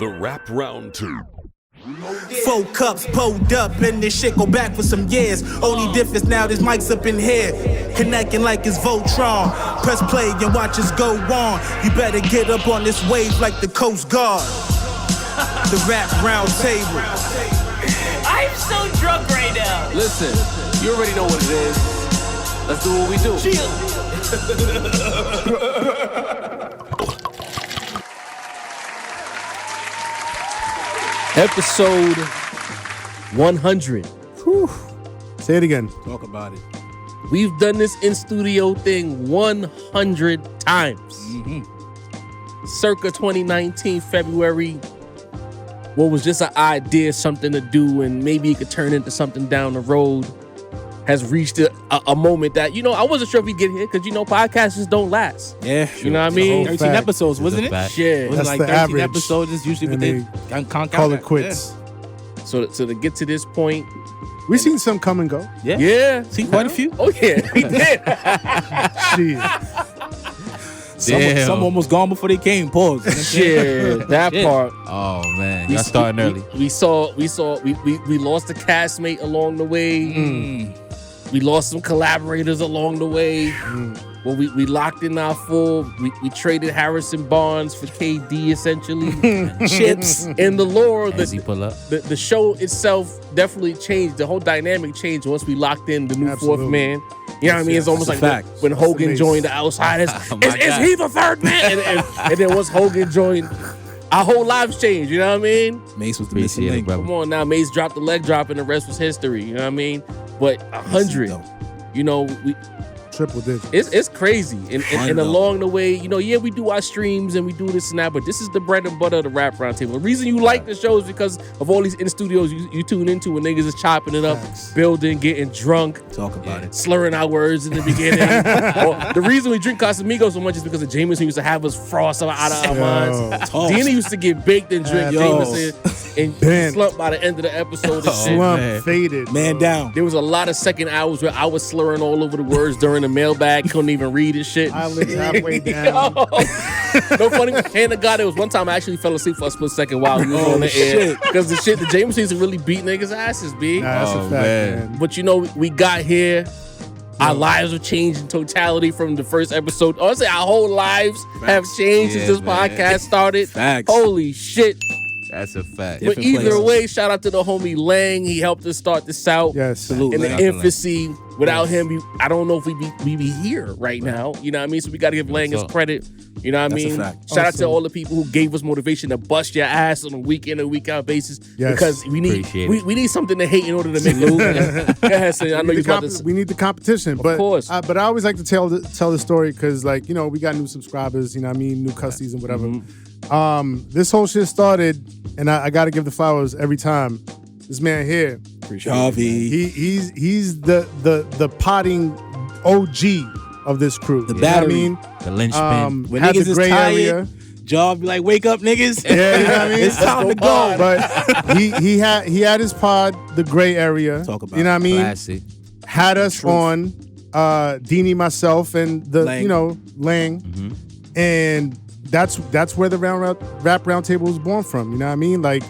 The Rap Round 2. 4 cups pulled up and this shit go back for some years. Only difference now, this mic's up in here, connecting like it's Voltron. Press play and watch us go on. You better get up on this wave like the Coast Guard. The Rap Round Table. I'm so drunk right now. Listen, you already know what it is. Let's do what we do. Chill. Episode 100. Whew. Say it again. Talk about it. We've done this in studio thing 100 times. Circa 2019 February. What was just an idea, something to do, and maybe it could turn into something down the road, has reached a moment that, I wasn't sure if we'd get here because, podcasts just don't last. Yeah. You know what I mean? 13 episodes, wasn't it? Shit. Wasn't That's like the 13 average. episodes is usually what they Call it quits. So to get to this point. We've seen some come and go. Yeah. See quite a few. Oh, yeah. We did. Shit. Some almost gone before they came. Pause. Shit. That part. Oh man, y'all starting early. We lost a castmate along the way. We lost some collaborators along the way. Well, we locked in our full. We traded Harrison Barnes for KD essentially. Chips and the lore. The show itself definitely changed. The whole dynamic changed once we locked in the new fourth man. You know what I mean? It's almost like when Hogan joined the Outsiders. Is he the third man? And then once Hogan joined, our whole lives changed. You know what I mean? Mace was the missing link. Come on now, Mace dropped the leg drop, and the rest was history. You know what I mean? But 100, we. Triple digits. It's crazy. And along the way, we do our streams and we do this and that, but this is the bread and butter of the Rap Round Table. The reason you like the show is because of all these in studios you tune into when niggas is chopping it up, building, getting drunk, talk about it, slurring our words in the beginning. The reason we drink Casamigos so much is because of Jameson used to have us frost out of our minds. Dina used to get baked and drink Jameson and slump by the end of the episode. Faded. Man down. There was a lot of second hours where I was slurring all over the words during the mailbag, couldn't even read his shit. I lived halfway down. No funny, hand to God, there was one time I actually fell asleep for a split second while we was on the air. Because the James used to really beat niggas' asses, B. That's a fact, man. But we got here. Our lives have changed in totality from the first episode. Honestly, our whole lives have changed since this podcast started. Facts. Holy shit. That's a fact. But either way, shout out to the homie Lang. He helped us start this out. Yes. Salute. In the infancy. Without him, I don't know if we'd be here right now. You know what I mean? So we got to give Lang his credit. You know what I mean? Shout out to all the people who gave us motivation to bust your ass on a week in and week out basis. Yes. Because we need something to hate in order to make it. Go ahead, say. I know you about this. We need the competition. Of course. But I always like to tell the story because, we got new subscribers, new custies and whatever. This whole shit started, and I got to give the flowers every time. This man here, Javi. He's the potting OG of this crew. The battery. You know what I mean? The linchpin. When had niggas the is gray tired, area. Job be like, wake up, niggas. Yeah, you know what I mean? It's time to go. But he had his pod, the gray area. Talk about you know what I mean? Classic. Had us on Deanie, myself, and the Lang. Lang. And that's where the Rap Round Table was born from. You know what I mean? Like,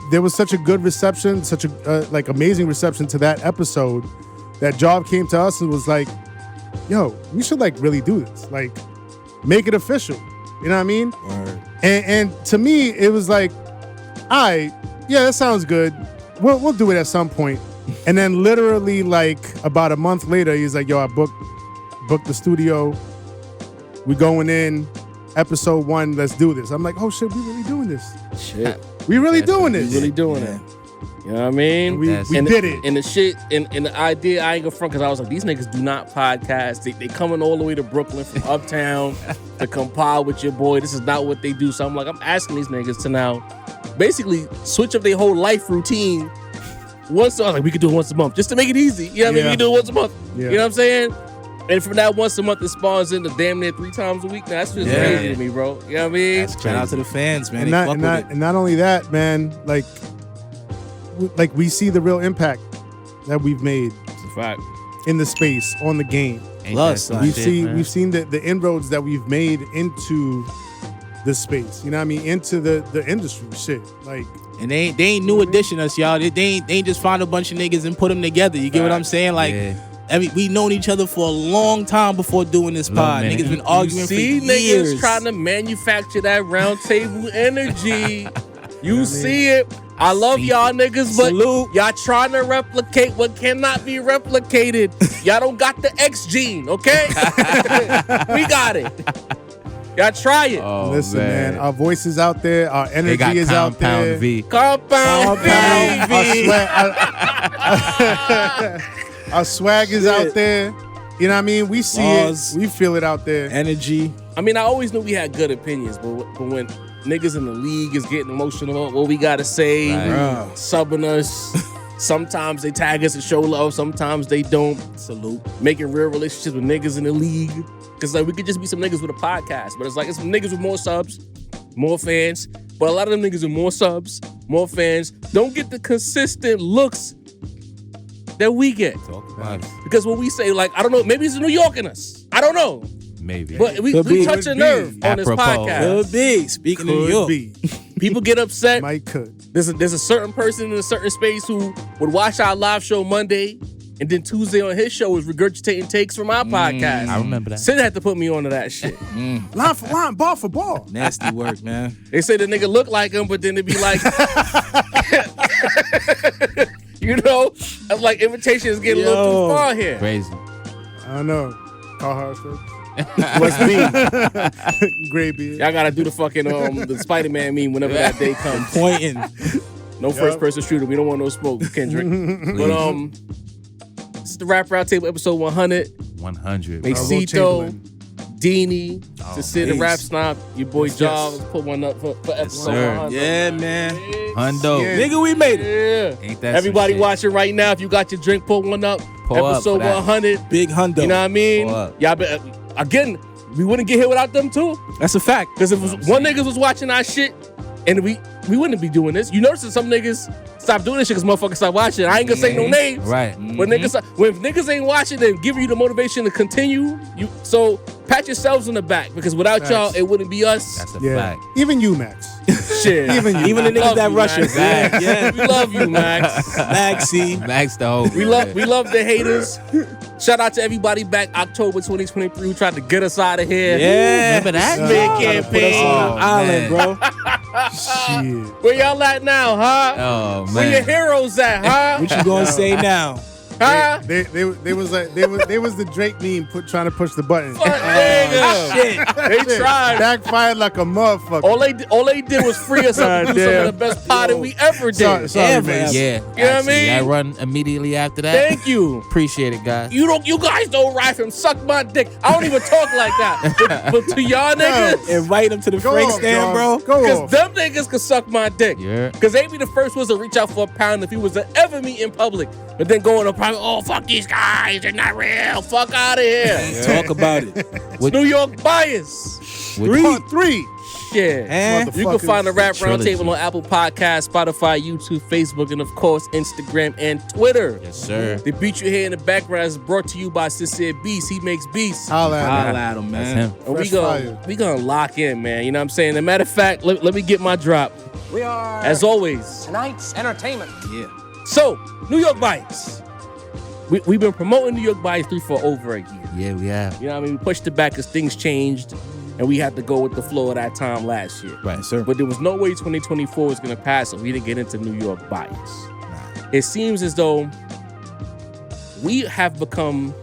there was such a good reception, such a amazing reception to that episode that Job came to us and was like, yo, we should really do this. Like, make it official. You know what I mean? Word. And to me, it was like, all right, yeah, that sounds good. We'll do it at some point. And then literally about a month later, he's like, yo, I booked the studio. We going in. Episode 1, let's do this. I'm like, oh shit, we really doing this. Shit. We really doing this. We really doing it. You know what I mean? We did it. And the shit, and the idea, I ain't gonna front, because I was like, these niggas do not podcast. They coming all the way to Brooklyn from uptown to compile with your boy. This is not what they do. So I'm asking these niggas to now basically switch up their whole life routine. Once, I was like, we could do it once a month just to make it easy. You know what I mean? We can do it once a month. Yeah. You know what I'm saying? And from that once a month, it spawns into damn near 3 times a week. Now, that's just crazy to me, bro. You know what I mean? Shout out to the fans, man. And not only that, man, we see the real impact that we've made It's a fact. in the space, on the game. Plus, We've seen the inroads that we've made into the space. You know what I mean? Into the industry shit. Like, And they ain't new edition us, y'all. They ain't just find a bunch of niggas and put them together. You get what I'm saying? Like, we known each other for a long time before doing this pod. minute. Niggas been arguing for See years. niggas trying to manufacture that round table energy. You see it. I love y'all niggas, but Salute. y'all trying to replicate what cannot be replicated. Y'all don't got the X gene, okay? We got it. Y'all try it. Oh, listen, man. Our voice is out there. Our They got energy is out there. Compound V. Compound V. Our swag is out there. You know what I mean? We see Laws. it. We feel it out there. Energy. I mean, I always knew we had good opinions, but when niggas in the league is getting emotional about what we gotta say, Right. subbing us, sometimes they tag us and show love, sometimes they don't. Salute. Making real relationships with niggas in the league. Because like we could just be some niggas with a podcast, but it's like it's some niggas with more subs, more fans. But a lot of them niggas with more subs, more fans, don't get the consistent looks that we get. Talk about it. Because when we say, like, I don't know, maybe it's the New York in us. I don't know. Maybe. But we Could be. touch a Could nerve be. on this Apropos. podcast. Could be. Speaking of New Could York. be. People get upset. Might could. There's a certain person in a certain space who would watch our live show Monday, and then Tuesday on his show is regurgitating takes from our podcast. I remember that. Sid had to put me onto that shit. Line for line, ball for ball. Nasty work, man. They say the nigga look like him, but then it'd be like, you know, I'm like invitations get a little too far here. Crazy. I don't know. Carhartt first. What's me? Gray beard. Y'all gotta do the fucking the Spider-Man meme whenever that day comes. Pointing. No first person shooter. We don't want no smoke, Kendrick. But this is the Rap Roundtable episode 100. 100. Macito, Chamberlain. Deanie, to sit and nice. rap snob, your boy Yes, Jaw. yes. Let's put one up for episode sir. 100. Yeah, man. Hundo. Yeah. Nigga, we made it. Yeah. Ain't that Everybody some shit? watching right now, if you got your drink, pull one up. Pull up episode for that. 100. Big hundo. You know what I mean? Pull up. Y'all been, again, we wouldn't get here without them too. That's a fact. Because if one niggas was watching our shit, and we wouldn't be doing this. You notice that some niggas stop doing this shit because motherfuckers stop watching. I ain't gonna say no names. Right. When niggas ain't watching, they give you the motivation to continue. So pat yourselves on the back because without y'all, it wouldn't be us. That's a Yeah. fact. Even you, Max. Shit. Even the Love niggas that you, rush Max. us. Yeah, yeah. We love you, Max. Maxie. Max the whole. We love the haters. Shout out to everybody back October 2023 who tried to get us out of here. Yeah. Remember that? Smear Put us campaign. on. Island, bro. Shit. Where y'all at now, huh? Oh, Where your man. heroes at, huh? What you gonna say now? Huh? They was the Drake meme trying to push the button. Fuck nigga. Shit. They tried. Backfired like a motherfucker. All they did was free us up to do some of the best potting we ever did. Sorry, Ever. man. Yeah. You know what I mean? I run immediately after that. Thank you. Appreciate it, guys. You guys don't rap him. Suck my dick. I don't even talk like that. But to y'all niggas, Invite him to the Go Frank off, stand, dog. bro. Go because off. them niggas could suck my dick. Yeah. Because they be the first ones to reach out for a pound if he was to ever meet in public. But then go in a private, oh, fuck these guys. They're not real. Fuck out of here. Talk about it. With- New York bias. with- Part 3. Shit. Eh? You can find the Rap Trilogy. Roundtable on Apple Podcasts, Spotify, YouTube, Facebook, and of course, Instagram and Twitter. Yes, sir. The beat you hear in the background is brought to you by Sincere Beast. He makes beats. Holla at Holla me. at him, That's man. him. And Fresh fire. we gonna lock in, man. You know what I'm saying? As a matter of fact, let me get my drop. We are As always. tonight's entertainment. Yeah. So, New York Bias. We've been promoting New York Bias 3 for over a year. Yeah, we have. You know what I mean? We pushed it back because things changed and we had to go with the flow of that time last year. Right, sir. But there was no way 2024 was going to pass if we didn't get into New York Bias. It seems as though we have become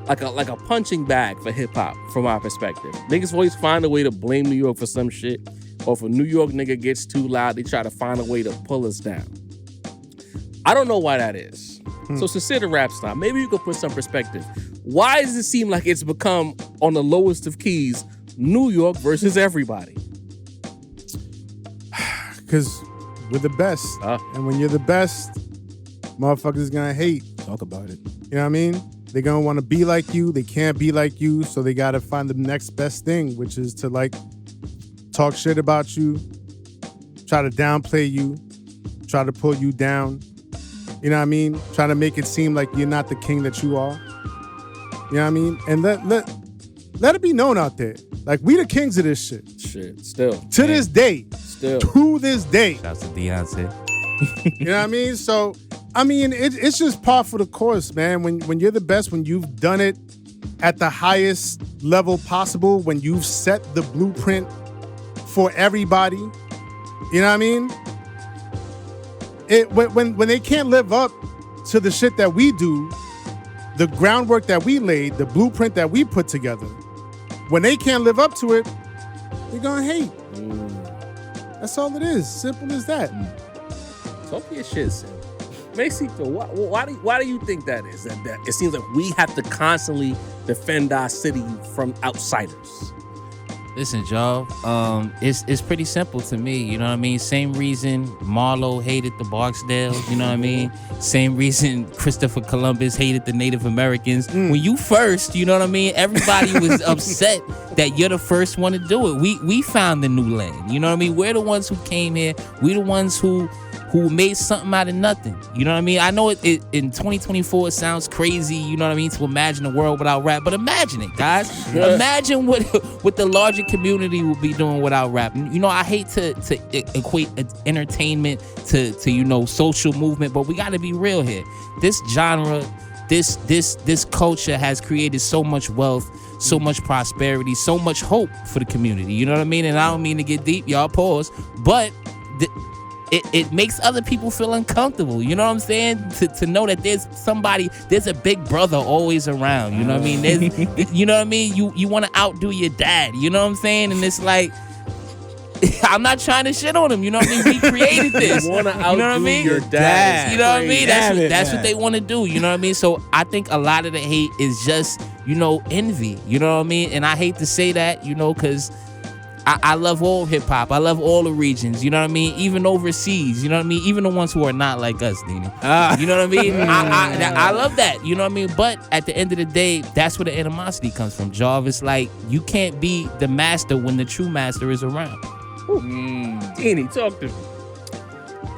like a punching bag for hip hop from our perspective. Niggas always find a way to blame New York for some shit, or if a New York nigga gets too loud, they try to find a way to pull us down. I don't know why that is. So consider rap style. Maybe you could put some perspective. Why does it seem like it's become on the lowest of keys, New York versus everybody? Because we're the best. And when you're the best, motherfuckers gonna hate. Talk about it. You know what I mean? They're gonna want to be like you. They can't be like you, so they gotta find the next best thing, which is to like talk shit about you, try to downplay you, try to pull you down. You know what I mean? Try to make it seem like you're not the king that you are. You know what I mean? And let it be known out there. Like, we the kings of this shit. Shit, still. To this day. Still. To this day. Shouts to Beyonce. You know what I mean? So, I mean, it's just par for the course, man. When you're the best, when you've done it at the highest level possible, when you've set the blueprint for everybody, you know what I mean? When they can't live up to the shit that we do, the groundwork that we laid, the blueprint that we put together, when they can't live up to it, they're gonna hate. That's all it is. Simple as that. Talk your shit, Sam. Masito, why do you think that is? That it seems like we have to constantly defend our city from outsiders. Listen, Joe, it's pretty simple to me, you know what I mean? Same reason Marlowe hated the Barksdales, you know what I mean? Same reason Christopher Columbus hated the Native Americans. When you first, you know what I mean? Everybody was upset that you're the first one to do it. We found the new land, you know what I mean? We're the ones who came here. We the ones who made something out of nothing. You know what I mean? I know it in 2024 it sounds crazy, you know what I mean, to imagine a world without rap, but imagine it, guys. Imagine what the larger community will be doing without rap. You know, I hate to equate entertainment to you know, social movement, but we got to be real here. This genre, this culture has created so much wealth, so much prosperity, so much hope for the community. You know what I mean? And I don't mean to get deep, y'all pause, but it makes other people feel uncomfortable. You know what I'm saying? To know that there's a big brother always around. You know what I mean? You know what I mean? You want to outdo your dad. You know what I'm saying? And it's like, I'm not trying to shit on him. You know what I mean? We created this. You want to outdo, you know what I mean? Your dad. You know what I mean? That's what they want to do. You know what I mean? So I think a lot of the hate is just, you know, envy. You know what I mean? And I hate to say that, you know, because I love all hip hop. I love all the regions. You know what I mean? Even overseas. You know what I mean? Even the ones who are not like us, Dini. You know what I mean? I love that. You know what I mean? But at the end of the day, that's where the animosity comes from, Jarvis. Like, you can't be the master when the true master is around. Dini, talk to me.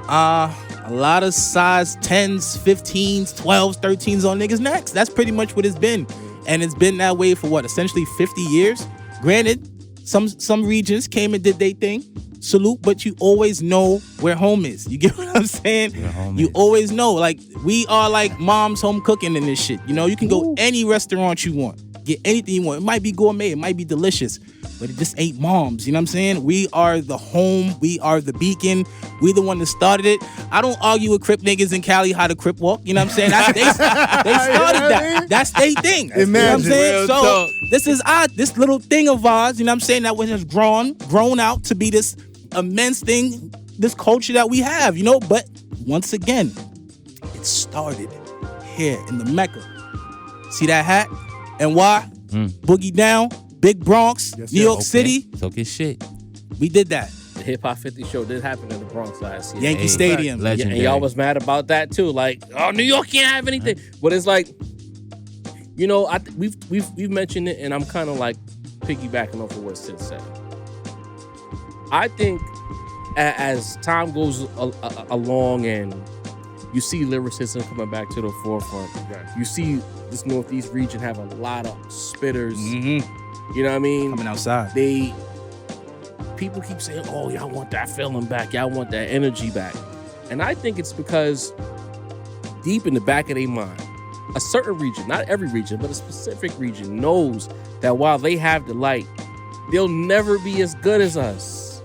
A lot of size 10s, 15s, 12s, 13s on niggas' necks. That's pretty much what it's been. And it's been that way for what, essentially 50 years? Granted, some regions came and did their thing. Salute, but you always know where home is. You get what I'm saying? You always know. Like, we are like mom's home cooking in this shit. You know, you can go any restaurant you want. Get anything you want. It might be gourmet. It might be delicious. But it just ain't mom's. You know what I'm saying? We are the home. We are the beacon. We the one that started it. I don't argue with Crip niggas in Cali how to Crip walk. You know what I'm saying? They started that. That's their thing. You know what I'm saying? So this is this little thing of ours, you know what I'm saying, that was just grown out to be this immense thing, this culture that we have, you know? But once again, it started here in the Mecca. See that hat? And why? Boogie Down, Big Bronx, New York City. Took his shit. We did that. The Hip Hop 50 show did happen in the Bronx last year. Yankee Stadium. Legendary. And y'all was mad about that too. Like, oh, New York can't have anything. But it's like, you know, we've mentioned it, and I'm kind of like piggybacking off of what Sid said. I think as time goes along and you see lyricism coming back to the forefront, you see this Northeast region have a lot of spitters. You know what I mean? Coming outside. People keep saying, oh, y'all want that feeling back. Y'all want that energy back. And I think it's because deep in the back of their mind, a certain region, not every region, but a specific region knows that while they have the light, they'll never be as good as us.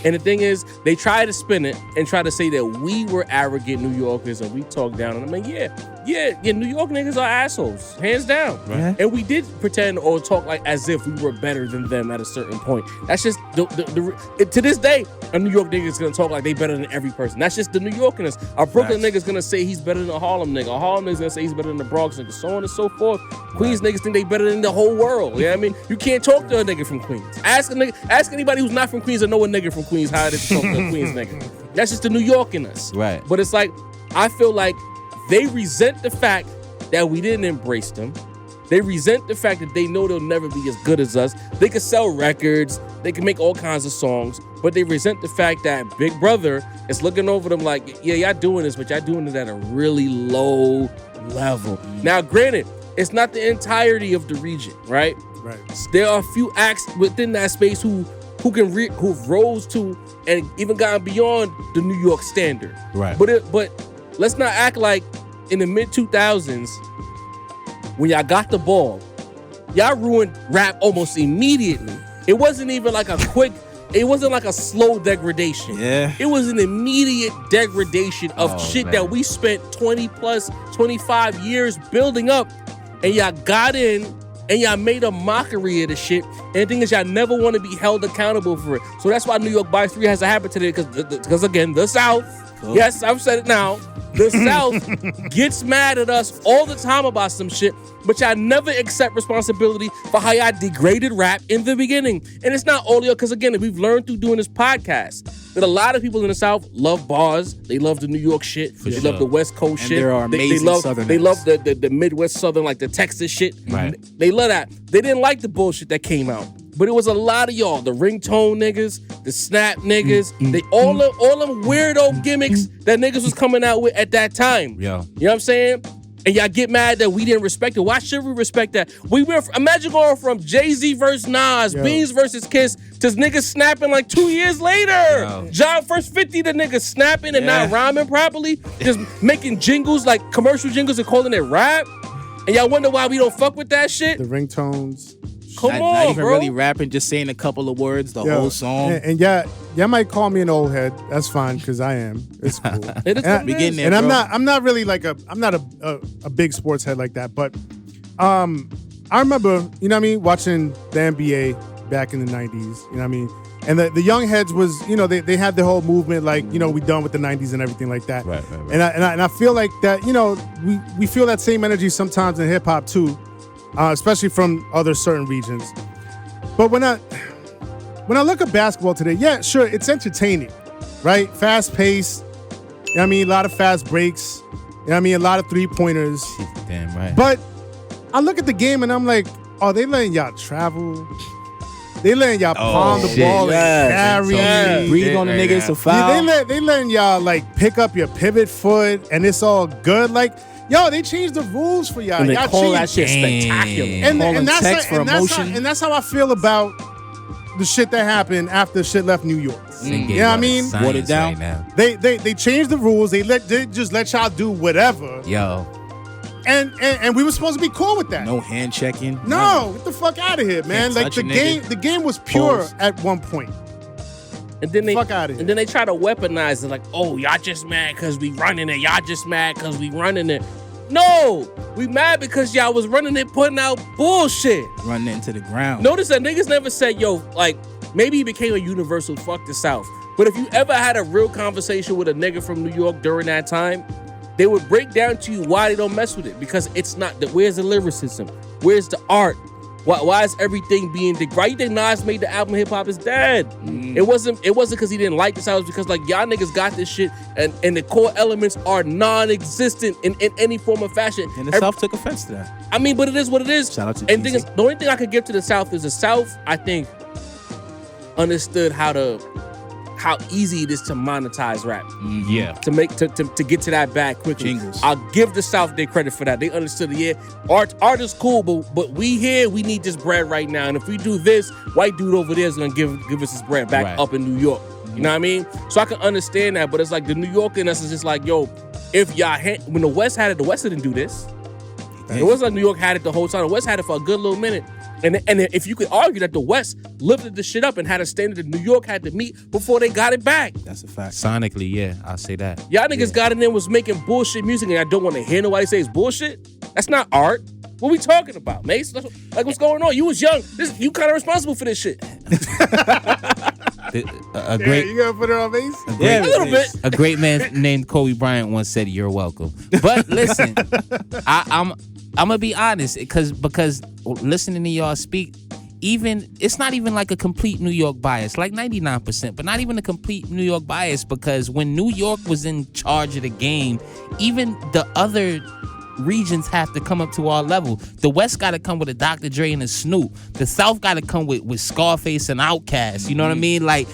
And the thing is, they try to spin it and try to say that we were arrogant New Yorkers and we talk down. And I mean, yeah, New York niggas are assholes, hands down. Right. And we did pretend or talk like as if we were better than them at a certain point. That's just to this day, a New York nigga is gonna talk like they better than every person. That's just the New Yorkerness. A Brooklyn nigga is gonna say he's better than a Harlem nigga. A Harlem nigga is gonna say he's better than the Bronx nigga, so on and so forth. Queens niggas think they better than the whole world. You know what I mean? You can't talk to a nigga from Queens. Ask anybody who's not from Queens or know a nigga from Queens how it is to talk to a Queens nigga. That's just the New York in us. Right. But it's like, I feel like they resent the fact that we didn't embrace them. They resent the fact that they know they'll never be as good as us. They can sell records, they can make all kinds of songs, but they resent the fact that Big Brother is looking over them like, yeah, y'all doing this, but y'all doing it at a really low level. Now, granted, it's not the entirety of the region, right? Right. There are a few acts within that space who who rose to and even gotten beyond the New York standard. Right. But let's not act like in the mid 2000s when y'all got the ball, y'all ruined rap almost immediately. It wasn't even like a quick. It wasn't like a slow degradation. Yeah. It was an immediate degradation of shit man. that we spent 25 years building up, and y'all got in and y'all made a mockery of the shit. And the thing is, y'all never want to be held accountable for it. So that's why New York by 3 has to happen today, because again, the South, yes, I've said it now, the South gets mad at us all the time about some shit, but y'all never accept responsibility for how y'all degraded rap in the beginning. And it's not only because, again, we've learned through doing this podcast that a lot of people in the South love bars. They love the New York shit. They love the West Coast And shit. there are amazing Southern They love acts. the Midwest Southern, like the Texas shit. Right. They love that. They didn't like the bullshit that came out. But it was a lot of y'all, the ringtone niggas, the snap niggas, they all them weirdo gimmicks that niggas was coming out with at that time. Yeah. You know what I'm saying? And y'all get mad that we didn't respect it. Why should we respect that? Imagine going from Jay-Z versus Nas, Beans versus Kiss, to niggas snapping like 2 years later. Yo. John first 50, the niggas snapping and not rhyming properly, just making jingles like commercial jingles and calling it rap. And y'all wonder why we don't fuck with that shit? The ringtones. Come Not on, even bro. really rapping, just saying a couple of words, the whole song. And y'all might call me an old head. That's fine, because I am. It's cool. It is And what it We getting is. there, and bro. I'm not really like I'm not a big sports head like that, but I remember, you know what I mean, watching the NBA back in the 90s, you know what I mean? And the young heads was, you know, they had the whole movement, like, you know, we done with the 90s and everything like that. Right. And I feel like that, you know, we feel that same energy sometimes in hip hop too, especially from other certain regions. But when I look at basketball today, yeah, sure, it's entertaining, right? Fast paced, you know what I mean? A lot of fast breaks, you know what I mean? A lot of 3-pointers. Damn right. But I look at the game and I'm like, oh, they letting y'all travel. They letting y'all palm the shit. ball and carry. Yeah. Breathe on the Right nigga, now. it's a foul. They letting y'all like pick up your pivot foot and it's all good. Like, yo, they changed the rules for y'all. And they Y'all call that changed- shit Damn. spectacular. Calling that's text for emotion. and that's how I feel about the shit that happened after shit left New York. They gave You know what I y'all mean? science Watered down. right now. They changed the rules. They just let y'all do whatever. Yo. And we were supposed to be cool with that. No hand checking. No, get the fuck out of here, man. Can't Like touch the a game, nigga. the game was pure Pause. at one point. And then they Fuck outta here. And then they try to weaponize it, like, oh, y'all just mad because we running it. Y'all just mad because we running it. No, we mad because y'all was running it, putting out bullshit. Running into the ground. Notice that niggas never said, yo, like, maybe it became a universal fuck the South. But if you ever had a real conversation with a nigga from New York during that time, they would break down to you why they don't mess with it. Because it's not, where's the lyricism? Where's the art? Why is everything being why you think Nas made the album Hip Hop Is Dead? It wasn't because he didn't like the sound. It was because like y'all niggas got this shit and the core elements are non-existent in any form or fashion. And the South took offense to that. I mean, but it is what it is. Shout out to and TZ. thing is, the only thing I could give to the South is the South, I think, understood how easy it is to monetize rap. Yeah. To get to that bag quickly. Jingles. I'll give the South their credit for that. They understood it. Yeah, art is cool, but we here, we need this bread right now. And if we do this, white dude over there is gonna give us his bread back Right. up in New York. You know what I mean? So I can understand that, but it's like the New York in us is just like, yo, if y'all when the West had it, the West didn't do this. It wasn't like New York had it the whole time. The West had it for a good little minute. And if you could argue that the West lifted the shit up and had a standard that New York had to meet before they got it back. That's a fact. Sonically, yeah, I'll say that. Y'all niggas got in there was making bullshit music and I don't want to hear nobody say it's bullshit. That's not art. What we talking about, Mase? Like, what's going on? You was young. You kind of responsible for this shit. A Yeah, great, you gonna put it on base? Yeah, a little bit. a great man named Kobe Bryant once said, "You're welcome." But listen, I'm gonna be honest, because listening to y'all speak, it's not even like a complete New York bias, like 99%, but not even a complete New York bias, because when New York was in charge of the game, even the other regions have to come up to our level. The West got to come with a Dr. Dre and a Snoop. The South got to come with Scarface and Outkast. You know what I mean? Like,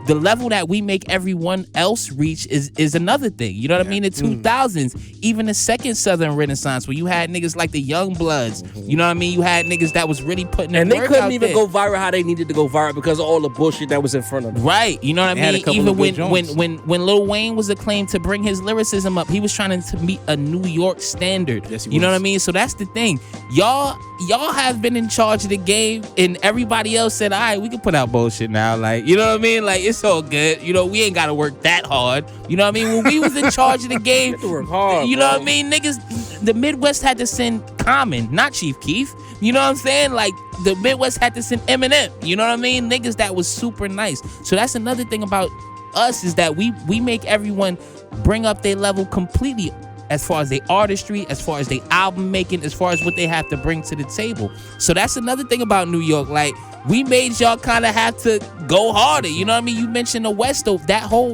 the level that we make everyone else reach is another thing. You know what I mean? The 2000s, even the second Southern Renaissance, where you had niggas like the Young Bloods. You know what I mean? You had niggas that was really putting And their they work couldn't out even there. go viral how they needed to go viral because of all the bullshit that was in front of them. Right, you know what They I had a mean? couple Even of good joints. when Lil Wayne was acclaimed to bring his lyricism up, he was trying to meet a New York standard. Yes, he you know was. what I mean? So that's the thing. Y'all have been in charge of the game, and everybody else said, all right, we can put out bullshit now. Like, you know what I mean? Like, it's all good. You know, we ain't got to work that hard. You know what I mean? When we was in charge of the game, You have to work hard, you know bro. what I mean? Niggas, the Midwest had to send Common, not Chief Keef. You know what I'm saying? Like, the Midwest had to send Eminem. You know what I mean? Niggas that was super nice. So that's another thing about us, is that we make everyone bring up their level completely, as far as their artistry, as far as their album making, as far as what they have to bring to the table. So that's another thing about New York. Like, we made y'all kind of have to go harder. You know what I mean? You mentioned the West, though. That whole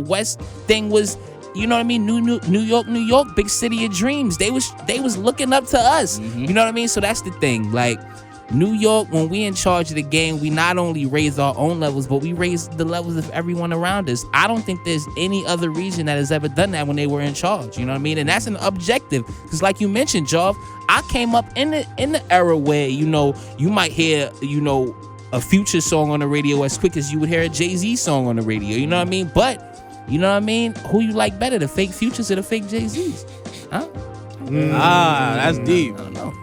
West thing was, you know what I mean? New York, big city of dreams. They was looking up to us. You know what I mean? So that's the thing. Like, New York, when we in charge of the game, we not only raise our own levels, but we raise the levels of everyone around us. I don't think there's any other region that has ever done that when they were in charge. You know what I mean? And that's an objective. Because like you mentioned, Jov, I came up in the era where, you know, you might hear, you know, a Future song on the radio as quick as you would hear a Jay-Z song on the radio. You know what I mean? But, you know what I mean? Who you like better, the fake Futures or the fake Jay-Z's? Huh? That's deep. I don't know.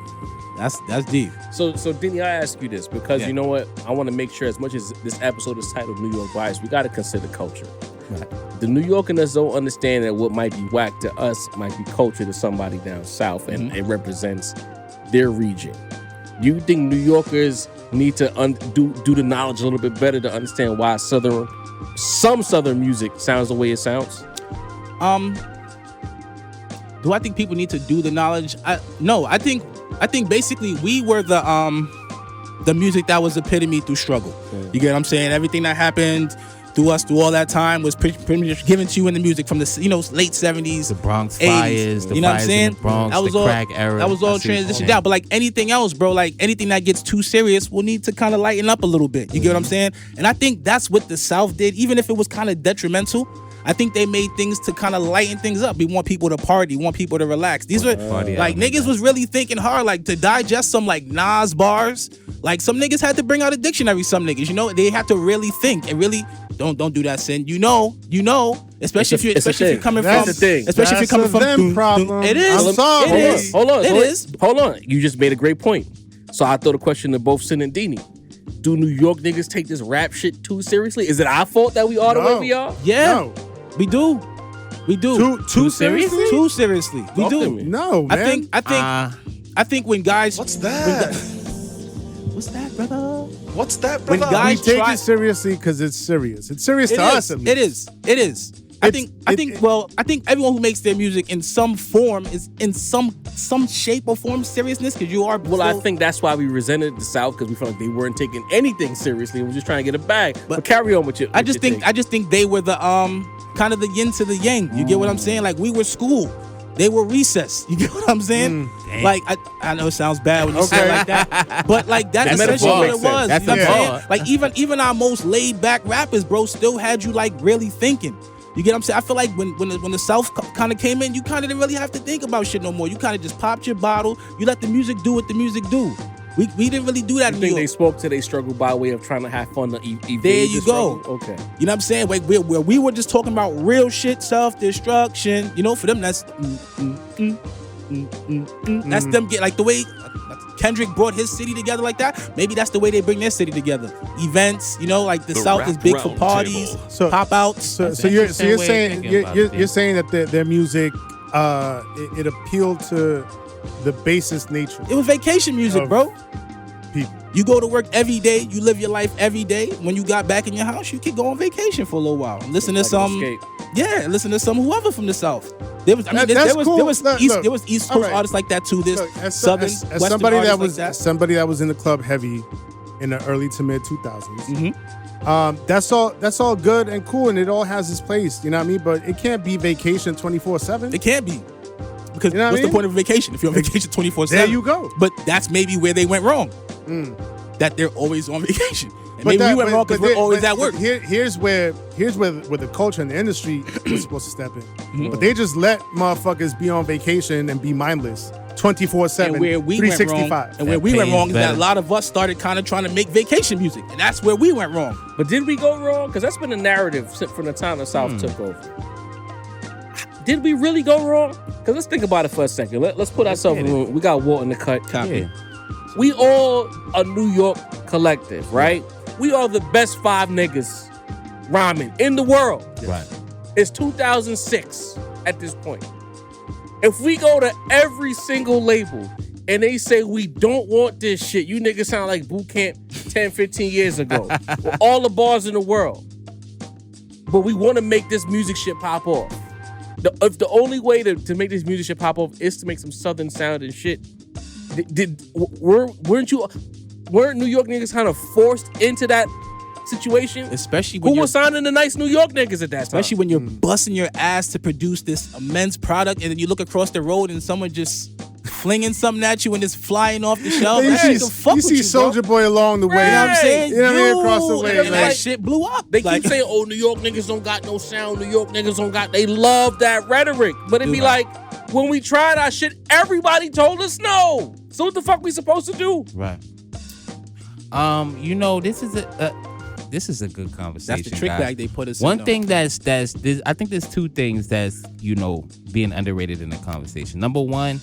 That's deep. So Denny, I ask you this because Yeah. you know what? I want to make sure, as much as this episode is titled New York Bias, we got to consider culture. Right. The New Yorkers don't understand that what might be whack to us might be culture to somebody down south, and it represents their region. Do you think New Yorkers need to do the knowledge a little bit better to understand why some Southern music sounds the way it sounds? Do I think people need to do the knowledge? No, I think basically we were the music that was epitome through struggle. You get what I'm saying? Everything that happened through us through all that time was pretty much given to you in the music from the, you know, late 70s, The Bronx 80s, fires, the you know what I'm fires saying? in the Bronx, That was the all, crack era. That was all I see what you're transitioned saying. down. But like anything else, bro, like anything that gets too serious will need to kind of lighten up a little bit. You get what I'm saying? And I think that's what the South did, even if it was kind of detrimental. I think they made things to kind of lighten things up. We want people to party, want people to relax. These were Party like album, niggas was really thinking hard, like to digest some like Nas bars. Like some niggas had to bring out a dictionary. Some niggas, you know, they had to really think and really don't do that, Sin. You know, especially It's a if you're thing. coming That's from, the thing. especially if you're coming That's a from them problem. It is. I'm sorry. It is. Hold on. It is. Hold on. You just made a great point. So I throw the question to both Sin and Dini. Do New York niggas take this rap shit too seriously? Is it our fault that we are the way No. we are? Yeah, No. we do. We do. Too seriously? Too seriously. We Talk to do. me. No, man. I think when guys. What's that? What's that, brother? What's that, When brother? guys we take try- it seriously because it's serious. It's serious It to us. is. At least. It is. It is. I think everyone who makes their music in some form is in some shape or form seriousness, because you are. Well, I think that's why we resented the South, because we felt like they weren't taking anything seriously and were just trying to get a bag. But carry on with your. I just think they were the kind of the yin to the yang. You get what I'm saying? Like we were school. They were recess. You get what I'm saying? Like I know it sounds bad when you say it like that, but like that's essentially what it was. That's You know what I'm metaphor. saying? Like even our most laid back rappers, bro, still had you like really thinking. You get what I'm saying? I feel like when the South kind of came in, you kind of didn't really have to think about shit no more. You kind of just popped your bottle. You let the music do what the music do. We didn't really do that in I New think York. they spoke to their struggle by way of trying to have fun to evade There the you go. struggle. Okay. You know what I'm saying? Like where we were just talking about real shit, self-destruction. You know, for them, that's that's them get like the way Kendrick brought his city together like that. Maybe that's the way they bring their city together. Events, you know, like the South is big for parties, So- pop outs. So That's you're an interesting way of saying thinking about it, you're saying that their music it appealed to the basest nature It was vacation music, of bro. people. You go to work every day. You live your life every day. When you got back in your house, you could go on vacation for a little while. Listen to Like an some, escape. yeah. Listen to some whoever from the South. There was, I mean, That's there cool. was Look, East, look. there was East All Coast right. artists like that too. There's Look, as Southern, as Western somebody that artists was like that. somebody that was in the club heavy in the early to mid 2000s. Mm-hmm. That's all good and cool, and it all has its place. You know what I mean? But it can't be vacation 24/7. It can't be. Because You know what I what's the mean? point of vacation if you're on vacation 24/7? There you go. But that's maybe where they went wrong. that they're always on vacation. And maybe we went wrong because we're always at work. Here's where the culture and the industry was supposed to step in. Mm-hmm. But they just let motherfuckers be on vacation and be mindless 24/7, And where we went 365. wrong, and where we went wrong is that a lot of us started kind of trying to make vacation music, and that's where we went wrong. But did we go wrong? Because that's been a narrative from the time the South took over. Did we really go wrong? Because let's think about it for a second. Let's put ourselves in the room. We got Walt in the cut. Copy. We all a New York collective, right? We are the best 5 niggas rhyming in the world. Right. It's 2006 at this point. If we go to every single label and they say we don't want this shit, you niggas sound like boot camp 10, 15 years ago. With all the bars in the world. But we want to make this music shit pop off. If the only way to make this music shit pop off is to make some southern sounding shit, weren't New York niggas kind of forced into that situation? Especially when who was signing the nice New York niggas at that time? Especially when you're busting your ass to produce this immense product, and then you look across the road and someone just flinging something at you and it's flying off the shelf. You see Soulja Boy along the way. You know what I'm saying? You know what I mean? Across the way. And that shit blew up. They keep saying, oh, New York niggas don't got no sound. New York niggas don't got... They love that rhetoric. But it be like, when we tried our shit, everybody told us no. So what the fuck we supposed to do? Right. This is a good conversation. That's the trick guys. bag they put us One in. thing that's I think there's 2 things that's being underrated in the conversation. Number one,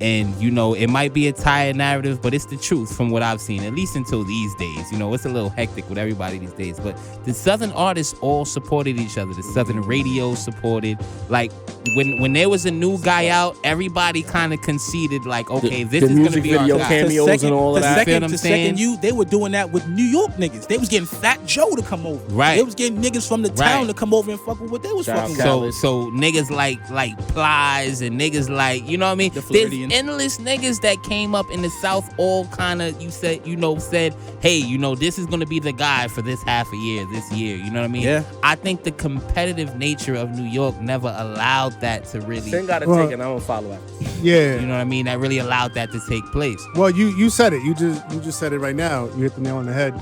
and it might be a tired narrative, but it's the truth from what I've seen, at least until these days. It's a little hectic with everybody these days, but the Southern artists all supported each other. The Southern radio supported. Like when there was a new guy out, everybody kind of conceded, like, okay, this is gonna be our guy. Cameos and all of that. They were doing that with New York niggas. They was getting Fat Joe to come over. Right. They was getting niggas from the town to come over and fuck with what they was fucking with. So niggas like Plies and niggas like, you know what I mean? The Floridians. There's endless niggas that came up in the South, all kind of said, hey, this is gonna be the guy for this half a year, this year. You know what I mean? Yeah. I think the competitive nature of New York never allowed that to really. Then gotta take it. I don't follow after. Yeah. You know what I mean? That really allowed that to take place. Well, you said it. You just said it right now. You hit the nail on the head.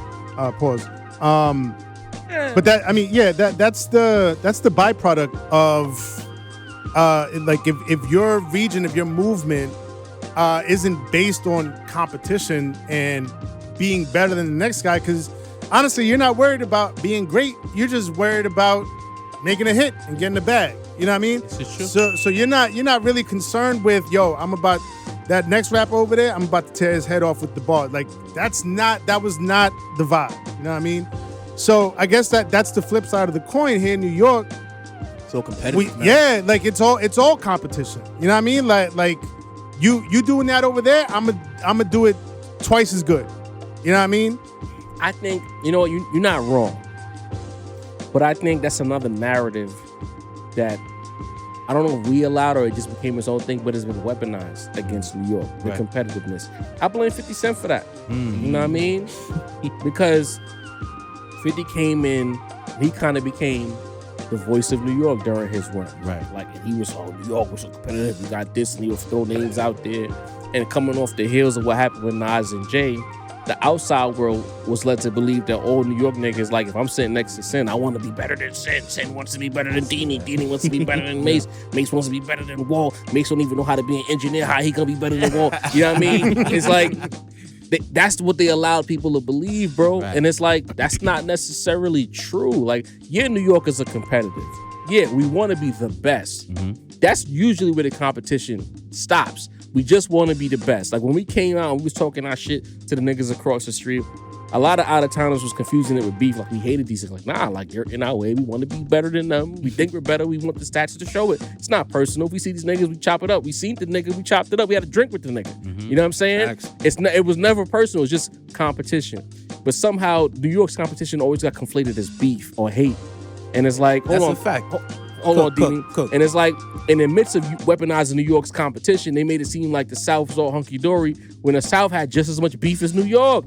Pause. But that's the byproduct of like if your region, if your movement isn't based on competition and being better than the next guy, because honestly, you're not worried about being great. You're just worried about making a hit and getting the bag. You know what I mean? This is true. So you're not really concerned with, I'm about that next rapper over there, I'm about to tear his head off with the bar. Like that was not the vibe. You know what I mean? So I guess that's the flip side of the coin here in New York. So competitive. Like it's all competition. You know what I mean? Like you doing that over there, I'ma do it twice as good. You know what I mean? I think, you're not wrong. But I think that's another narrative that I don't know if we allowed or it just became its own thing, but it's been weaponized against New York, the competitiveness. I blame 50 Cent for that. Mm-hmm. You know what I mean? Because 50 came in, he kind of became the voice of New York during his run. Right. Like, he was, New York was so competitive. We got this, and he would throw names out there. And coming off the heels of what happened with Nas and Jay, the outside world was led to believe that all New York niggas, like, if I'm sitting next to Sin, I want to be better than Sin. Sin wants to be better than Deanie. Deanie wants to be better than Mase. Mase wants to be better than Wall. Mase don't even know how to be an engineer. How he gonna be better than Wall? You know what I mean? It's like, that's what they allowed people to believe, bro. Right. And it's like, that's not necessarily true. Like, New Yorkers are competitive. Yeah, we want to be the best. Mm-hmm. That's usually where the competition stops. We just want to be the best. Like when we came out and we was talking our shit to the niggas across the street, a lot of out-of-towners was confusing it with beef. Like we hated these things. Like, nah, like you're in our way. We want to be better than them. We think we're better. We want the stats to show it. It's not personal. If we see these niggas, we chop it up. We seen the nigga, we chopped it up. We had a drink with the nigga. Mm-hmm. You know what I'm saying? It was never personal. It was just competition. But somehow New York's competition always got conflated as beef or hate. And it's like, hold on. That's a fact. Hold on, Deanie. And it's like, in the midst of weaponizing New York's competition, they made it seem like the South was all hunky-dory when the South had just as much beef as New York.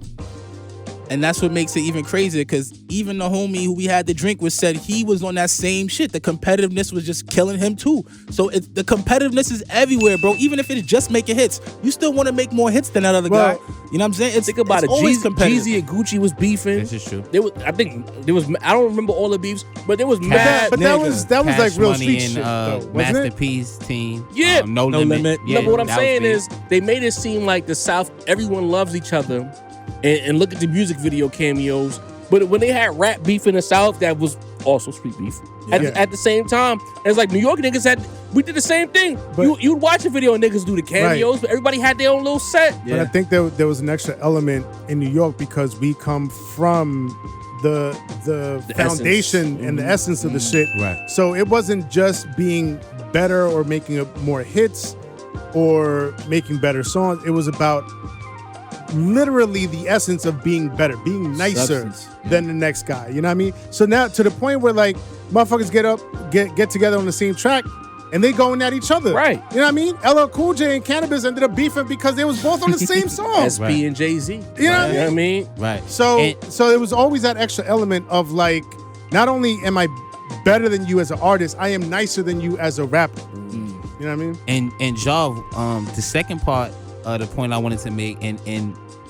And that's what makes it even crazier, because even the homie who we had to drink with said he was on that same shit. The competitiveness was just killing him too. So the competitiveness is everywhere, bro. Even if it's just making hits, you still want to make more hits than that other guy. You know what I'm saying? Think about it. always competitive. Jeezy and Gucci was beefing. This is true. I don't remember all the beefs, but there was mad. But that was like Cash real Money street and, shit, though, wasn't it? Masterpiece team. Yeah. No limit. Yeah, No, but what I'm that was saying big. is they made it seem like the South, everyone loves each other, and look at the music video cameos. But when they had rap beef in the South, that was also street beef. At the same time, it's like New York niggas we did the same thing. You'd watch a video and niggas do the cameos, but everybody had their own little set. But I think there was an extra element in New York because we come from the foundation and the essence of the shit. Right. So it wasn't just being better or making more hits or making better songs. It was about literally the essence of being better, being nicer than the next guy. You know what I mean? So now to the point where like motherfuckers get together on the same track and they going at each other. Right. You know what I mean? LL Cool J and Cannabis ended up beefing because they was both on the same song. SP and Jay-Z. You know what I mean? Right. So it was always that extra element of like, not only am I better than you as an artist, I am nicer than you as a rapper. You know what I mean? And Jav, the second part of the point I wanted to make, and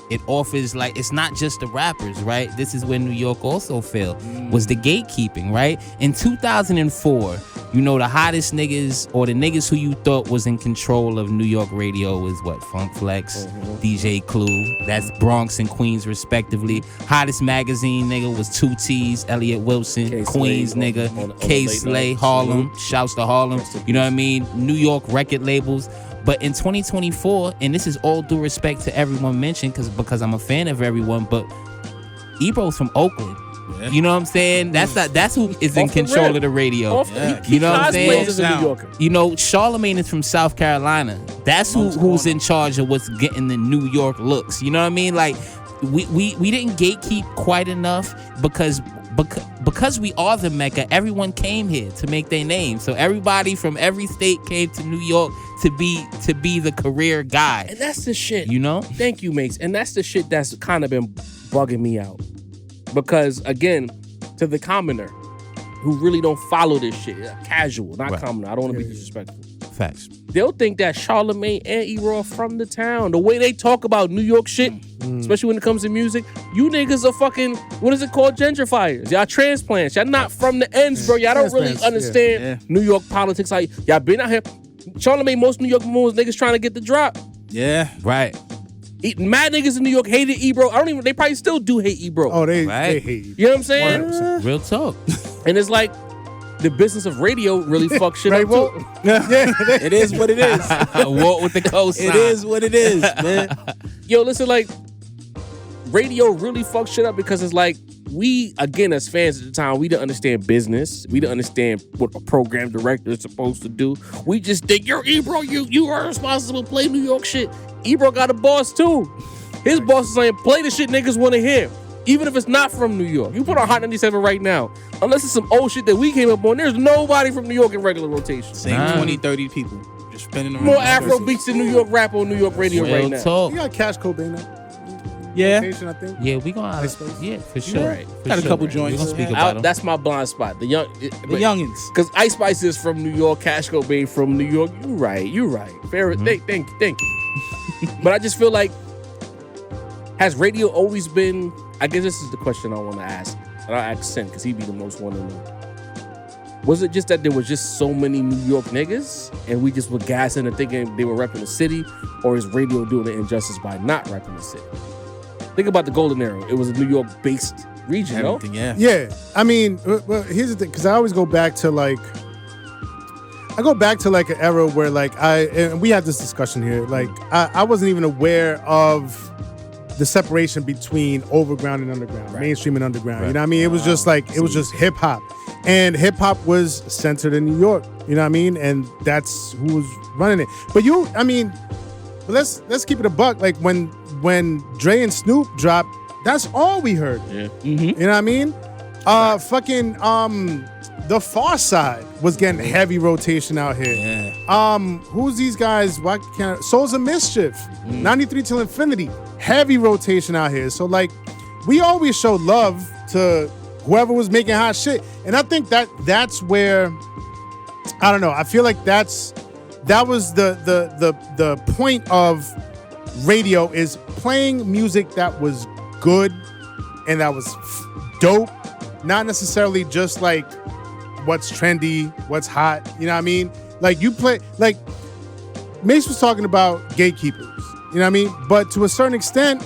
it offers like it's not just the rappers, right? This is where New York also failed, was the gatekeeping, right? In 2004, you know, the hottest niggas or the niggas who you thought was in control of New York radio was what? Funk Flex, DJ Clue, that's Bronx and Queens respectively. Hottest magazine nigga was 2 T's, Elliot Wilson, K-Slay Queens on nigga, the K-Slay, late night. Harlem, shouts to Harlem, you know what I mean? New York record labels. But in 2024, and this is all due respect to everyone mentioned, because I'm a fan of everyone, but Ebro's from Oakland. Yeah. You know what I'm saying? That's who is in control of the radio. You know what I'm saying? You know, Charlemagne is from South Carolina. That's who's in charge of what's getting the New York looks. You know what I mean? Like we didn't gatekeep quite enough because we are the Mecca. Everyone came here to make their name. So everybody from every state came to New York to be the career guy. And that's the shit. You know? Thank you, Mace. And that's the shit that's kind of been bugging me out. Because again, to the commoner who really don't follow this shit, casual, not commoner. I don't want to be disrespectful. Facts. They'll think that Charlemagne and Ebro are from the town. The way they talk about New York shit, especially when it comes to music, you niggas are fucking, what is it called? Gentrifiers. Y'all transplants. Y'all not from the ends, bro. Y'all don't really understand New York politics. Like, y'all been out here. Charlemagne, most New York moves, niggas trying to get the drop. Yeah. Right. Mad niggas in New York hated Ebro. They probably still do hate Ebro. Oh, they hate you. You know what I'm saying? 100%. Real talk. And it's like, the business of radio really fucks shit Right, up too. It is what it is. Walk with the cosign. It is what it is, man. Yo, listen, like, radio really fucks shit up because it's like, we, again, as fans at the time, we didn't understand business. We didn't understand what a program director is supposed to do. We just think, you're Ebro, you are responsible to play New York shit. Ebro got a boss too. His boss is saying, play the shit niggas want to hear. Even if it's not from New York. You put on Hot 97 right now. Unless it's some old shit that we came up on, there's nobody from New York in regular rotation. Same 20, 30 people. Just spinning around. More Afro beats than New York rap on New York radio Real right now. talk. You got Cash Cobain now. Yeah. Rotation, I think. Yeah, we gonna yeah, for sure. Right. For Got a sure. couple We joints. gonna speak about them. That's my blind spot. The youngins. Because Ice Spice is from New York, Cash Cobain from New York. You right. Fair. Thank you. But I just feel like, has radio always been, I guess this is the question I want to ask. And I'll ask Sin, because he'd be the most one to know. Was it just that there was just so many New York niggas and we just were gassing and thinking they were repping the city? Or is radio doing the injustice by not repping the city? Think about the golden era. It was a New York-based region, no? Yeah. I mean, well, here's the thing, because I always go back to like, an era where like and we had this discussion here, like I wasn't even aware of the separation between overground and underground, mainstream and underground. You know what I mean? It was just like, it was just hip hop. And hip hop was centered in New York, you know what I mean? And that's who was running it. But let's keep it a buck. Like when Dre and Snoop dropped, that's all we heard. Yeah. You know what I mean? The Far Side was getting heavy rotation out here. Yeah. Who's these guys? Why can't Souls of Mischief? 93 Till Infinity. Heavy rotation out here. So like, we always showed love to whoever was making hot shit. And I think that's where, I don't know, I feel like that was the point of radio, is playing music that was good and that was dope, not necessarily just like what's trendy, what's hot, you know what I mean? Like you play, like Mase was talking about gatekeepers, you know what I mean? But to a certain extent,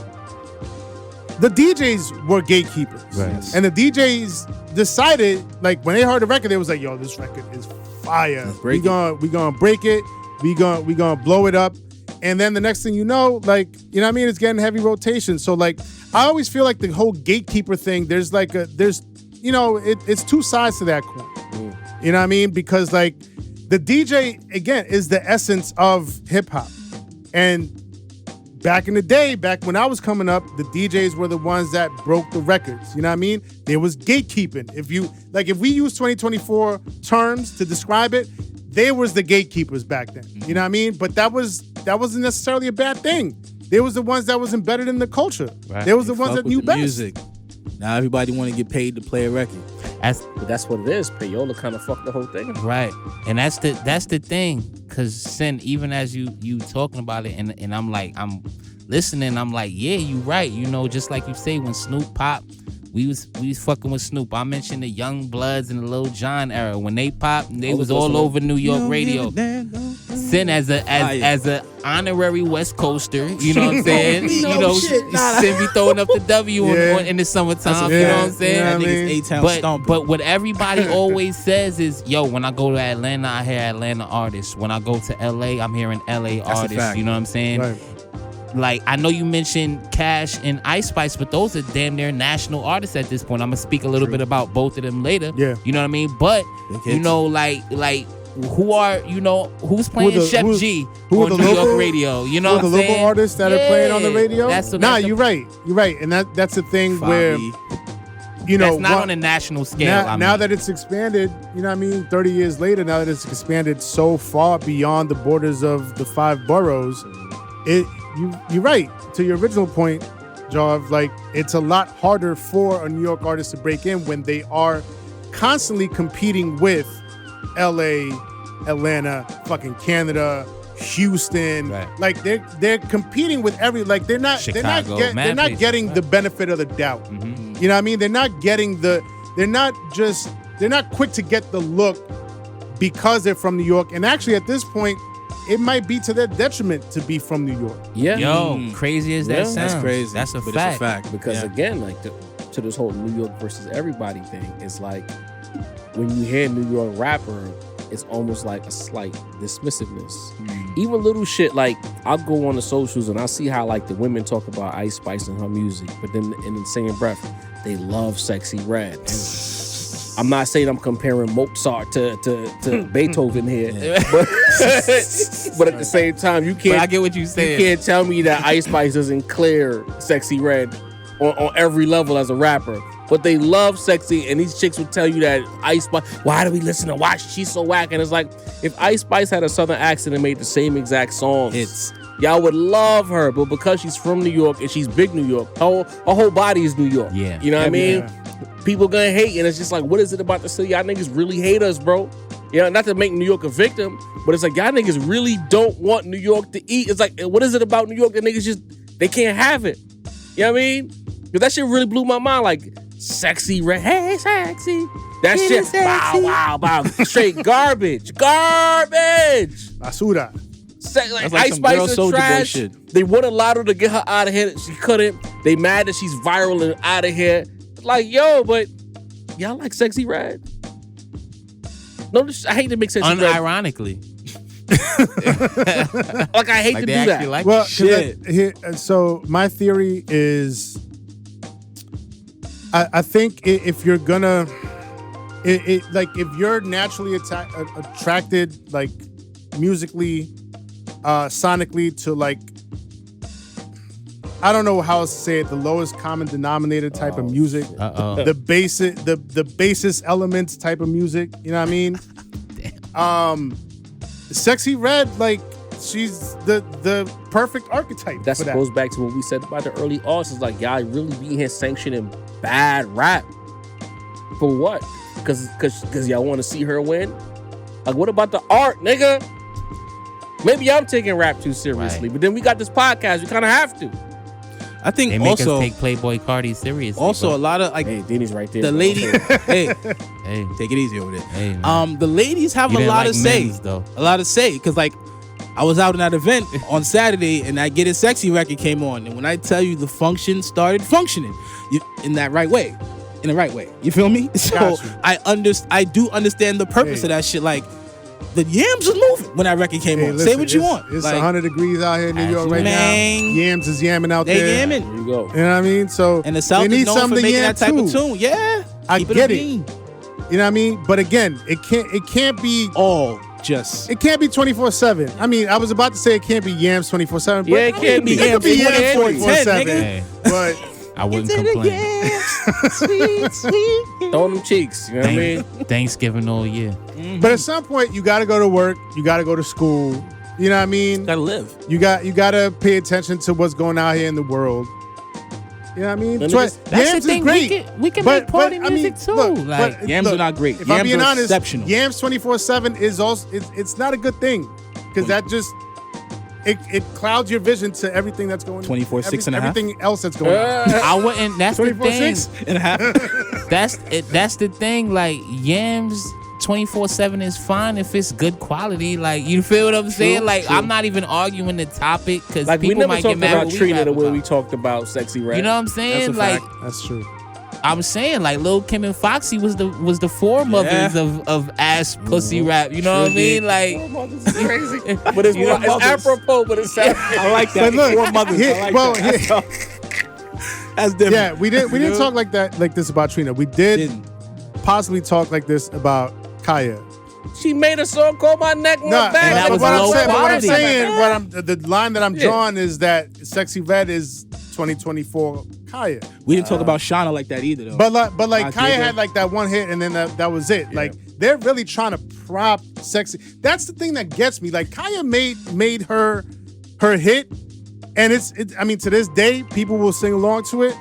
the DJs were gatekeepers. Right. And the DJs decided, like when they heard the record, they was like, yo, this record is fire. We gonna break it. We gonna blow it up. And then the next thing you know, like, you know what I mean? It's getting heavy rotation. So like, I always feel like the whole gatekeeper thing, it's two sides to that coin. You know what I mean? Because like the DJ, again, is the essence of hip hop. And back in the day, back when I was coming up, the DJs were the ones that broke the records. You know what I mean? There was gatekeeping. If we use 2024 terms to describe it, they was the gatekeepers back then. You know what I mean? But that wasn't necessarily a bad thing. They was the ones that was embedded in the culture. Right. They was the ones that knew best. Music. Now everybody want to get paid to play a record. But that's what it is. Payola kind of fucked the whole thing. Right. And that's the thing. Cause Sin, even as you talking about it, and I'm listening, I'm like, yeah, you right. You know, just like you say, when Snoop popped, we was fucking with Snoop. I mentioned the Young Bloods and the Lil Jon era. When they popped, they was all over New York radio. Sin as a honorary West Coaster, you know what I'm saying? Sin be throwing up the W in the summertime, you know what I'm saying? That nigga's A-Town stomping. But what everybody always says is, yo, when I go to Atlanta, I hear Atlanta artists. When I go to LA, I'm hearing LA artists. You know what I'm saying? Right. Like, I know you mentioned Cash and Ice Spice, but those are damn near national artists at this point. I'm gonna speak a little bit about both of them later. Yeah. You know what I mean? But you know, like who's playing Chef G on New York radio? You know what I'm saying? The local artists that are playing on the radio? You're right. You're right. And that's the thing where, you know, that's not on a national scale. Now that it's expanded, you know what I mean? 30 years later, now that it's expanded so far beyond the borders of the 5 boroughs, you're right. To your original point, Jarv, like, it's a lot harder for a New York artist to break in when they are constantly competing with LA, Atlanta, fucking Canada, Houston. Right. Like they're competing with they're not getting the benefit of the doubt. Mm-hmm. You know what I mean? They're not quick to get the look because they're from New York. And actually at this point, it might be to their detriment to be from New York. Yeah. Yo, crazy as that sounds. That's crazy. That's a fact. fact. It's a fact. Because again, like to this whole New York versus everybody thing, it's like when you hear New York rapper, it's almost like a slight dismissiveness. Even little shit, like I'll go on the socials and I'll see how like the women talk about Ice Spice and her music, but then in the same breath, they love Sexy Red. I'm not saying I'm comparing Mozart to Beethoven here, but at the same time, you can't. But I get what you're saying. You can't tell me that Ice Spice doesn't clear Sexy Red on every level as a rapper. But they love Sexy, and these chicks will tell you that Ice Spice, why do we listen to why she's so whack? And it's like, if Ice Spice had a southern accent and made the same exact songs, y'all would love her. But because she's from New York and she's big New York, her whole body is New York. Yeah. You know what I mean? Yeah. People gonna hate, and it's just like, what is it about the city? Y'all niggas really hate us, bro. You know, not to make New York a victim, but it's like, y'all niggas really don't want New York to eat. It's like, what is it about New York that niggas just, they can't have it? You know what I mean? Because that shit really blew my mind. Like, Sexy Red, hey, sexy. That shit, wow. Straight garbage. Basura. Like Ice Spice is trash. Shit. They would have allowed her to get her out of here. She couldn't. They mad that she's viral and out of here. Like, yo, but y'all like Sexy Red? No, I hate to make Sexy Red. Unironically. Like, I hate to do that. Like, well, shit. So my theory is, I think if you're gonna, like, if you're naturally attracted, like, musically, sonically to, like, I don't know how else to say it, the lowest common denominator type of music, the basis elements type of music, you know what I mean? Sexy Red, like, she's the perfect archetype. That for that. goes back to what we said about the early arts. It's like y'all really be here sanctioning bad rap for what? Because y'all want to see her win. Like, what about the art, nigga? Maybe I'm taking rap too seriously, but then we got this podcast. We kind of have to. I think They make also us take Playboy Cardi seriously. also bro. a lot of like Hey, Dini's right there. the bro. lady. Hey, Hey, take it easy over there. hey, man. The ladies have You a didn't lot like to say. men's, though. A lot to say because like I was out in that event on Saturday and that Get It Sexy record came on, and when I tell you the function started functioning in that right way, in the right way, you feel me? So Got you. I do understand the purpose of that shit. Like the yams was moving when that record came Hey, on. listen, Say what you it's- want. It's Like, 100 degrees out here in New York right Man. now. Yams is yamming out they there. yamming. There you go. You know what I mean? So And the South they is need known for something to making yam that type too. of tune. Yeah, I Keep it a get it. bean. You know what I mean? But again, it can't be All just it can't be 24/7. I mean, I was about to say it can't be yams 24/7. But Yeah, it can't be. It can be Yams yams 24/10, 24/7. Hey, But I wouldn't complain. Throw them cheeks. You know what I mean? Thanksgiving all year. but at some point you got to go to work. You got to go to school. You know what I mean? gotta live. You got to pay attention to what's going on here in the world. You know what I mean? Let me So, just- That's Yams the thing. is great. We can But- make party but, I mean, music too. look, like, but- Yams look, are not great. If I'm Yams being are honest, exceptional. Yams 24/7 is also it's not a good thing because that just it clouds your vision to everything that's going on. 24/6 and a half? Everything else that's going on. I wouldn't. That's the 24/6. thing. and a half. That's it. That's the thing. Like Yams 24/7 is fine if it's good quality. Like, you feel what I'm saying? Like, true. I'm not even arguing the topic because Like, we people never might get talked mad about when we Trina rap the way about we it. talked about sexy rap. You know what I'm saying? That's a Like, fact. That's true. I'm saying, like, Lil Kim and Foxy was the foremothers of ass pussy rap. You know what I mean? Like, This is crazy. But it's, You know, it's mothers. apropos, but it's sad. I like that. But look, Four mothers. here- I like well, that. here- That's different. Yeah, we didn't talk like this about Trina. We did Didn't. possibly talk like this about Kaya. She made a song called My Neck, My No, Back. that but was what I'm low saying, quality. the line that I'm Yeah. drawing is that Sexy Red is 2024 Kaya. We didn't talk about Shauna like that either, though. But like I Kaya dig had it. like that one hit and then that was it. Like they're really trying to prop Sexy. That's the thing that gets me. Like Kaya made her hit, and I mean to this day people will sing along to it.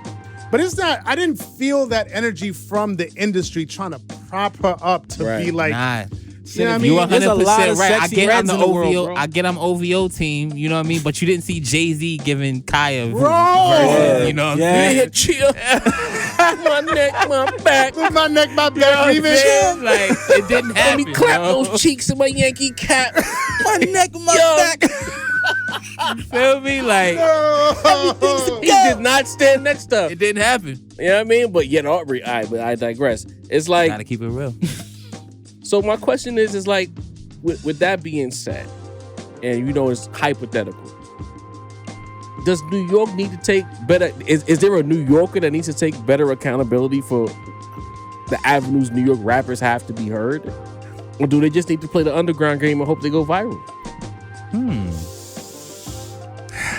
But it's not. I didn't feel that energy from the industry trying to prop her up to be like. nah. You know what I You mean? There's a lot 100% of right. I sexy get I'm reds the in the OVO. world, bro. I get I'm OVO team. You know what I mean? But you didn't see Jay-Z giving Kaya Bro! verses. You know what I'm Yeah. saying? Yeah, chill. My neck, my back. With my neck, my You know back, what I'm even. saying? Like, it didn't Let happen. me clap yo. those cheeks in my Yankee cap. my neck, my Yo. back. Feel me? Like, He did not stand next to her. it didn't happen. You know what I mean? But yet, all right, but I digress. It's like, Gotta keep it real. so my question is like, with that being said, and you know it's hypothetical, does New York need to take better? Is there a New Yorker that needs to take better accountability for the avenues New York rappers have to be heard? Or do they just need to play the underground game and hope they go viral?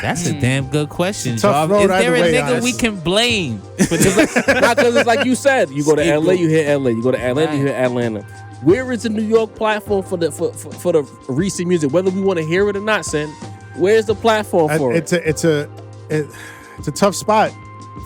That's a damn good question, It's a tough Jarv. road Is there a either way, nigga guys. we can blame? Because it's like you said, you go to LA, you hit LA. You go to Atlanta, you Right. hit Atlanta. Where is the New York platform for the recent music? Whether we want to hear it or not, Sen, where's the platform for It's it? a tough spot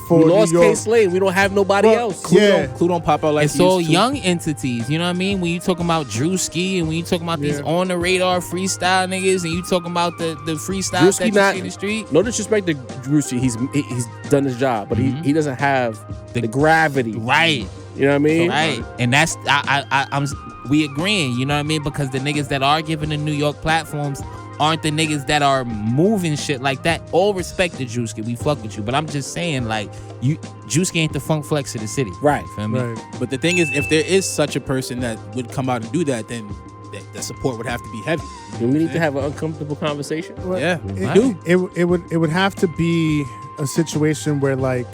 for We New lost York. K-Slade. We don't have nobody Well, else. yeah. Clue don't pop out like It's he all used to. young entities, you know what I mean? When you talking about Drewski and when you talking about these Yeah. on the radar freestyle niggas and you talking about the freestyle Drewski that you not- see in the street. No disrespect to Drewski, he's done his job, but he doesn't have the gravity. Right. You know what I mean? Right. And that's I'm we agreeing, you know what I mean? Because the niggas that are giving the New York platforms aren't the niggas that are moving shit like that. All respect to Drewski, we fuck with you. But I'm just saying, like, Drewski ain't the funk flex of the city. Right. Feel me? Right. But the thing is, if there is such a person that would come out and do that, then the support would have to be heavy. Do we need to have an uncomfortable conversation? Well, Yeah, we it, might. it would have to be a situation where like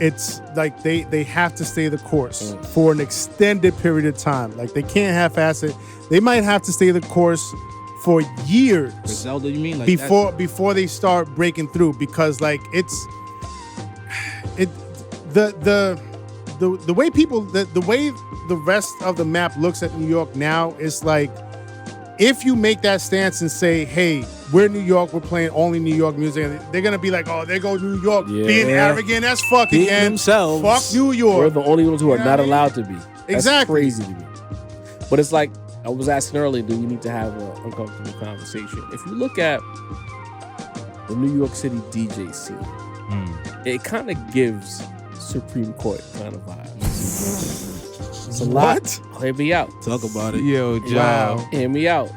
it's like they have to stay the course for an extended period of time. Like they can't half-ass it. They might have to stay the course for years Griselda, you mean? Like before they start breaking through, because like the way people the way the rest of the map looks at New York now is like if you make that stance and say, hey, we're New York, we're playing only New York music, they're going to be like, oh, there go New York being arrogant as fuck Being again. themselves. Fuck New We're York. the only ones who are You know not what I mean? allowed to be. That's Exactly. crazy to me. But it's like, I was asking earlier, do we need to have an uncomfortable conversation? If you look at the New York City DJ scene, it kind of gives Supreme Court kind of vibes. It's a lot. Hear me out. Talk about it. Yo, Joe. Wow. Hear me out.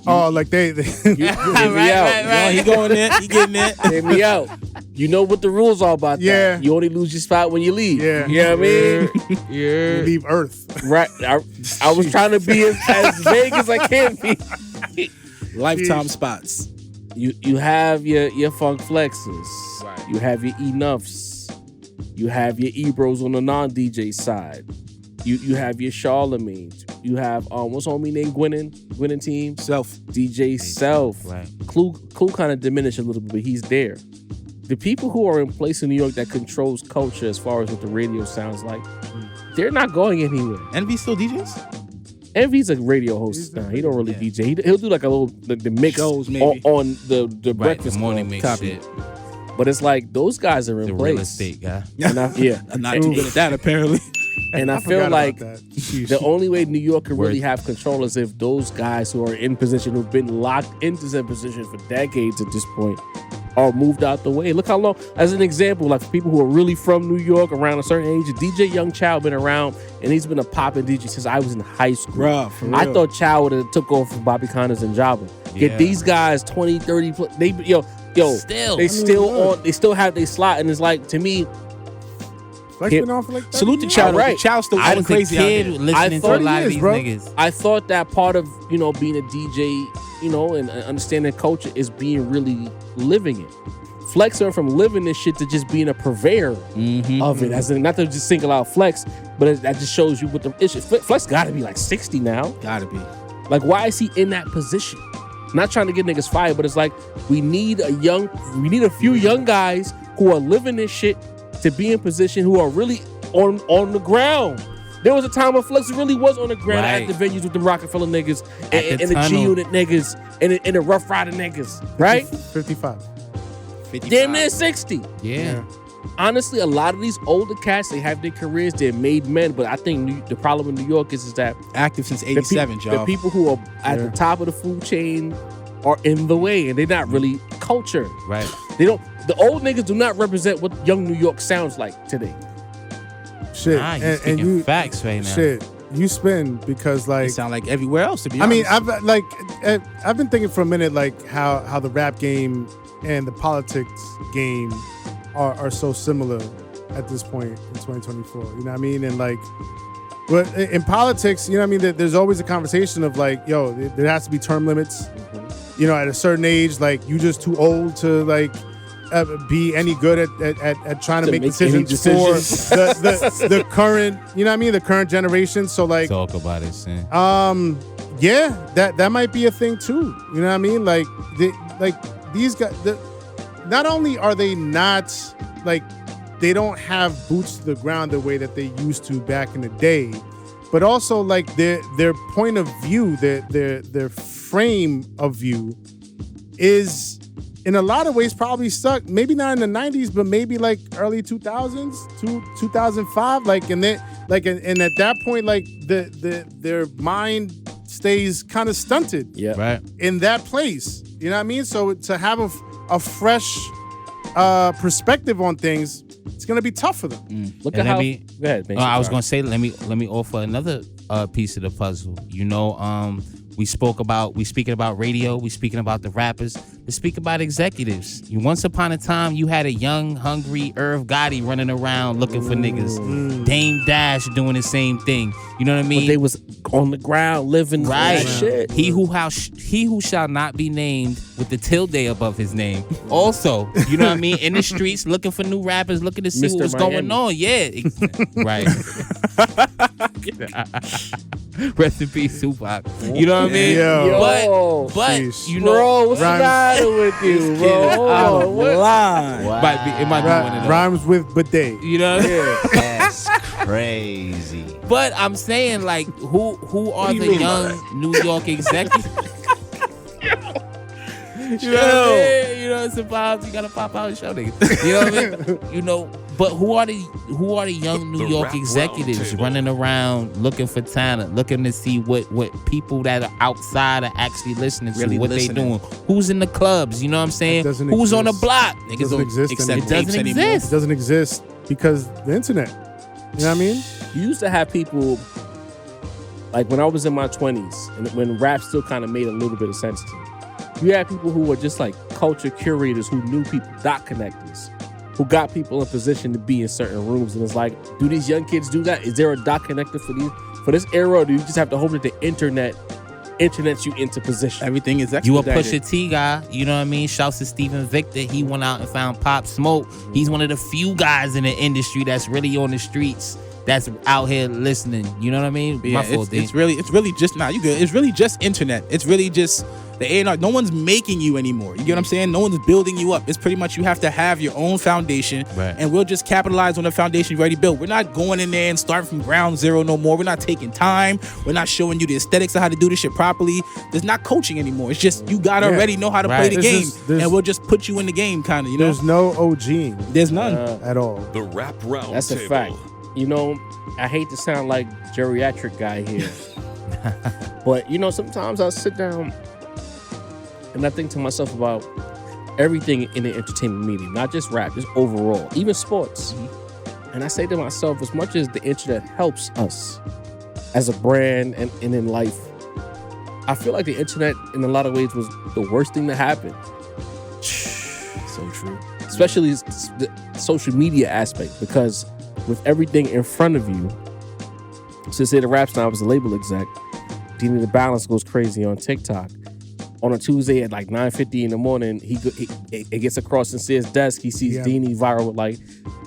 Oh, like they Hear me Right, out. right, Yo, he going there. He getting it. Hear me out. You know what the rules are about Yeah. that. You only lose your spot when you leave. Yeah. You know what I mean? you leave Earth. Right. I was trying to be as vague as I can be. Lifetime spots. You have your Funk Flexes. Right. You have your Enuffs. You have your Ebros on the non-DJ side. You have your Charlemagne's. You have what's homie named Gwinnett team? Self. DJ Self. Right. Clue kind of diminished a little bit, but he's there. The people who are in place in New York that controls culture as far as what the radio sounds like, they're not going anywhere. Envy still DJs? Envy's a radio host now. He don't really DJ. He'll do like a little the mix Shows, maybe. on the Right, breakfast the morning club. mix Copy. shit. But it's like those guys are in The place. real estate guy. And I'm not too good at that, apparently. And I forgot feel like about that. Sheesh. the only way New York can really Word. have control is if those guys who are in position, who've been locked into their positions for decades at this point, are moved out the way. Look how long, as an example, like for people who are really from New York around a certain age, DJ Young Chow been around, and he's been a poppin' DJ since I was in high school. Bruh, for I real. thought Chow would have took over from Bobby Connors and Java. Yeah. Get these guys 20, 30, they yo, Still. they still have their slot, and it's like, to me, Flex Hip- been on for like 30 Salute to years. Chow. Right. Chow still I going was crazy a out kid here. listening to a 30 lot of years, these bro. niggas. I thought that part of, being a DJ, and understanding culture is being really living it. Flex went from living this shit to just being a purveyor of it. As in, not to just single out Flex, but that just shows you what the issue. Flex got to be like 60 now. Gotta be. Like, why is he in that position? Not trying to get niggas fired, but it's like we need a few young guys who are living this shit to be in position, who are really on the ground. There was a time when Flex really was on the ground Right. at the venues with the Rockefeller niggas and the tunnel. G-Unit niggas and the Rough Rider niggas, right? 55. 55. Damn near 60. Yeah. Honestly, a lot of these older cats, they have their careers, they're made men, but I think the problem in New York is that Active since the, 87, the y'all. people who are at the top of the food chain are in the way, and they're not really culture. Right. The old niggas do not represent what young New York sounds like today. Shit. Nah, you speaking facts right now. Shit. You spin because They like sound like everywhere else, to be I mean, honest. I've been thinking for a minute like how the rap game and the politics game are so similar at this point in 2024. You know what I mean? And like, but in politics, you know what I mean? There's always a conversation of like, yo, there has to be term limits. You know, at a certain age, like you just too old to like be any good at trying to make make any decisions for the current, you know what I mean? The current generation. So like, Talk about it, son. yeah, that might be a thing too. You know what I mean? Like, these guys. Not only are they not like they don't have boots to the ground the way that they used to back in the day, but also like their point of view, their frame of view is in a lot of ways probably stuck. Maybe not in the 90s, but maybe like early 2000s, 2005. Like and then like and at that point, like their mind stays kind of stunted. Yeah. Right. In that place. You know what I mean? So to have a fresh perspective on things, it's gonna be tough for them. Look And at how. let me- Go ahead, man. I was gonna say, let me offer another piece of the puzzle. You know, we speaking about radio, we speaking about the rappers, let's speak about executives. Once upon a time, you had a young, hungry Irv Gotti running around looking for niggas. Dame Dash doing the same thing. You know what I mean? But they was on the ground living Right. that shit. He who shall not be named with the tilde above his name. Also, you know what I mean? In the streets, looking for new rappers, looking to see Mr. what's going Miami. on. Yeah. Right. Rest in peace, Tupac. You know what I mean? Yo. But Jeez. you know, Bro, what's the Rhymes- matter with you, bro? Hold Out on, of what? line. it might be one of those. Rhymes with bidet. You know what I mean? That's crazy. But I'm saying, like, who are the young New York executives? You know what I mean? You know, it's about you gotta pop out and show niggas. You know what I mean? You know, but who are the young New York executives running around looking for talent, looking to see what people that are outside are actually listening to, what they doing? Who's in the clubs? You know what I'm saying? Who's on the block? It doesn't exist It anymore. doesn't exist. It doesn't exist because the internet. You know what I mean? You used to have people, like when I was in my 20s, and when rap still kind of made a little bit of sense to me. You had people who were just like culture curators who knew people, dot connectors, who got people in position to be in certain rooms. And it's like, do these young kids do that? Is there a dot connector for this era, or do you just have to hope that the internets you into position? Everything is You a expedited. Pusha T guy, you know what I mean? Shouts to Stephen Victor. He went out and found Pop Smoke. He's one of the few guys in the industry that's really on the streets, that's out here listening. You know what I mean? Yeah, it's really just nah, you good. It's really just internet. It's really just the A&R. No one's making you anymore. You get what I'm saying? No one's building you up. It's pretty much you have to have your own foundation, right, and we'll just capitalize on the foundation you already built. We're not going in there and starting from ground zero no more. We're not taking time. We're not showing you the aesthetics of how to do this shit properly. There's not coaching anymore. It's just you gotta already know how to play the game, and we'll just put you in the game, kind of. You know, there's no OGing. There's none at all. The Rap Round That's a fact. You know, I hate to sound like geriatric guy here, but you know, sometimes I sit down and I think to myself about everything in the entertainment medium, not just rap, just overall, even sports. And I say to myself, as much as the internet helps us as a brand and in life, I feel like the internet in a lot of ways was the worst thing that happened. So true. Especially the social media aspect, because with everything in front of you, so say the Rap Snob was a label exec, Dini the Balance goes crazy on TikTok. On a Tuesday at like 9:50 in the morning, it gets across and says desk. He sees Dini viral with like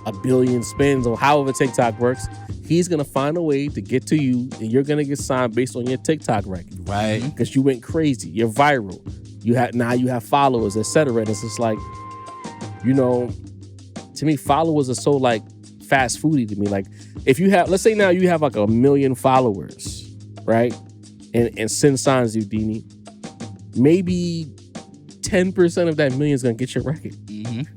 1 billion spins or however TikTok works. He's gonna find a way to get to you, and you're gonna get signed based on your TikTok record, right? Because you went crazy, you're viral. You have followers, etc. And it's just like, you know, to me, followers are so like fast foody to me. Like, if you have, let's say now you have like 1 million followers, right? And Sin signs you, Dini. Maybe 10% of that million is gonna get your record.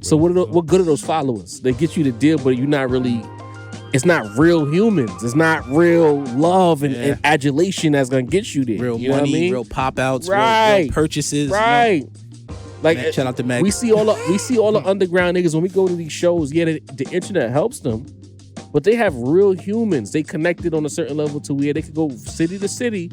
So what good are those followers? They get you the deal, but you're not really. It's not real humans. It's not real love and adulation that's gonna get you there. Real you know money, what I mean? real pop outs, right? Real purchases, right? You know? Like, shout out to Meg. We see all the underground niggas when we go to these shows. Yeah, the internet helps them, but they have real humans. They connected on a certain level to where they could go city to city.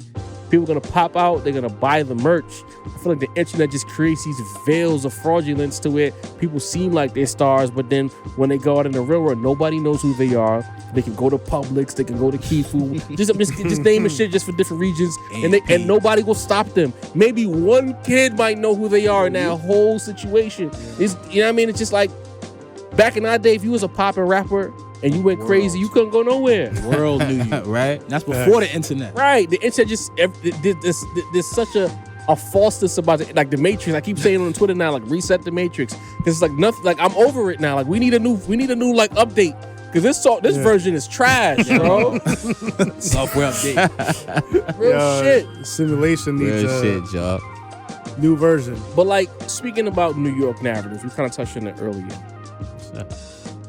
People are gonna pop out. They're gonna buy the merch. I feel like the internet just creates these veils of fraudulence to where people seem like they're stars, but then when they go out in the real world, nobody knows who they are. They can go to Publix. They can go to Key Food. just naming shit just for different regions, and nobody will stop them. Maybe one kid might know who they are in that whole situation. It's, you know what I mean? It's just like back in our day, if you was a poppin' rapper and you went crazy, you couldn't go nowhere. The world knew you, right? That's before the internet, right? The internet just there's such a falseness about it, like the Matrix. I keep saying on Twitter now, like reset the Matrix, because it's like nothing. Like I'm over it now. Like we need a new like update, because this version is trash, bro. Software update, real shit. Simulation needs real shit, y'all. New version. But like speaking about New York narratives, we kind of touched on it earlier.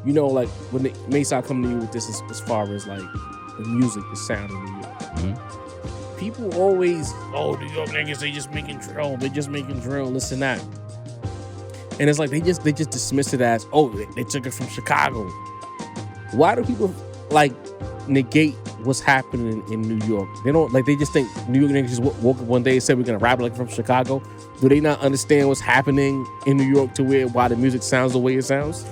You know, like when Mase come to you with this as far as like the music, the sound of New York. People always, New York niggas, they just making drill, this and that. And it's like they just dismiss it as, they took it from Chicago. Why do people like negate what's happening in New York? They don't like, they just think New York niggas just woke up one day and said we're gonna rap like from Chicago. Do they not understand what's happening in New York to why the music sounds the way it sounds?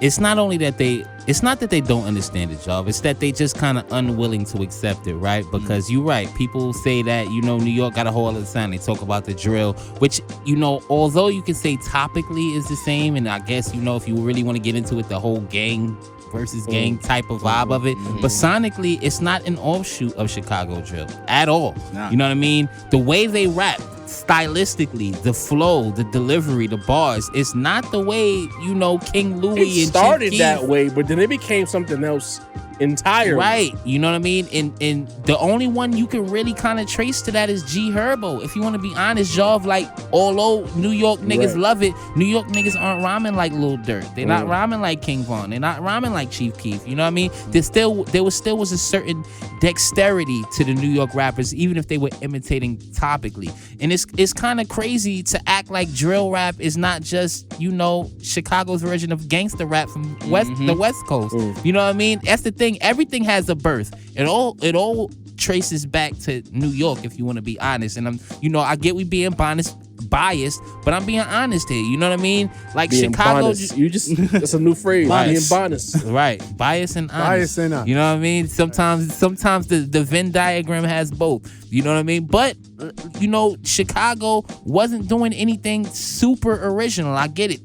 It's not that they don't understand it, y'all. It's that they just kind of unwilling to accept it, right? Because you're right. People say that, you know, New York got a whole other sound. They talk about the drill, which, you know, although you can say topically is the same, and I guess, you know, if you really want to get into it, the whole gang versus gang type of vibe of it. But sonically, it's not an offshoot of Chicago drill at all. Nah. You know what I mean? The way they rap, stylistically, the flow, the delivery, the bars, it's not the way, you know, King Louis it and started Chief that way, but then it became something else entirely. Right, you know what I mean? And the only one you can really kind of trace to that is G Herbo. If you want to be honest, Jov, like, although New York niggas love it, New York niggas aren't rhyming like Lil Durk. They're not rhyming like King Von. They're not rhyming like Chief Keef. You know what I mean? There was a certain dexterity to the New York rappers, even if they were imitating topically. And it's kind of crazy to act like drill rap is not just, you know, Chicago's version of gangster rap from the West Coast. You know what I mean? That's the thing. Everything has a birth. It all traces back to New York, if you want to be honest. And I get we being biased, but I'm being honest here. You know what I mean? Like being Chicago, that's a new phrase. Being honest, right? Bias and honest. Bias and honest. You know what I mean? Sometimes the Venn diagram has both. You know what I mean? But Chicago wasn't doing anything super original. I get it.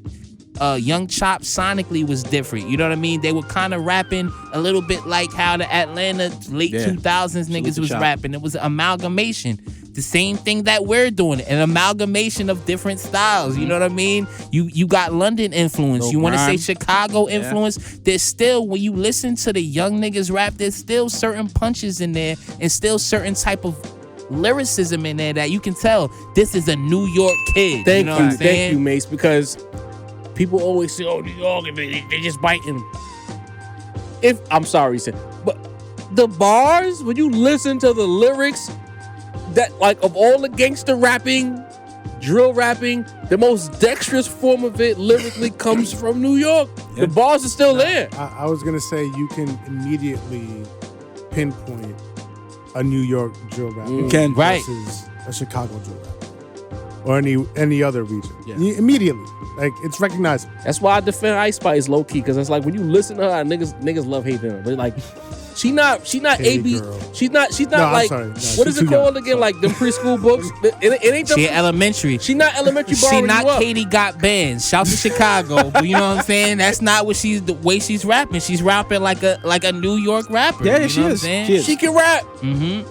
Young Chop sonically was different. You know what I mean? They were kind of rapping a little bit like how the Atlanta late 2000s niggas was rapping. It was an amalgamation. The same thing that we're doing, an amalgamation of different styles. You know what I mean? You got London influence. You want to say Chicago influence. There's still, when you listen to the young niggas rap, there's still certain punches in there and still certain type of lyricism in there that you can tell this is a New York kid. Thank you, Mase, because people always say, "Oh, New York, they just biting." I'm sorry, but the bars, when you listen to the lyrics, that like of all the gangster rapping, drill rapping, the most dexterous form of it lyrically comes from New York. The bars are still there. I was gonna say you can immediately pinpoint a New York drill rapper. You can, versus a Chicago drill rapper or any other region. Immediately. Like, it's recognizable. That's why I defend Ice Spice low key, because it's like when you listen to her, niggas love hating her. But like, she not Hey, AB. girl. She's not No, I'm like sorry. No, what she's is it too called young. again? Like them preschool books. It ain't them. She elementary. She not elementary. She barring not you up. Katie Got Bands. Shout to Chicago. But you know what I'm saying? That's not what the way she's rapping. She's rapping like a New York rapper. Yeah, you she know is. What I'm saying? She is. She can rap.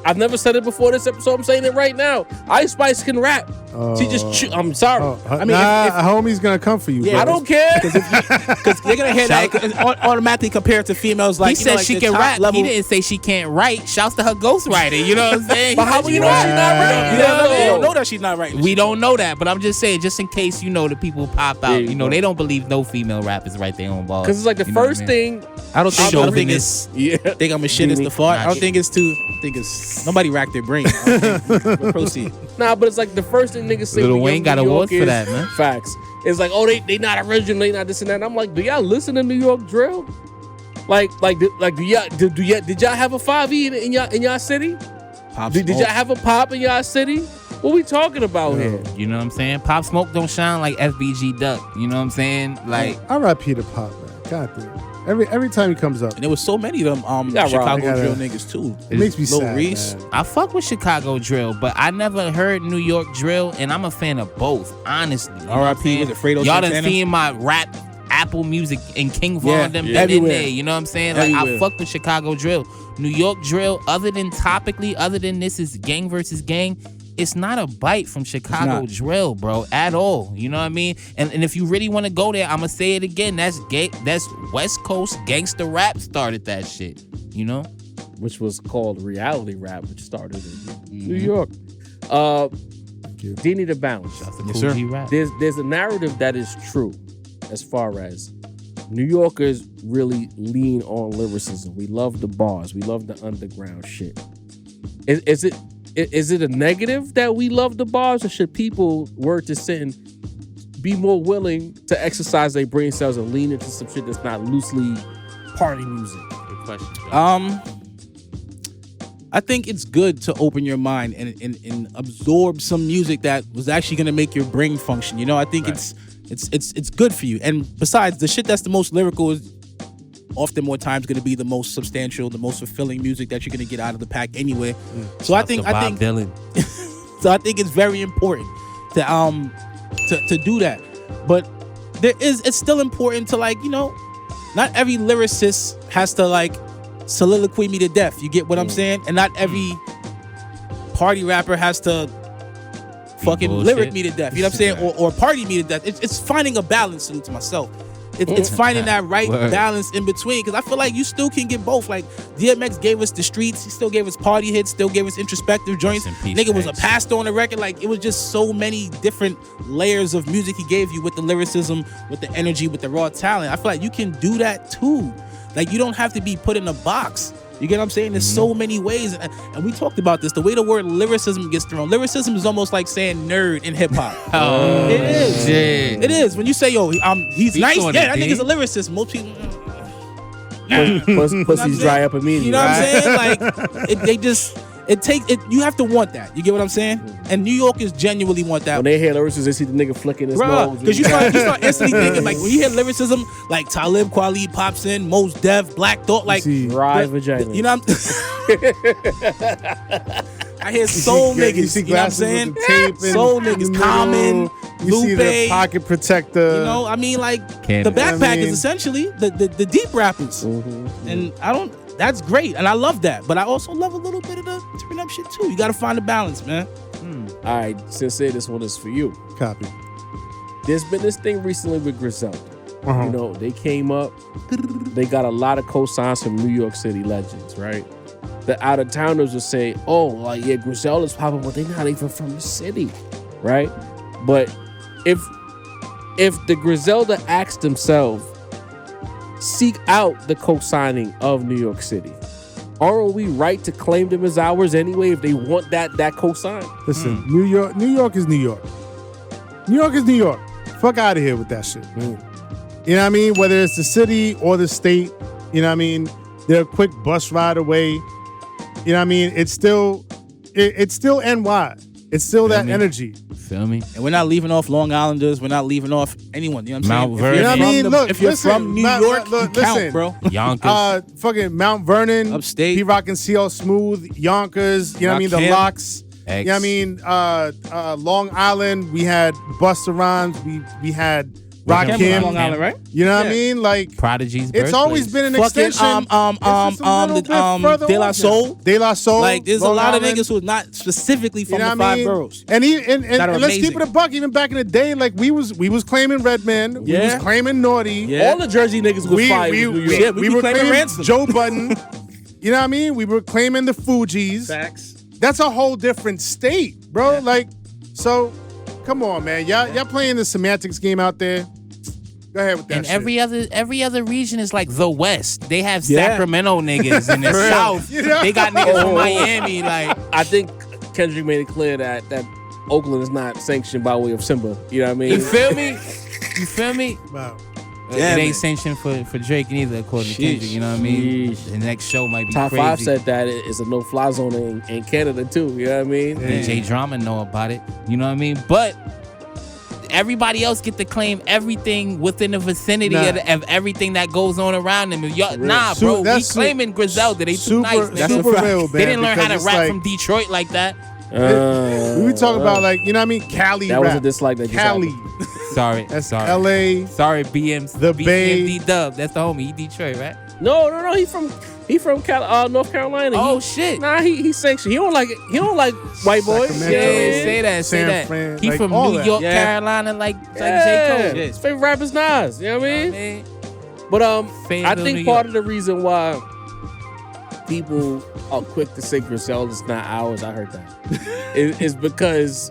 I've never said it before this episode. I'm saying it right now. Ice Spice can rap. She just. I'm sorry. I mean, if homie's gonna come for you. I don't care. Because they're gonna hear that and automatically compared to females like He said she can rap. Level. He didn't say she can't write. Shouts to her ghostwriter. You know what I'm saying? But how do you know she's not rapping? You don't know that she's not right. We don't know that, but I'm just saying, just in case the people pop out. you go. They don't believe no female rappers write their own bars. Because it's like the You know what first I mean? thing. I don't think Chauvinist. Yeah. think I'm a shit as the fart. I don't think it's too. I think it's nobody racked their brain. But proceed. Nah, but it's like the first thing niggas say. Lil when Wayne young got New awards York for is that, man. Facts. It's like, oh, they not original, they not this and that. And I'm like, do y'all listen to New York drill? Did y'all have a 5E in y'all city? Did y'all have a pop in y'all city? What we talking about here? You know what I'm saying? Pop Smoke don't shine like FBG Duck. You know what I'm saying? Like, I rap Peter Pop, man. God damn. Every time he comes up, And there was so many of them Yeah, Chicago Rob. drill niggas too. it makes me Lil sad. Reese. Man. I fuck with Chicago drill, but I never heard New York drill, and I'm a fan of both, honestly. You know what I'm R.I.P. saying? was it Fredo Y'all done Santana? seen my rap Apple Music and King Von Yeah, them yeah. been in Everywhere. there. You know what I'm saying? Like, I Everywhere. fuck with Chicago drill. New York drill, other than topically, other than this is gang versus gang, it's not a bite from Chicago not. drill, bro, at all. You know what I mean? And if you really want to go there, I'm gonna say it again. That's West Coast gangster rap started that shit. You know? Which was called reality rap, which started in Mm-hmm. New York. Dini the Balance. Yes, sir. Rap. There's a narrative that is true as far as New Yorkers really lean on lyricism. We love the bars. We love the underground shit. Is it a negative that we love the bars, or should people, word to sin, be more willing to exercise their brain cells and lean into some shit that's not loosely party music? Good question, Joe. I think it's good to open your mind and absorb some music that was actually gonna make your brain function. You know, I think it's good for you. And besides, the shit that's the most lyrical is often more times going to be the most substantial, the most fulfilling music that you're going to get out of the pack anyway. So I think Bob Dylan. so I think it's very important to do that. But it's still important to, like, not every lyricist has to like soliloquy me to death. You get what I'm saying? And not every party rapper has to fucking bullshit. lyric me to death. You know what I'm saying? Or party me to death. It's finding a balance, salute to myself. it's finding that right Word. balance in between. Because I feel like you still can get both. Like DMX gave us the streets, he still gave us party hits, still gave us introspective joints. Rest in peace, Nigga was a X. pastor on the record. Like it was just so many different layers of music he gave you with the lyricism, with the energy, with the raw talent. I feel like you can do that too. Like you don't have to be put in a box. You get what I'm saying? There's so many ways, and we talked about this. The way the word lyricism gets thrown. Lyricism is almost like saying nerd in hip hop. Oh, It is. shit. It is. When you say, yo, he's Speak nice, on yeah, it, that D. nigga's a lyricist. Most people, Pussies dry up immediately. you know what I'm right? saying? Like, it takes it. You have to want that. You get what I'm saying? And New Yorkers genuinely want that. When they hear lyrics, they see the nigga flicking his nose. Because you start instantly thinking, like, when you hear lyricism, like Talib Kweli pops in, Mos Def, Black Thought, like, See, dry vagina. you know what I hear soul niggas, You see you know what I'm glasses saying? with the tape in Soul the niggas, middle. Common, You see the Lupe, pocket protector. you know, I mean, like, Can't- the backpackers, I mean- essentially, the deep rappers. And that's great, and I love that. But I also love a little bit of the turn up shit, too. You got to find a balance, man. All right, Sincere, this one is for you. Copy. There's been this thing recently with Griselda. Uh-huh. You know, they came up, they got a lot of cosigns from New York City legends, right? The out-of-towners will say, oh, like, yeah, Griselda's popping, but they're not even from the city, right? But if the Griselda acts themselves, seek out the co-signing of New York City, aren't we right to claim them as ours anyway if they want that co-sign? Listen, New York is New York. New York is New York. Fuck out of here with that shit. You know what I mean? Whether it's the city or the state, you know what I mean? They're a quick bus ride away. You know what I mean? It's still NY. It's still that energy. Feel me? And we're not leaving off Long Islanders. We're not leaving off anyone. You know what I'm Mount saying? Vernon. You know what I mean? Look, if you're listen, from New York, you count, listen. bro. Yonkers. Fucking Mount Vernon, Upstate. P-Rock and CL Smooth, Yonkers, you know what I mean? The Rakim. Locks. X. You know what I mean? Long Island, we had Busta Rhymes, we had Rakim. Long Island, right? You know what I Yeah. mean? Like, Prodigy's it's always been an Fucking extension. De La Soul. De La Soul. Like, there's Long a lot of Island. niggas who's not specifically from You know the what I five mean? boroughs. And That are let's keep amazing. it a buck. Even back in the day, like we was claiming Redman, we Yeah. was claiming Naughty. Yeah. All the Jersey niggas was fire. We with New York. we were claiming claiming Ransom. Joe Budden. You know what I mean? We were claiming the Fugees. Facts. That's a whole different state, bro. Like, so come on, man. Y'all playing the semantics game out there. Go ahead with that And shit. every other region is like the West. They have Yeah. Sacramento niggas in the South. You know? They got niggas from Miami. Like, I think Kendrick made it clear that Oakland is not sanctioned by way of Simba. You know what I mean? you feel me? You feel me? Wow. Yeah, it ain't man. sanctioned for Drake neither, according to Sheesh. Kendrick. You know what I mean? Sheesh. The next show might be Top crazy. 5 said that it's a no-fly zone in Canada too. You know what I mean? DJ Drama know about it. You know what I mean? But everybody else get to claim everything within the vicinity Nah. of everything that goes on around them. Nah, bro, we That's claiming Griselda. They too super, nice. Nigga. That's super real, man. They didn't learn how to because rap it's from like- Detroit like that. We were talking about, like, you know what I mean? Cali That was rap. a dislike that just Cali. Sorry, That's sorry. LA. Sorry, BMC, The Bay. BMD Dub. That's the homie. He Detroit, right? No. He from North Carolina. Oh, He- shit. Nah, he sanctioned. He don't like white boys. Sacramento. Yeah, say that. San Say that. Fran, He like, from all New that. York, Yeah. Carolina, like Yeah. J. Cole. His favorite rapper's Nas. You know what I You know mean? what I mean? But Fans I of think New part York. of the reason why people are quick to say Griselda's not ours, I heard that, is because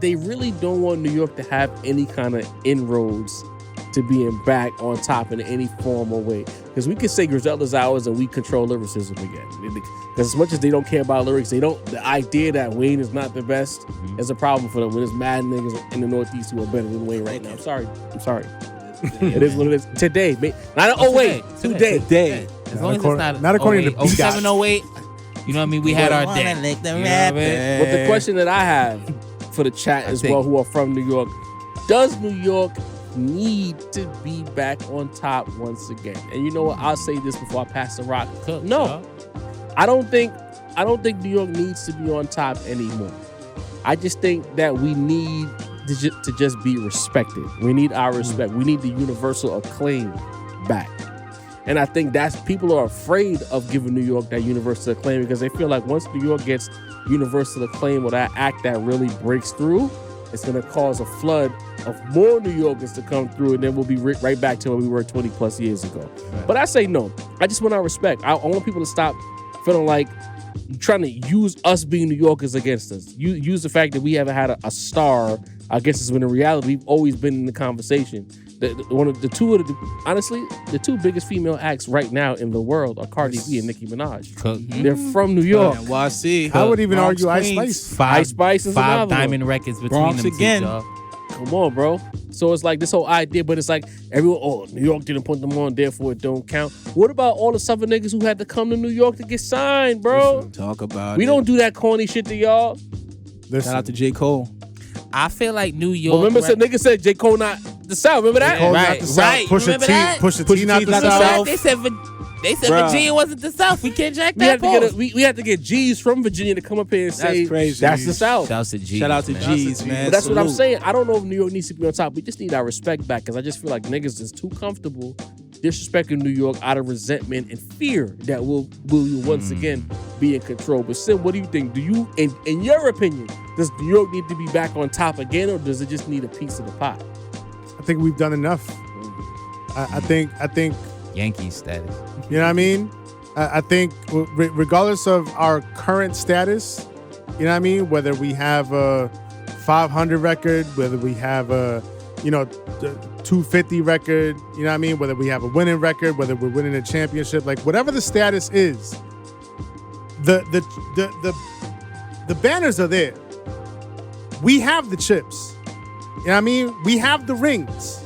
they really don't want New York to have any kind of inroads to being back on top in any form or way. Because we could say Griselda's ours and we control lyricism again. Because as much as they don't care about lyrics, the idea that Wayne is not the best is a problem for them. When there's mad niggas in the Northeast who are better than Wayne right now. I'm sorry. It is what it is. Today. Not today. Today. As long as it's not not according to 08, 07, 08, you know what I mean? We had our day. You know what I mean? But the question that I have for the chat as think- well, who are from New York, does New York need to be back on top once again? And you know what? I'll say this before I pass the rock. No, I don't think New York needs to be on top anymore. I just think that we need to just be respected. We need our respect. We need the universal acclaim back. And I think people are afraid of giving New York that universal acclaim because they feel like once New York gets universal acclaim or that act that really breaks through, it's gonna cause a flood of more New Yorkers to come through, and then we'll be right back to where we were 20 plus years ago. Right. But I say no. I just want our respect. I want people to stop feeling like you're trying to use us being New Yorkers against us. You use the fact that we haven't had a star against us when in reality we've always been in the conversation. Honestly, the two biggest female acts right now in the world are Cardi B and Nicki Minaj. They're from New York. NYC. I would even Bronx, argue Ice Queens. Spice. Ice Spice is another Five diamond records between Bronx them again. two, dog. Come on, bro. So it's like this whole idea, but it's like everyone, New York didn't put them on, therefore it don't count. What about all the Southern niggas who had to come to New York to get signed, bro? Listen, talk about we don't do that corny shit to y'all. Shout out to J. Cole. I feel like New York. But remember, niggas said J. Cole not the South. Remember that? Cole not Right, the South. right. Pusha Remember T, that? Pusha T not the South. They said Bruh. Virginia wasn't the South. We can't jack We had, that to post. we had to get G's from Virginia to come up here and say crazy. that's the South. Shouts to G. Shout out to man. G's, man. But that's what I'm Salute. saying. I don't know if New York needs to be on top. We just need our respect back because I just feel like niggas is too comfortable disrespecting New York out of resentment and fear that we'll once again be in control. But Sim, what do you think? Do you, in your opinion, does New York need to be back on top again, or does it just need a piece of the pie? I think we've done enough. I think Yankee status. you know what I mean. I think regardless of our current status, you know what I mean. Whether we have a 500 record, whether we have a 250 record, you know what I mean. Whether we have a winning record, whether we're winning a championship, like whatever the status is, the banners are there. We have the chips. You know what I mean? We have the rings.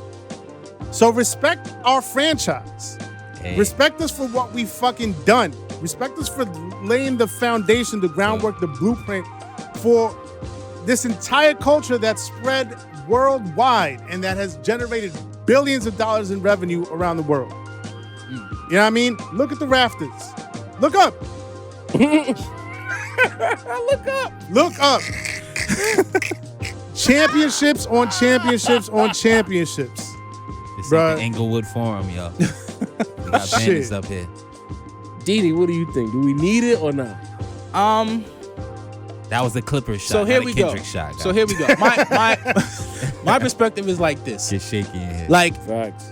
So respect our franchise. Hey. Respect us for what we fucking done. Respect us for laying the foundation, the groundwork, the blueprint for this entire culture that's spread worldwide and that has generated billions of dollars in revenue around the world. You know what I mean? Look at the rafters. Look up. Look up. Championships on championships on championships. This Bruh. is the Inglewood Forum, y'all. We got Shit. bandits up here. Dini, what do you think? Do we need it or not? That was the Clippers shot. So here not a we go. Kendrick shot, So guys. here we go. My perspective is like this. Just shaking your head. Like, Facts.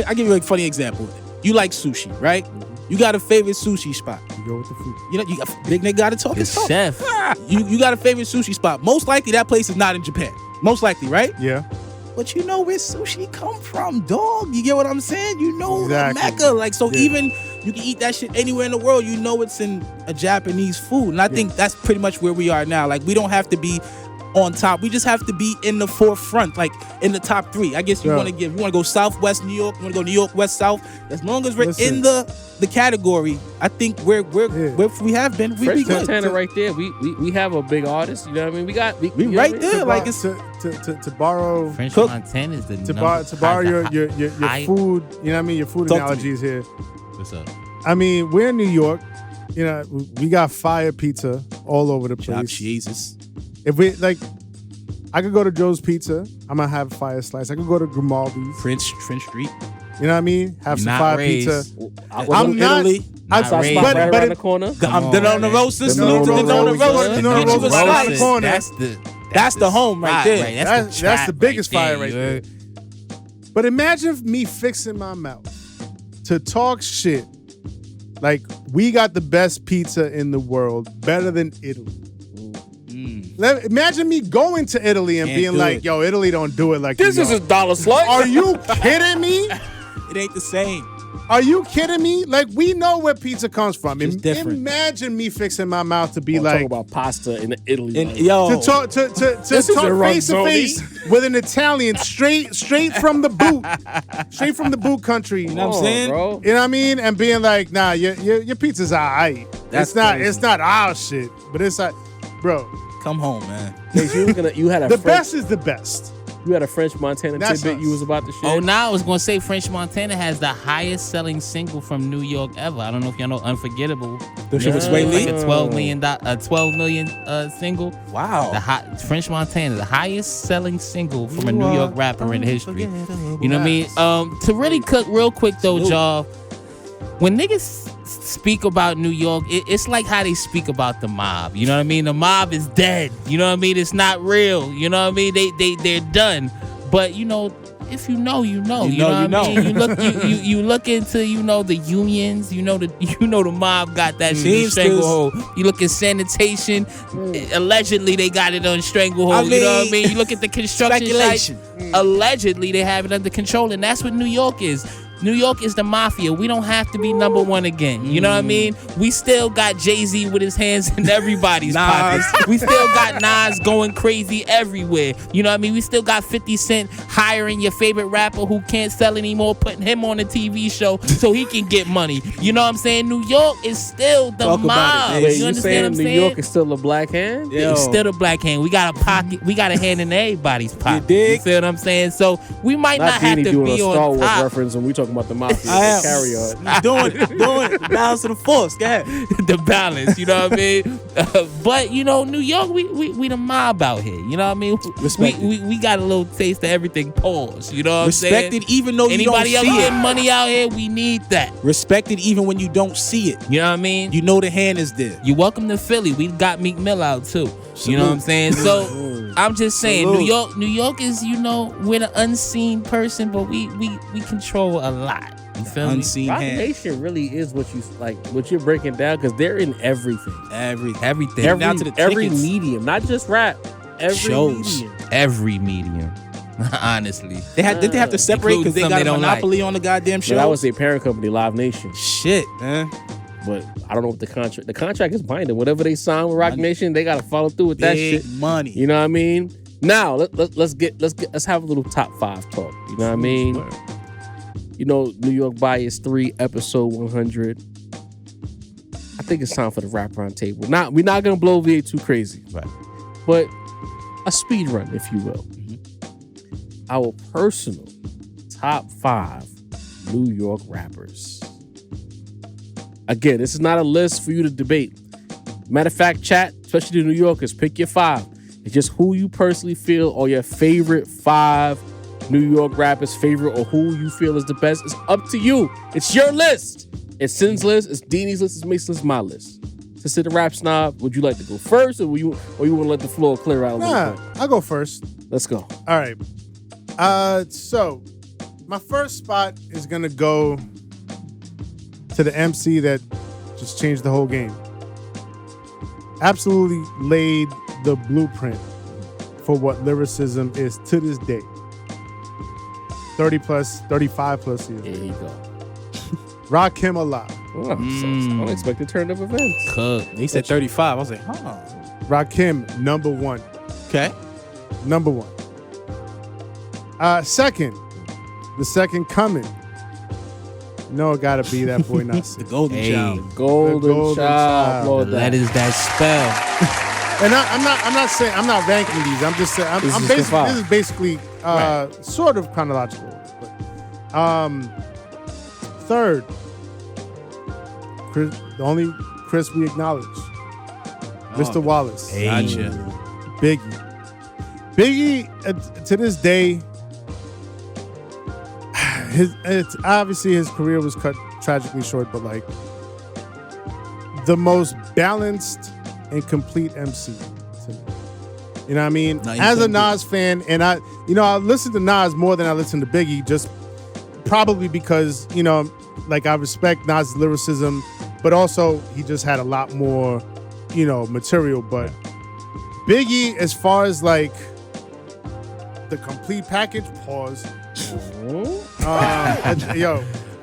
I'll give you a funny example. You like sushi, right? You got a favorite sushi spot. You go with the food. You know, you got big nigga got to talk the his talk. chef. You got a favorite sushi spot. Most likely that place is not in Japan. Most likely, right? Yeah. But you know where sushi come from, dog. You get what I'm saying? You know Exactly. the Mecca. Like, so Yeah. even you can eat that shit anywhere in the world. You know it's in a Japanese food. And I think that's pretty much where we are now. Like, we don't have to be on top. We just have to be in the forefront, like in the top three. I guess you Yeah. want to go Southwest New York, you want to go New York, West, South. As long as we're Listen. in the category, I think where we have been, we Fresh be good. Montana right there. We have a big artist. You know what I mean? We We you know right what I mean? there. Like, it's to borrow French Cook. Montana is the to number. borrow your high- food, you know what I mean, your food Talk to analogies here. What's up? I mean, we're in New York. You know, we got fire pizza all over the Chop place. Jesus. If we like, I could go to Joe's Pizza. I'm gonna have a fire slice. I could go to Grimaldi's. French Street. You know what I mean? Have some Not fire raised. pizza. I'm not. Italy. I'm Not South raised. spot right but around it- the corner. I'm Donona Rosa. Salute to Donona Donona Rosa. Rosa. Donona Get you a Rosa. spot. Right on the corner. That's the home right spot, there. That's the trap biggest right fire right you there. heard? But imagine me fixing my mouth to talk shit like we got the best pizza in the world, better than Italy. Imagine me going to Italy and Can't being do like, it. yo, Italy don't do it like This you is know. a dollar slug. Are you kidding me? It ain't the same. Are you kidding me? Like, we know where pizza comes from. It's different. Imagine me fixing my mouth to be I'm like, talking about pasta in Italy. And man. yo, to talk to This is talk a face to Ronzoni. face with an Italian straight from the boot, straight from the boot country. you know what I'm saying? bro. You know what I mean? And being like, nah, your pizza's alright. That's crazy. It's not our shit, but it's like, bro, Come home, man. Mace, you had a the French, best is the best. You had a French Montana That's tidbit us. you was about to share. Oh, now I was gonna say French Montana has the highest selling single from New York ever. I don't know if y'all know Unforgettable. The shit with It's Sway like Lee? a 12 million single. Wow. French Montana, the highest selling single from a New York rapper in history. You know what I mean? To really cook real quick though, Salute. y'all. When niggas speak about New York, it's like how they speak about the mob. You know what I mean? The mob is dead. You know what I mean? It's not real. You know what I mean? They're done. But you know, if you know, you know. You know what I mean? You look into the unions. You know the mob got that shit in stranglehold. You look at sanitation. Allegedly they got it on stranglehold. You know what I mean? You look at the construction sites. Allegedly they have it under control, and that's what New York is. New York is the mafia. We don't have to be number one again. You know what I mean? We still got Jay-Z with his hands in everybody's pockets. We still got Nas going crazy everywhere. You know what I mean? We still got 50 Cent hiring your favorite rapper who can't sell anymore, putting him on a TV show so he can get money. You know what I'm saying? New York is still the mob. Wait, you understand what I'm New saying? York is still a black hand? It's still a black hand. We got a pocket. We got a hand in everybody's pocket. You dig? You feel what I'm saying? So we might not have to doing be a Star on Wars top. reference when we talking about the mafia. I am. Carry on. Doing it. Balance of the force. Go ahead. The balance, you know what I mean? But you know, New York, we the mob out here. You know what I mean? We got a little taste of everything. Pause. You know what I'm saying? Respected even though you don't Anybody else see getting it. money out here? We need that. Respected even when you don't see it. You know what I mean? You know the hand is there. You welcome to Philly. We got Meek Mill out too. You know what I'm saying? So I'm just saying, New York is, we're the unseen person, but we control a lot. You feel Unseen me? Rock hand. Nation really is what you're breaking down, because they're in everything. Everything. Down to the Every tickets. medium, not just rap. Every Shows. medium. Every medium. Honestly. Did they have to separate because they Including got a some they don't monopoly on the goddamn show? But I would say parent company, Live Nation. Shit, man. But I don't know what the contract is binding. Whatever they sign with Rock Nation, they gotta follow through with that Big shit. money. You know what I mean? Now let's have a little top 5 talk. You know what I mean? New York Bias 3, episode 100. I think it's time for the wrap round table. We're not gonna blow VA too crazy, Right. but a speed run, if you will. Our personal top 5 New York rappers. Again, this is not a list for you to debate. Matter of fact, chat, especially the New Yorkers, pick your 5. It's just who you personally feel are your favorite 5 New York rappers, favorite, or who you feel is the best. It's up to you. It's your list. It's Sin's list. It's Deanie's list. It's Mace's list. My list. To sit the rap snob, would you like to go first, or you want to let the floor clear out a little bit? I'll go first. Let's go. All right. So my first spot is gonna go to the MC that just changed the whole game. Absolutely laid the blueprint for what lyricism is to this day. 35 plus years. There you go. Rakim Allah. Oh, unexpected turn of events. Cook. He said 35. I was like, huh. Rakim, number 1. Okay. Number 1. Second, the second coming. No, it gotta be that boy Nas. The golden child. Golden child. Lord, That is that spell. And I'm not saying I'm not ranking these. I'm just saying this is basically sort of chronological. But, third, Chris, the only Chris we acknowledge, Mr. Wallace. Gotcha. Biggie, to this day, it's obviously his career was cut tragically short, but like the most balanced and complete MC to me. You know what I mean? As a Nas fan, and I listen to Nas more than I listen to Biggie, just probably because, like I respect Nas' lyricism, but also he just had a lot more, material. But Biggie, as far as like the complete package, pause.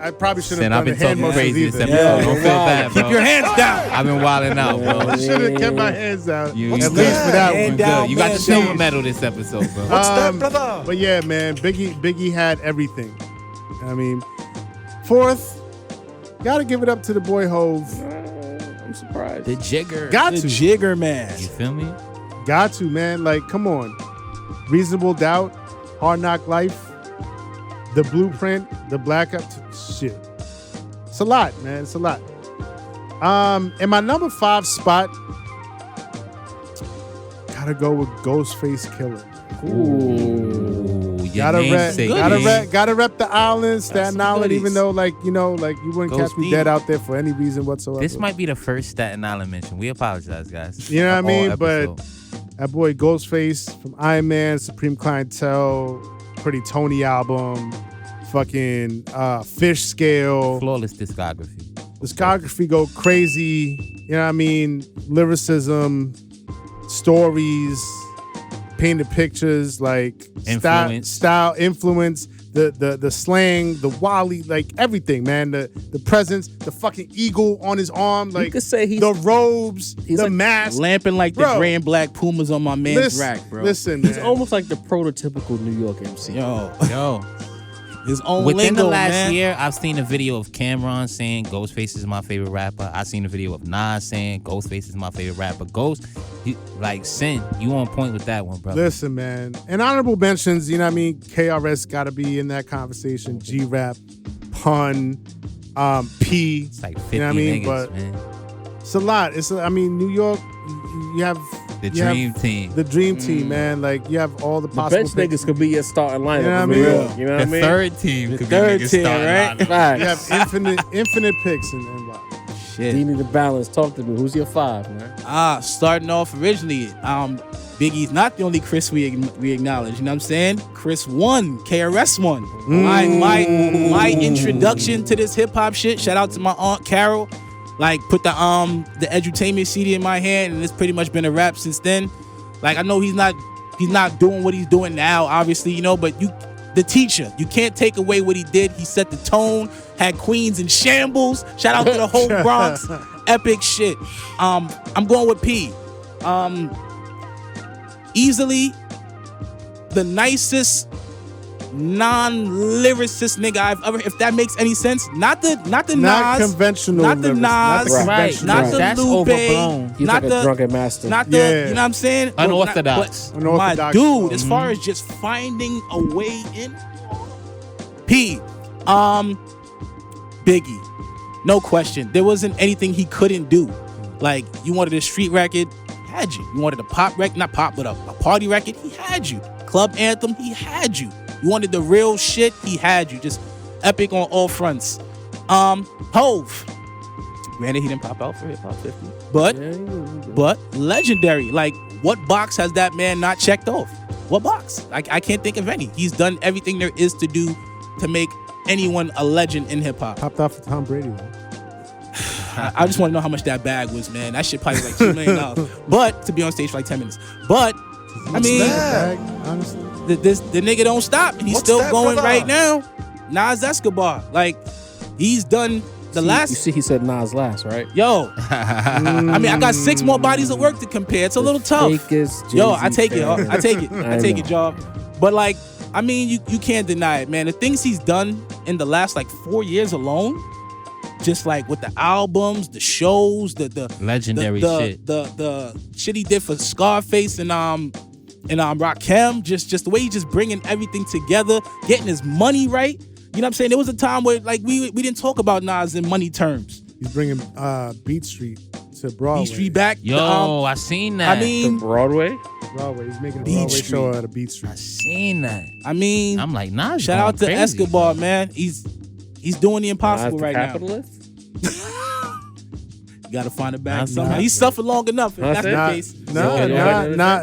I probably shouldn't have done I've been the hand talking motions crazy this either. episode. Don't feel bad, bro. Keep your hands down. I've been wilding out, bro. I should have kept my hands out. You At good. least for that Hand one. down, You got man, the silver please. medal this episode, bro. What's that, brother? But yeah, man, Biggie had everything. I mean, fourth, gotta give it up to the boy Hove. I'm surprised. The jigger. Got The to. jigger man. You feel me? Got to, man. Like, come on. Reasonable Doubt, Hard Knock Life, The Blueprint, The Black Up. Shit. It's a lot, man. It's a lot. In my number 5 spot, gotta go with Ghostface Killer. Ooh, your namesake. Gotta rep the island, Staten Island, goodies. even though like you wouldn't Ghost catch me deep. dead out there for any reason whatsoever. This might be the first Staten Island mention. We apologize, guys. You know what I For mean? all But episode. that boy Ghostface from Iron Man, Supreme Clientele, Pretty Tony album, fucking Fish Scale. Flawless discography. Discography go crazy. You know what I mean? Lyricism, stories, painted pictures, like Influence. influence, the slang, the Wally, like everything, man. The presence, the fucking eagle on his arm, like could say he's- the robes, he's the like mask. Lamping like the Bro. gray and black Pumas on my man's rack, bro. Listen, He's man. almost like the prototypical New York MC. Yo. His own Within lingo, the last man. year, I've seen a video of Cameron saying Ghostface is my favorite rapper. I've seen a video of Nas saying Ghostface is my favorite rapper. Sin, you on point with that one, brother. Listen, man. And honorable mentions, you know what I mean? KRS got to be in that conversation. G-Rap, Pun, P. It's like 50 you know what I mean? niggas, But man. it's a lot. New York, you have The you have dream team. The dream team, man. Like, you have all the The possible bench niggas could be your starting lineup. You know what I for mean? real. You know what I The mean? third team could be third niggas tier, starting right? lineup. You Facts. have infinite picks and what. Shit. You need to balance. Talk to me. Who's your five, man? Starting off originally, Biggie's not the only Chris we acknowledge. You know what I'm saying? Chris won, KRS won. My introduction to this hip hop shit. Shout out to my aunt Carol. Like put the edutainment CD in my hand, and it's pretty much been a rap since then. Like I know he's not doing what he's doing now, obviously, but the teacher, you can't take away what he did. He set the tone, had Queens in shambles. Shout out to the whole Bronx. Epic shit. I'm going with P. Easily the nicest non-lyricist nigga I've ever, if that makes any sense. Not the Not Nas, conventional. not the lyrics, Nas, not the Right. conventional. not the That's Lupe, overblown. He's not like a the drunken master. not the, Yeah. you know what I'm saying? Unorthodox. But Unorthodox. my dude, as far as just finding a way in, P, Biggie, no question. There wasn't anything he couldn't do. Like, you wanted a street record, he had you. You wanted a pop record, not pop, but a party record, he had you. Club anthem, he had you. You wanted the real shit, he had you. Just epic on all fronts. Hove. Granted, he didn't pop out for Hip Hop 50, but legendary. Like, what box has that man not checked off? What box? I can't think of any. He's done everything there is to do to make anyone a legend in hip hop. Popped off for Tom Brady, though. I just want to know how much that bag was, man. That shit probably like $2 million. But to be on stage for like 10 minutes. But I mean, Bag, honestly. the nigga don't stop, and he's What's still that, going brother? right now. Nas Escobar, like he's done the last. You see, he said Nas last, right? Yo, I mean, I got 6 more bodies of work to compare. It's a little tough. Fakest Yo, Jay-Z I take it. fan. I take it. I I take know. it, y'all. But like, I mean, you can't deny it, man. The things he's done in the last like 4 years alone, just like with the albums, the shows, the Legendary shit. the shit he did for Scarface and Rakim, just the way he just bringing everything together, getting his money right. You know what I'm saying? There was a time where like we didn't talk about Nas in money terms. He's bringing Beat Street to Broadway. Beat Street back. Yo, I seen that. I mean, Broadway. Broadway. He's making a Beat Broadway Street. show out of Beat Street. I seen that. I'm like, nah. shout out to Escobar, man. He's doing the impossible Nas the right now. capitalist? You gotta find a bag Nas somehow. the- He suffered long enough. If that's the Nah, case.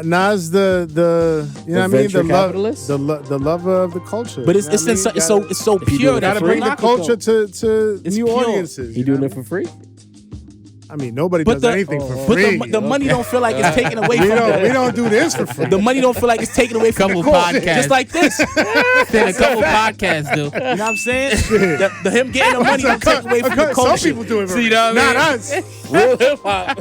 Nas the you know what I mean, venture the love, capitalist? the lover of the culture. But You know what I mean? it's so he pure. doing it that Gotta for bring you the knock it, culture though. to It's new pure. audiences. He doing it for free? I mean, nobody But does the- anything for But free. the money don't feel like it's taken away we from don't the, do this for free. the money don't feel like it's taken away from Couple the cause. podcasts. Just like this. You know Did a couple podcasts, dude. what I'm saying? The him getting the money don't take away from the Some culture. people do it for See, free. you know what I Not mean? us. Real hip hop.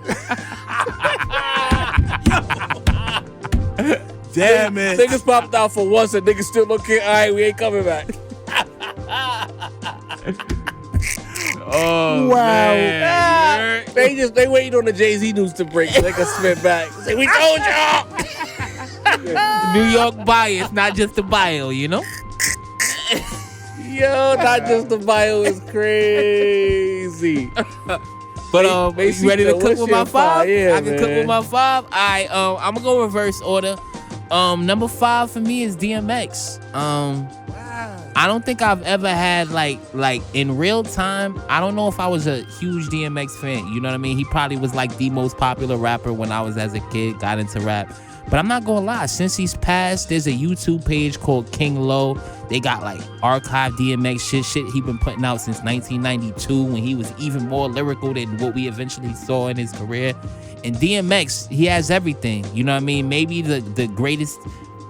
Damn it. Niggas popped out for once and niggas still don't care. All right, we ain't coming back. Oh, Wow. man. They waiting on the Jay-Z news to break so they can spit back. Say, we told y'all. New York bias, not just the bio, you know? Yo, not just the bio is crazy. But Basically, you ready to cook what's with my your five? five? Yeah, I can cook man. with my five. All right, I'm gonna go reverse order. Number 5 for me is DMX. I don't think I've ever had like in real time. I don't know if I was a huge DMX fan. You know what I mean? He probably was like the most popular rapper when I was as a kid, got into rap. But I'm not gonna lie, since he's passed, there's a YouTube page called King Low. They got like archive DMX shit he been putting out since 1992 when he was even more lyrical than what we eventually saw in his career. And DMX, he has everything. You know what I mean? Maybe the greatest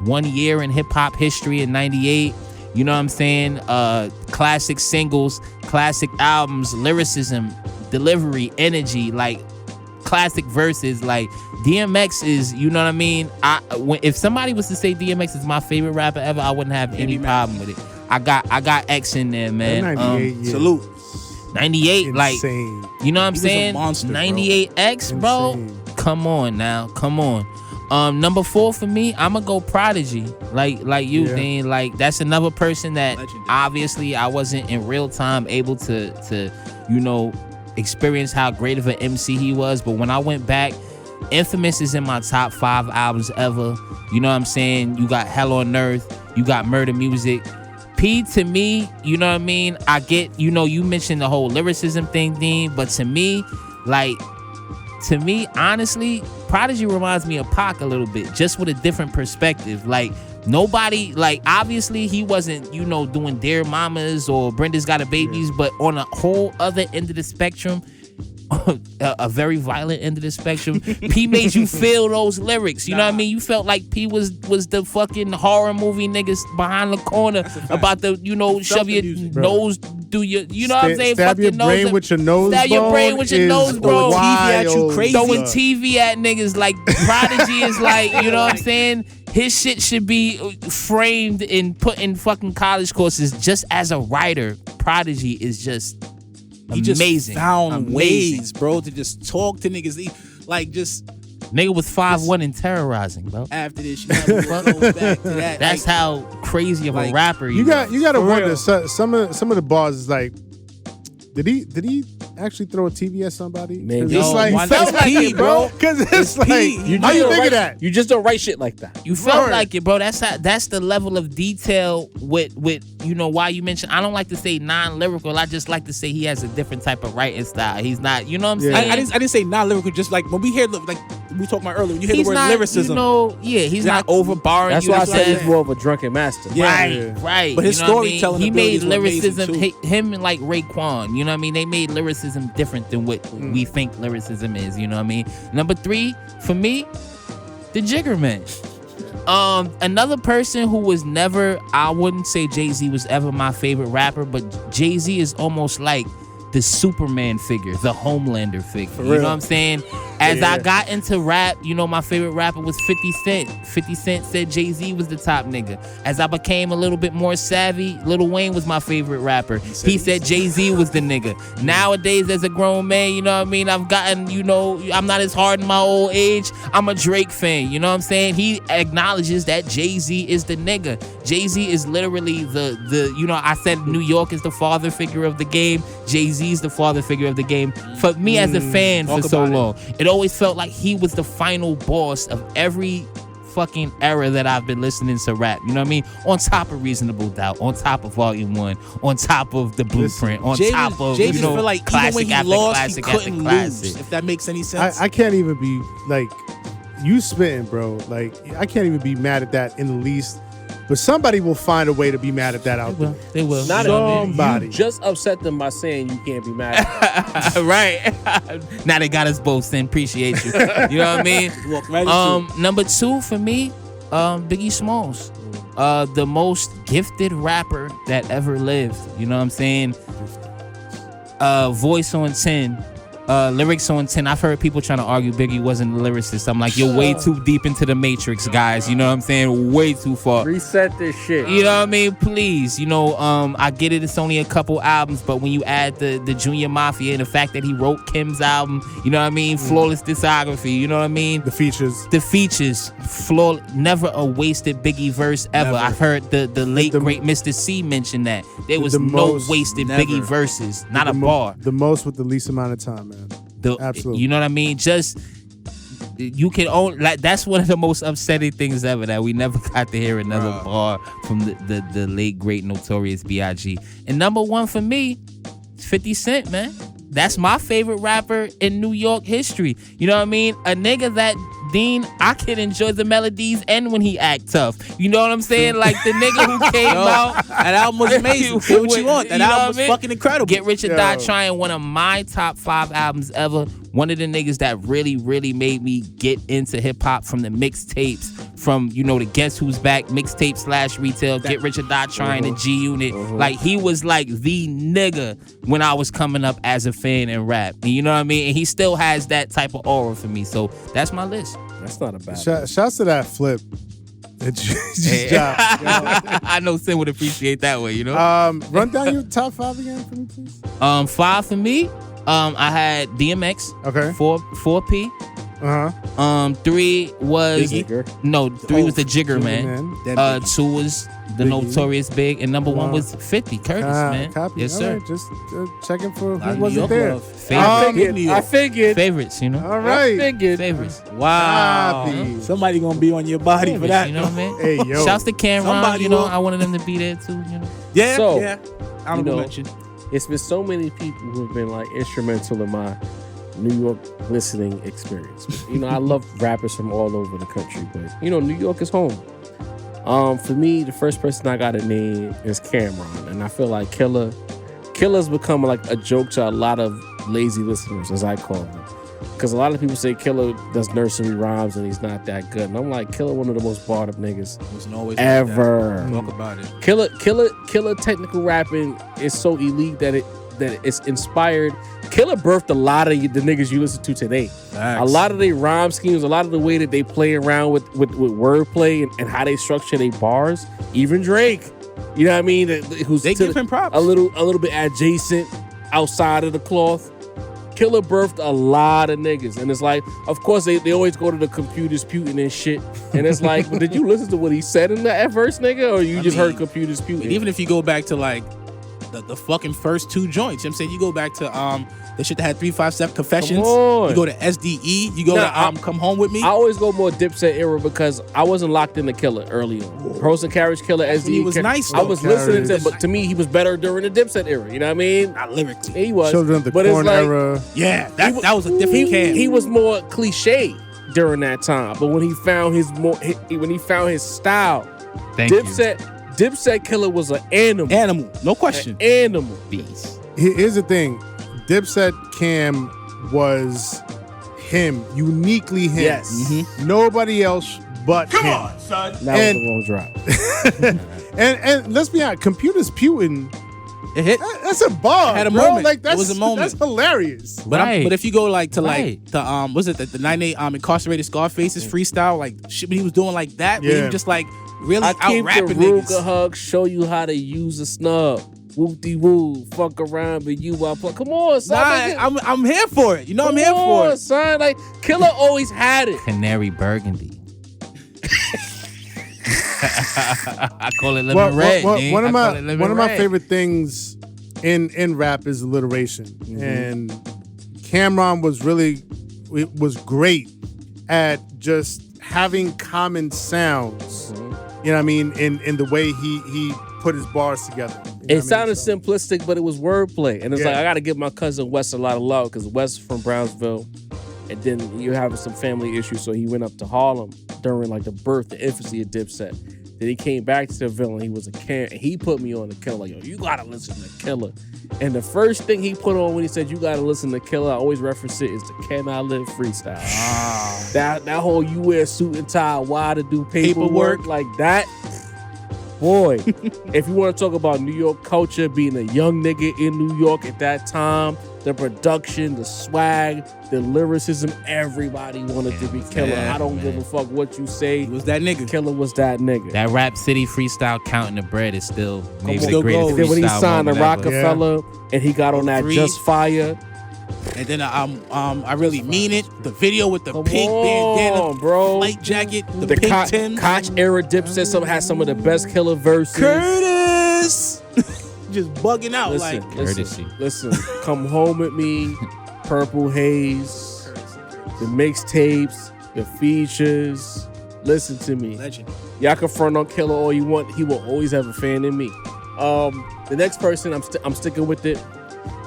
1 year in hip hop history in 98. You know what I'm saying? Classic singles, classic albums, lyricism, delivery, energy, like classic verses. Like DMX is, you know what I mean? If somebody was to say DMX is my favorite rapper ever, I wouldn't have any problem with it. I got X in there, man. 98, yeah. Salute. 98, Insane. like, you know what I'm He was a saying? monster, bro. 98 X, bro. Insane. Come on now, come on. Number 4 for me, I'ma go Prodigy. Like you, Yeah. Dean. Like that's another person that Legendary. obviously I wasn't in real time able to you know experience how great of an MC he was. But when I went back, Infamous is in my top 5 albums ever. You know what I'm saying? You got Hell on Earth, you got Murder Music. P to me, you know what I mean? I get, you know, you mentioned the whole lyricism thing, Dean, but to me, honestly, Prodigy reminds me of Pac a little bit, just with a different perspective. Like, nobody, like, obviously he wasn't, you know, doing Dear Mamas or Brenda's Got a Babies, but on a whole other end of the spectrum, a very violent end of the spectrum, P made you feel those lyrics. You know what I mean? You felt like P was the fucking horror movie niggas behind the corner about the, you know, shove your music, nose, do your, you know what I'm saying? Stab your Fucking nose brain up- with your nose. Stab your brain with your is nose, bro. TV at you wild. crazy. Throwing TV at niggas. Like, Prodigy is like, you know what I'm saying? His shit should be framed and put in fucking college courses. Just as a writer, Prodigy is just He just amazing. found Amazing. ways, bro, to just talk to niggas. Like, just Nigga was 5'1" and terrorizing, bro. after this, you never go back to that. That's like, how crazy of a like, rapper You got to For wonder. real. Some of the bars is like, did he actually throw a TV at somebody? 'Cause Maybe. it's Yo, like, why felt not? like P, it, bro. Because it's like, P. how just you don't think write- of that? You just don't write shit like that. You felt Word. like it, bro. That's the level of detail with you know why you mentioned. I don't like to say non-lyrical. I just like to say he has a different type of writing style. He's not, you know what I'm Yeah. saying? I didn't say non-lyrical. Just like when we hear, like we talked about earlier, when you hear He's the word not, lyricism, you know, yeah, he's not Not- overbarring. That's you why I with said that. he's more of a drunken master. Yeah. Right. But his you know what I mean? storytelling He made abilities were amazing, lyricism. too. Him and like Raekwon. You know what I mean? They made lyricism different than what we think lyricism is. You know what I mean? Number 3 for me, the Jigger Man. Another person who was never, I wouldn't say Jay-Z was ever my favorite rapper, but Jay-Z is almost like the Superman figure, the Homelander figure. You know what I'm saying? As I got into rap, you know, my favorite rapper was 50 Cent. 50 Cent said Jay-Z was the top nigga. As I became a little bit more savvy, Lil Wayne was my favorite rapper. He said Jay-Z was the nigga. Nowadays, as a grown man, you know what I mean? I've gotten, you know, I'm not as hard in my old age. I'm a Drake fan, you know what I'm saying? He acknowledges that Jay-Z is the nigga. Jay-Z is literally the you know, I said New York is the father figure of the game. Jay-Z is the father figure of the game. For me as a fan for so long, it always felt like he was the final boss of every fucking era that I've been listening to rap. You know what I mean? On top of Reasonable Doubt, on top of Volume 1, on top of The Blueprint, on Jay top of, Jay you just know, feel like even classic when he after lost, classic he after couldn't classic. lose. If that makes any sense. I can't even be like, you spitting, bro. Like, I can't even be mad at that in the least. But somebody will find a way to be mad at that out there. They will. Not Somebody. You just upset them by saying you can't be mad. Right. Now they got us both saying appreciate you. You know what I mean? Walk right into it. Number 2 for me, Biggie Smalls. The most gifted rapper that ever lived. You know what I'm saying? Voice on 10. Lyrics on 10. I've heard people trying to argue Biggie wasn't a lyricist. I'm like, you're way too deep into the matrix, guys. You know what I'm saying? Way too far. Reset this shit. You know what I mean? Please, you know, I get it. It's only a couple albums, but when you add the Junior Mafia and the fact that he wrote Kim's album, you know what I mean? Flawless discography. You know what I mean? The features. The features, never a wasted Biggie verse ever. Never. I've heard the late great Mr. C mention that there was The no most- wasted never. Biggie verses, not a The bar. most with the least amount of time, man. Absolutely. You know what I mean? Just you can only like that's one of the most upsetting things ever that we never got to hear another bar from the late great Notorious B.I.G. And number one for me, 50 Cent, man. That's my favorite rapper in New York history. You know what I mean? A nigga that Dean, I can enjoy the melodies and when he act tough. You know what I'm saying? Like the nigga who came out. That album was amazing. Say what you want. That album was fucking incredible. Get Rich or Die Trying, one of my top 5 albums ever. One of the niggas that really, really made me get into hip hop from the mixtapes, from, you know, the Guess Who's Back mixtape / retail, Get Rich or Die Trying, the G Unit. Like, he was like the nigga when I was coming up as a fan in rap. And you know what I mean? And he still has that type of aura for me. So that's my list. That's not a bad. Shouts to that flip. Just dropped, I know Sin would appreciate that way, you know? Run down your top 5 again for me, please. 5 for me. I had DMX. Okay. 4P. 3 was no, 3 was the Jigger Man. 2 was the Biggie. Notorious Big, and number 1 was 50 Curtis, man. Copy. Yes, All sir. right, just checking for who New wasn't York there. love. I figured. Favorites, you know. All right. Favorites. Wow. Copy. Somebody gonna be on your body for that. You know what I mean? Hey, yo. Shouts to Cameron. Somebody You know, will. I wanted them to be there too. You know. Yeah, So, yeah. I'm you know, gonna mention. It's been so many people who have been like instrumental in my New York listening experience. You know, I love rappers from all over the country, but you know, New York is home. For me, the first person I got to name is Cameron, and I feel like Killer's become like a joke to a lot of lazy listeners, as I call them. Because a lot of people say Killer does nursery rhymes and he's not that good. And I'm like, Killer, one of the most barred up niggas ever. Talk about it. Killer technical rapping is so elite that it's inspired. Killer birthed a lot of the niggas you listen to today. Facts. A lot of their rhyme schemes, a lot of the way that they play around with wordplay and how they structure their bars. Even Drake, you know what I mean? Who's They give him props. a little bit adjacent outside of the cloth. Killer birthed a lot of niggas. And it's like, of course, they always go to the computers putin' and shit. And it's like, but did you listen to what he said in that verse, nigga? Or you heard computers putin'? And even if you go back to like the fucking first 2 joints, you know what I'm saying? You go back to the shit that had 357 Confessions. Come on. You go to SDE. You go to Come Home With Me. I always go more Dipset era because I wasn't locked into Killer early on. Horse and Carriage Killer, That's when SDE. he was nice, I though. was listening to Carriage. him, but to me, he was better during the Dipset era. You know what I mean? Not lyrically. He was. Children of the But it's Corn like, era. Yeah, that was a different Cam. He was more cliche during that time, but when he found his style, Thank you. Dipset Killer was an animal. Animal, no question. Animal. Beast. Here's the thing. Dipset Cam was him, uniquely him. Yes. Mm-hmm. Nobody else but him. That was And- the wrong drop. And let's be honest, computers putin'. It hit. That's a bar. Had a bro. moment. Like, that's, It was a moment. That's hilarious. But Right. but if you go like to Right. like the was it the 98 incarcerated Scarface's freestyle, like shit when he was doing like that, where he Yeah. was just like really I out keep the rapping Ruger niggas. hug, show you how to use a snub. Whoop-de-woo, fuck around, but you I play. Come on, son. Nah, I'm here for it. You know I'm here for it. son. Like Killer always had it. Canary Burgundy. I call it lemon red. G. One of I call it lemon my red. favorite things in rap is alliteration, Mm-hmm. and Cameron was great at just having common sounds. Mm-hmm. You know what I mean? In the way he put his bars together. You know what I It mean? sounded So- simplistic, but it was wordplay. And it's Yeah. like, I got to give my cousin Wes a lot of love because Wes is from Brownsville. And then you're having some family issues. So he went up to Harlem during like the birth, the infancy of Dipset. Then he came back to the Ville and he was a can. And he put me on the Killer. Like, yo, you got to listen to Killer. And the first thing he put on when he said, you got to listen to Killer, I always reference it, is the Can I Live freestyle. That whole you wear a suit and tie, why to do paperwork like that. Boy, if you want to talk about New York culture, being a young nigga in New York at that time, the production, the swag, the lyricism, everybody wanted to be Killer. Yeah, I don't give a fuck what you say. He was that nigga. Killer was that nigga. That Rap City freestyle Counting the Bread is still maybe Still the greatest goes. Then when he freestyle signed to moment ever. Rockefeller and he got on that 03. Just Fire. And then I Really Mean It. The video with the Come pink on, bandana, bro. light jacket, the The pink Timbs. Koch era Dipset has some of the best Killer verses. Curtis, just bugging out Listen, like. Courtesy. listen, Come Home With Me, Purple Haze, the mixtapes, the features. Listen to me. Legend. Y'all can front on Killer all you want. He will always have a fan in me. The next person, I'm sticking with it.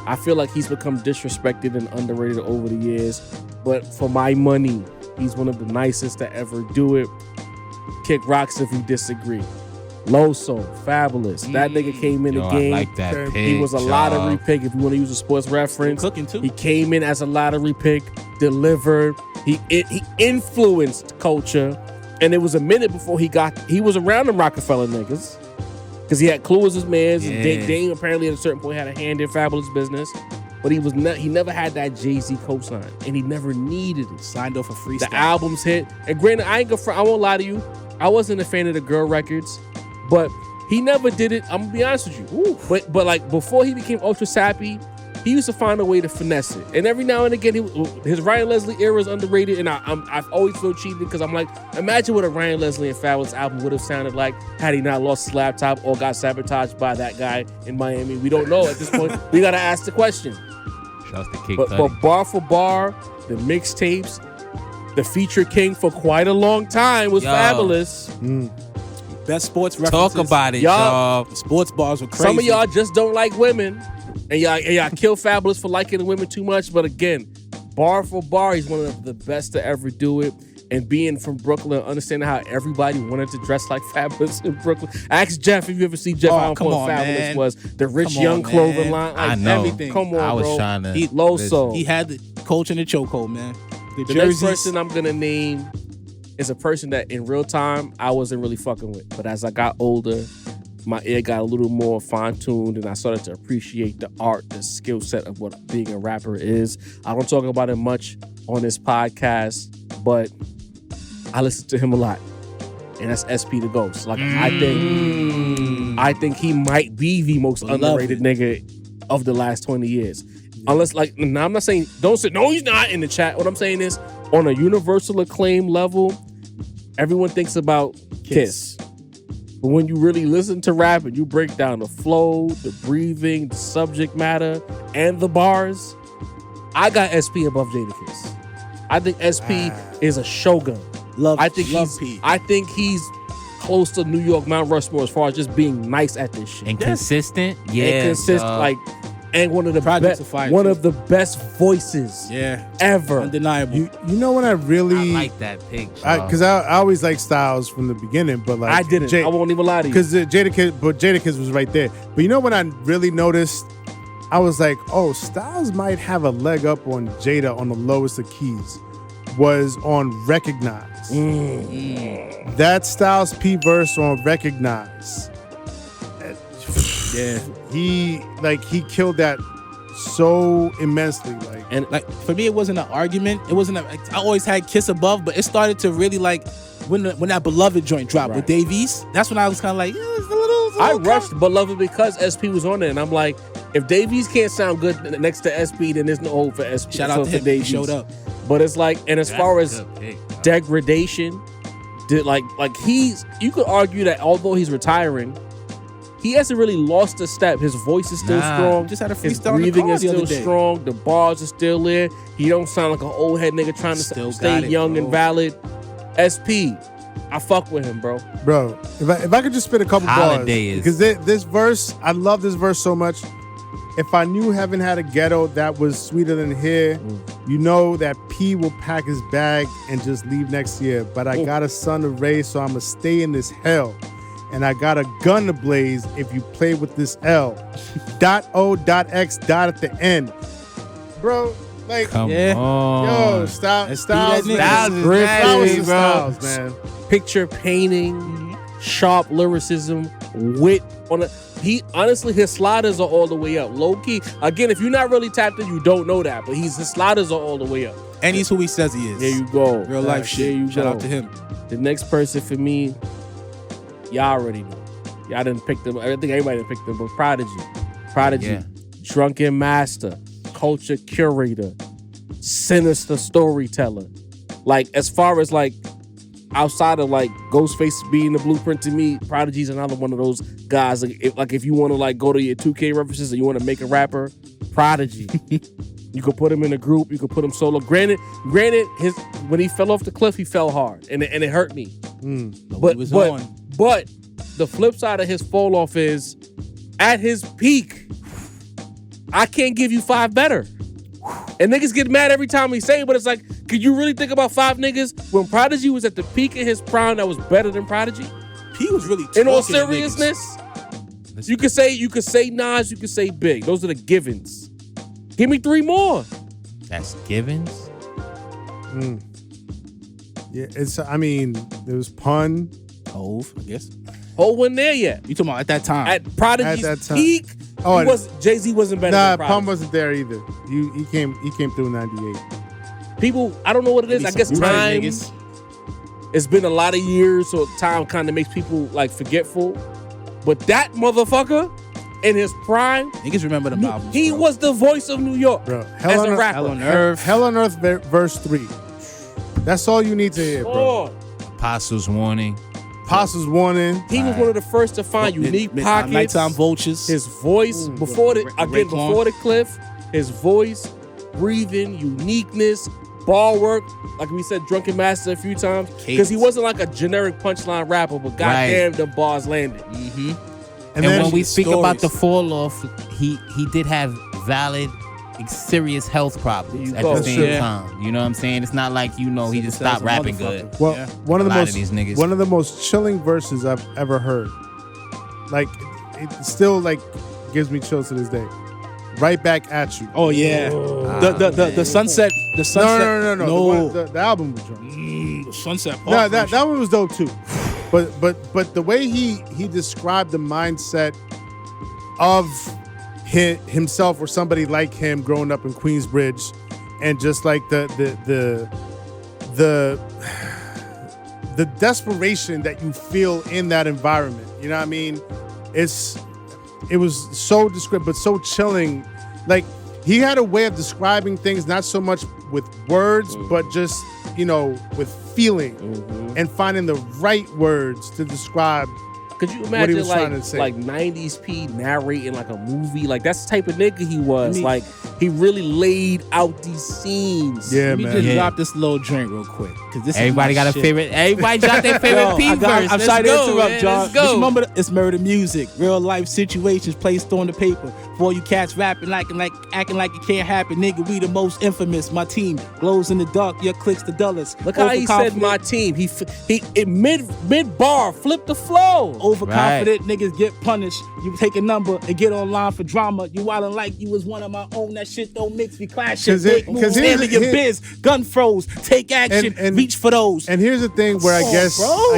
I feel like he's become disrespected and underrated over the years. But for my money, he's one of the nicest to ever do it. Kick rocks if you disagree. Loso, Fabulous. That nigga came in the game. I like that pick. He was a lottery pick. If you want to use a sports reference, Cooking too. he came in as a lottery pick, delivered. He influenced culture, and it was a minute before he was around them Rockefeller niggas, because he had Clue as his mans. Yeah. Dame apparently at a certain point had a hand in Fabulous business, but he never had that Jay-Z cosign, and he never needed it. Signed off a freestyle. The albums hit, and granted, I won't lie to you, I wasn't a fan of the girl records, but he never did it. I'm gonna be honest with you. Ooh. But like before he became ultra sappy, he used to find a way to finesse it. And every now and again, his Ryan Leslie era is underrated, and I've always feel cheated because I'm like, imagine what a Ryan Leslie and Fabulous album would have sounded like had he not lost his laptop or got sabotaged by that guy in Miami. We don't know at this point. We gotta ask the question. Shout out to Kid But bar for bar, the mixtapes, the feature king for quite a long time was Fabulous. Best sports references. Talk about it, Y'all. y'all. Sports bars were crazy. Some of y'all just don't like women, and y'all kill Fabulous for liking the women too much. But again, bar for bar, he's one of the best to ever do it. And being from Brooklyn, understanding how everybody wanted to dress like Fabulous in Brooklyn. Ask Jeff if you ever see Jeff. Oh, I don't come know on, what Fabulous man. was. The rich Come on, young clothing man. line, like I know. everything. Come on, I was bro. trying to. Loso. He had the culture in the chokehold, man. The The next jerseys. person I'm gonna name is a person that in real time I wasn't really fucking with, but as I got older, my ear got a little more fine-tuned, and I started to appreciate the art, the skill set of what being a rapper is. I don't talk about it much on this podcast, but I listen to him a lot, and that's SP the Ghost. Like I think he might be the most underrated nigga of the last 20 years. Unless, like, now I'm not saying, don't say, no, he's not in the chat. What I'm saying is, on a universal acclaim level, everyone thinks about Kiss. But when you really listen to rap and you break down the flow, the breathing, the subject matter, and the bars, I got SP above Jadakiss. I think SP is a shogun. I think he's close to New York Mount Rushmore as far as just being nice at this shit. And consistent. Yeah. And consistent, like, and one of the best voices ever. Undeniable. You know when I really I like that pick, because I always liked Styles from the beginning, but like I didn't. I won't even lie to you. Because Jadakiss was right there. But you know when I really noticed, I was like, oh, Styles might have a leg up on Jada on the lowest of keys. Was on Recognize. That Styles P verse on Recognize. Yeah. He killed that so immensely. And for me, it wasn't an argument. It wasn't I always had Kiss above, but it started to really like when that Beloved joint dropped with Davies. That's when I was kind of like, it's a little I rushed Beloved because SP was on it, and I'm like, if Davies can't sound good next to SP, then there's no hope for SP. Shout out to him. He showed up. But it's like, and as far as degradation, you could argue that although he's retiring, he hasn't really lost a step. His voice is still strong. Just had a His freestyle in the breathing car is the other still day. strong. The bars are still there. He don't sound like an old head nigga trying to Still stay got it, young bro. and valid. SP, I fuck with him, bro. Bro, if I could just spit a couple Holiday bars. Because this verse, I love this verse so much. If I knew heaven had a ghetto that was sweeter than here, you know that P will pack his bag and just leave next year. But I got a son to raise, so I'ma stay in this hell. And I got a gun to blaze if you play with this L. .O.X. at the end. Bro, like, Come on. yo, Styles, that nigga. Styles, man. Picture painting, sharp lyricism, wit on it. His sliders are all the way up. Low key. Again, if you're not really tapped in, you don't know that. But his sliders are all the way up. And he's who he says he is. There you go. Real life shit. There you Shout go. out to him. The next person for me, y'all already know. Y'all didn't pick them. I think everybody didn't pick them, but Prodigy. Yeah. Drunken Master, culture curator, sinister storyteller. Like, as far as like outside of like Ghostface being the blueprint to me, Prodigy's another one of those guys. Like if you want to like go to your 2K references and you want to make a rapper, Prodigy. You could put him in a group. You could put him solo. Granted, his when he fell off the cliff, he fell hard, and it hurt me. But the flip side of his fall off is, at his peak, I can't give you 5 better. And niggas get mad every time we say it, but it's like, could you really think about 5 niggas when Prodigy was at the peak of his prime that was better than Prodigy? He was really in all talking to seriousness. You could say Nas, you could say Big. Those are the givens. Give me 3 more. That's givens. Yeah, there was Pun. Hove, I guess. Hove wasn't there yet. You talking about at that time? At Prodigy's At that time. peak, Jay-Z wasn't better than Prodigy. Pun wasn't there either. He came through in '98. People, I don't know what it is. I guess time. It's been a lot of years, so time kind of makes people like forgetful. But that motherfucker, in his prime, niggas remember the albums. He was the voice of New York, bro. As a rapper. Hell on Earth, verse 3. That's all you need to hear, bro. Apostles Warning. Apostles Warning. He was one of the first to find unique pockets. Nighttime Vultures. His voice before the cliff. His voice, breathing, uniqueness, ball work. Like we said, Drunken Master a few times, because he wasn't like a generic punchline rapper, but goddamn, the bars landed. And when we speak about the fall off, he did have valid, serious health problems at the same time. You know what I'm saying? It's not like, he just stopped rapping good. Well, one of these niggas. One of the most chilling verses I've ever heard. Like, it still like gives me chills to this day. Right Back at You. Oh yeah. The sunset. The sunset. No. The album was drunk. The sunset. No, that one was dope too. But the way he described the mindset of himself or somebody like him growing up in Queensbridge, and just like the desperation that you feel in that environment. You know what I mean? It was so descriptive, but so chilling. Like, he had a way of describing things, not so much with words, but just, with feeling and finding the right words to describe. Could you what he imagine was trying to say. like 90s P narrating like a movie? Like, that's the type of nigga he was. Like, he really laid out these scenes. Yeah, Let me man. just drop this little drink real quick, because this Everybody got a favorite. Everybody got their favorite P verse. I'm sorry to interrupt, John. Let's go. Just remember, it's murder music, real life situations placed on the paper. For all you cats rapping acting like it can't happen, nigga. We the most infamous. My team glows in the dark. Your click's the dullest. Look how he said my team. He mid bar flipped the flow. Overconfident niggas get punished. You take a number and get online for drama. You wildin' like you was one of my own. That shit don't mix. We clashing. Because handle your biz. Gun froze. Take action. And reach for those. And here's the thing where I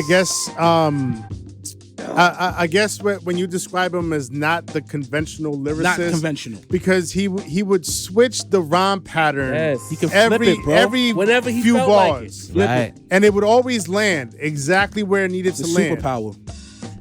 guess when you describe him as not the conventional lyricist, not conventional, because he would switch the rhyme pattern. Yes, he can flip it, bro. Whenever he few felt bars, like Right. and it would always land exactly where it needed to land. Superpower.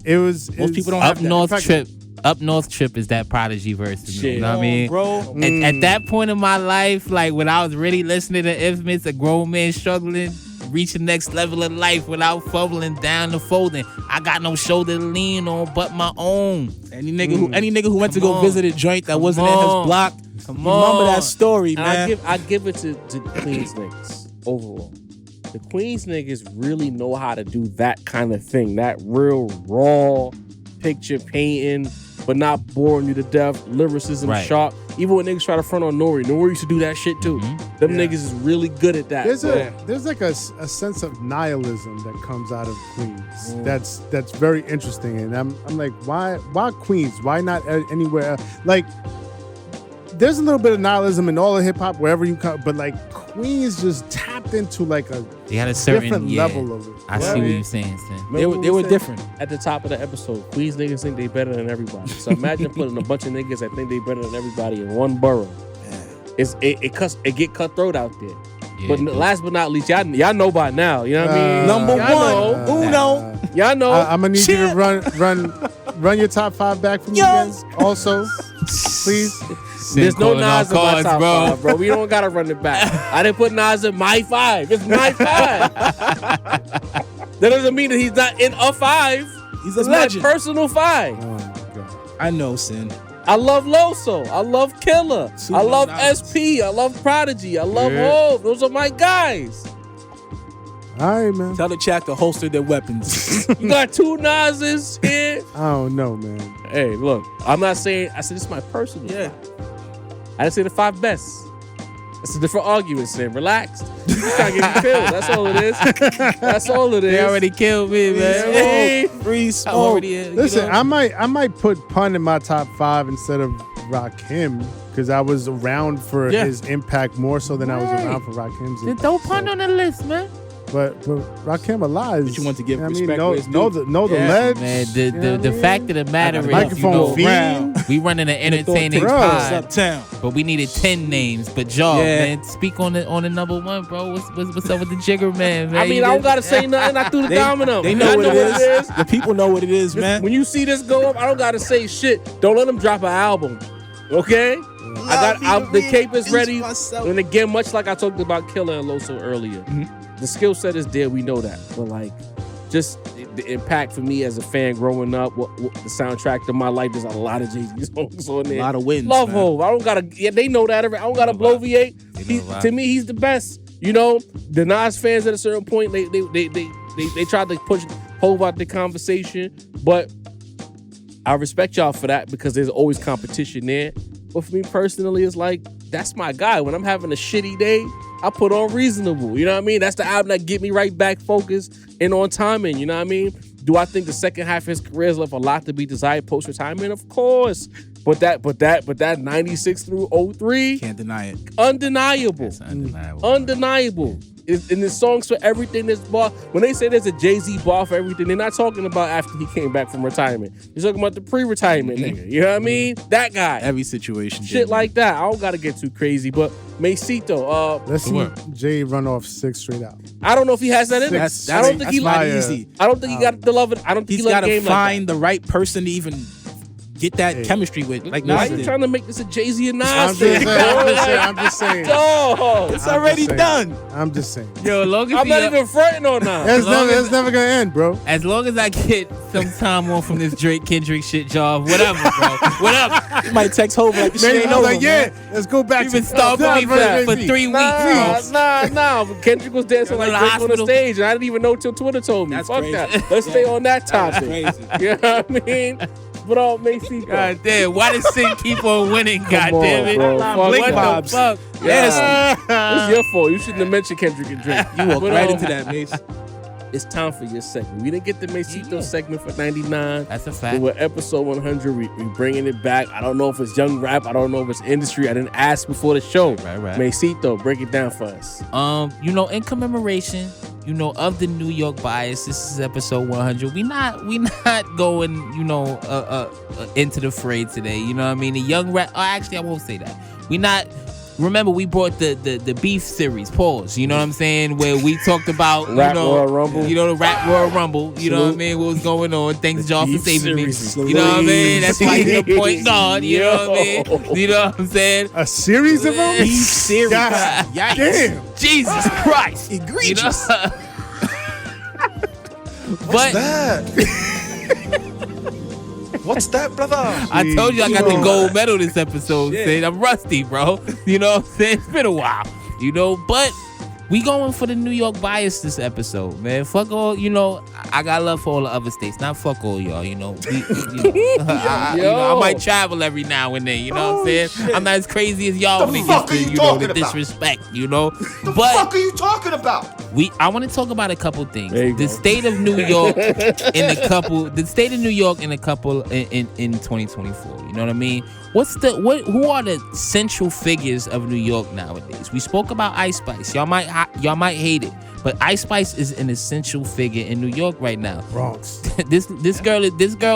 Most people don't have that. Up North Trip is that Prodigy verse to me. Shit. You know what I mean? Bro. At that point in my life, like when I was really listening to Infamous, a grown man struggling, reach the next level of life without fumbling down the folding. I got no shoulder to lean on but my own. Any nigga who went to go visit a joint that wasn't in his block, remember that story, man. I give it to Queens niggas overall. The Queens niggas really know how to do that kind of thing. That real raw picture painting, but not boring you to death. Lyricism sharp. Even when niggas try to front on Nori used to do that shit too. Them niggas is really good at that. There's like a sense of nihilism that comes out of Queens. That's very interesting. And I'm like, why Queens? Why not anywhere else? Like, there's a little bit of nihilism in all of hip hop wherever you come, but like Queens just tapped into like a different level of it. I see what you're saying, Sam. They were different. At the top of the episode, Queens niggas think they better than everybody. So imagine putting a bunch of niggas that think they better than everybody in one borough. It get cutthroat out there. Yeah, but last but not least, y'all know by now. You know what I mean? Number one, Uno. Y'all know. I'm gonna need you to run your top 5 back for me again. Also, please. There's no Nas in my top 5, bro. We don't gotta run it back. I didn't put Nas in my 5. It's my 5. That doesn't mean that he's not in a 5. He's a it's legend. My personal 5. Oh my God. I know, Sin. I love Loso. I love Killer. Two I love knows. SP. I love Prodigy. I love Hov. Those are my guys. All right, man. Tell the chat to holster their weapons. You got two Nas's here. I don't know, man. Hey, look, I'm not saying, I said this is my personal. Yeah. I didn't say the 5 best. It's a different argument, Sam. Relax. You trying to get me killed. That's all it is. That's all it is. They already killed me, man. Hey, Free I'm smoke. already, Listen, I might put Pun in my top 5 instead of Rakim because I was around for his impact more so than I was around for Rakim's Then impact. throw Pun on the list, man. But Rakim alive. But you want to give I respect mean, where it's know due. the Yeah, ledge. man. you know The what I fact mean? of the matter is, Microphone fiend. we running an entertaining Bro. pod, Uptown. but we needed 10 names. But y'all, Yeah. man, speak on the number one, bro. What's up with the Jigger man? I mean, I don't got to say nothing. I threw the domino. They know I what it is. The people know what it is, man. When you see this go up, I don't got to say shit. Don't let them drop an album. Okay? The cape is ready. And again, much like I talked about Killer and Loso earlier, the skill set is there. We know that. But like, just the impact for me as a fan growing up, what the soundtrack to my life, there's a lot of Jay-Z songs on there. A lot of wins, Love man. Hov. I don't gotta. Yeah, they know that. I don't gotta bloviate. To me, he's the best. You know, the Nas fans at a certain point, they tried to push Hov out the conversation, but I respect y'all for that because there's always competition there. But for me personally, it's like, that's my guy. When I'm having a shitty day, I put on Reasonable. You know what I mean? That's the album that get me right back focused and on timing. You know what I mean? Do I think the second half of his career has left a lot to be desired post-retirement? Of course. But that 96 through 03, Can't deny it. undeniable. That's undeniable. Undeniable. In the songs for everything, this bar. When they say there's a Jay-Z bar for everything, they're not talking about after he came back from retirement. They're talking about the pre-retirement nigga. You know what I mean? That guy. Every situation. Shit like that. I don't gotta get too crazy, but Masito, Let's see Jay run off 6 straight out. I don't know if he has that in him. That's I don't think he not fire. easy. I don't think he got the love. I don't think He's he got love the to game like find the right person to even get that chemistry with. Like that. Why Nas are you did. trying to make this a Jay-Z and Nas I'm thing? just saying. Dog. It's already done. I'm just saying. Yo, long as I'm not even fronting on Nas. It's never gonna end, bro. as long as I get some time off from this Drake Kendrick shit job, whatever, bro. Whatever. You might text Hov like the shit Maybe ain't I was over. like, yeah, man. let's go back You've to been starving me for 3 weeks. Nah. Kendrick was dancing You're like in the Drake on the hospital. stage, and I didn't even know till Twitter told me. That's Fuck crazy. that. Let's stay on that That's topic. crazy. You know what I mean? But Masito. God damn, why does Sin keep on winning? God on, damn it. bro. Fuck What that. the fuck? Yes. It's your fault. You shouldn't have mentioned Kendrick and Drake. You walked But, right into that, Mace. It's time for your segment. We didn't get the Masito segment for 99. That's a But fact. with episode 100, we bringing it back. I don't know if it's young rap. I don't know if it's industry. I didn't ask before the show. Right. Masito, break it down for us. In commemoration, of the New York bias, this is episode 100. We not going, into the fray today. You know what I mean? The young rap. Actually, I won't say that. We not. Remember, we brought the beef series. Pause. You know what I'm saying? Where we talked about Rap Royal Rumble. the Rap Royal Rumble. You know what I mean? What was going on? Thanks, y'all, for Beef saving me. series. You know what I mean? That's why you're the point guard. You know what I mean? You know what I'm saying? a series of them. Beef series. God Yikes. damn. Jesus Christ. Egregious. But What's that, brother? I told you I got the gold medal this episode. Sid. I'm rusty, bro. You know what I'm saying? It's been a while. But we going for the New York bias this episode, man. Fuck all, I got love for all the other states. Not fuck all y'all, I might travel every now and then, you know what I'm saying? shit. I'm not as crazy as y'all The when it fuck gets are to, you talking the about? disrespect, The But fuck are you talking about? I want to talk about a couple things. There you The go. state of New York the state of New York in 2024. You know what I mean? Who are the central figures of New York nowadays? We spoke about Ice Spice. Y'all might hate it, but Ice Spice is an essential figure in New York right now. Bronx. this girl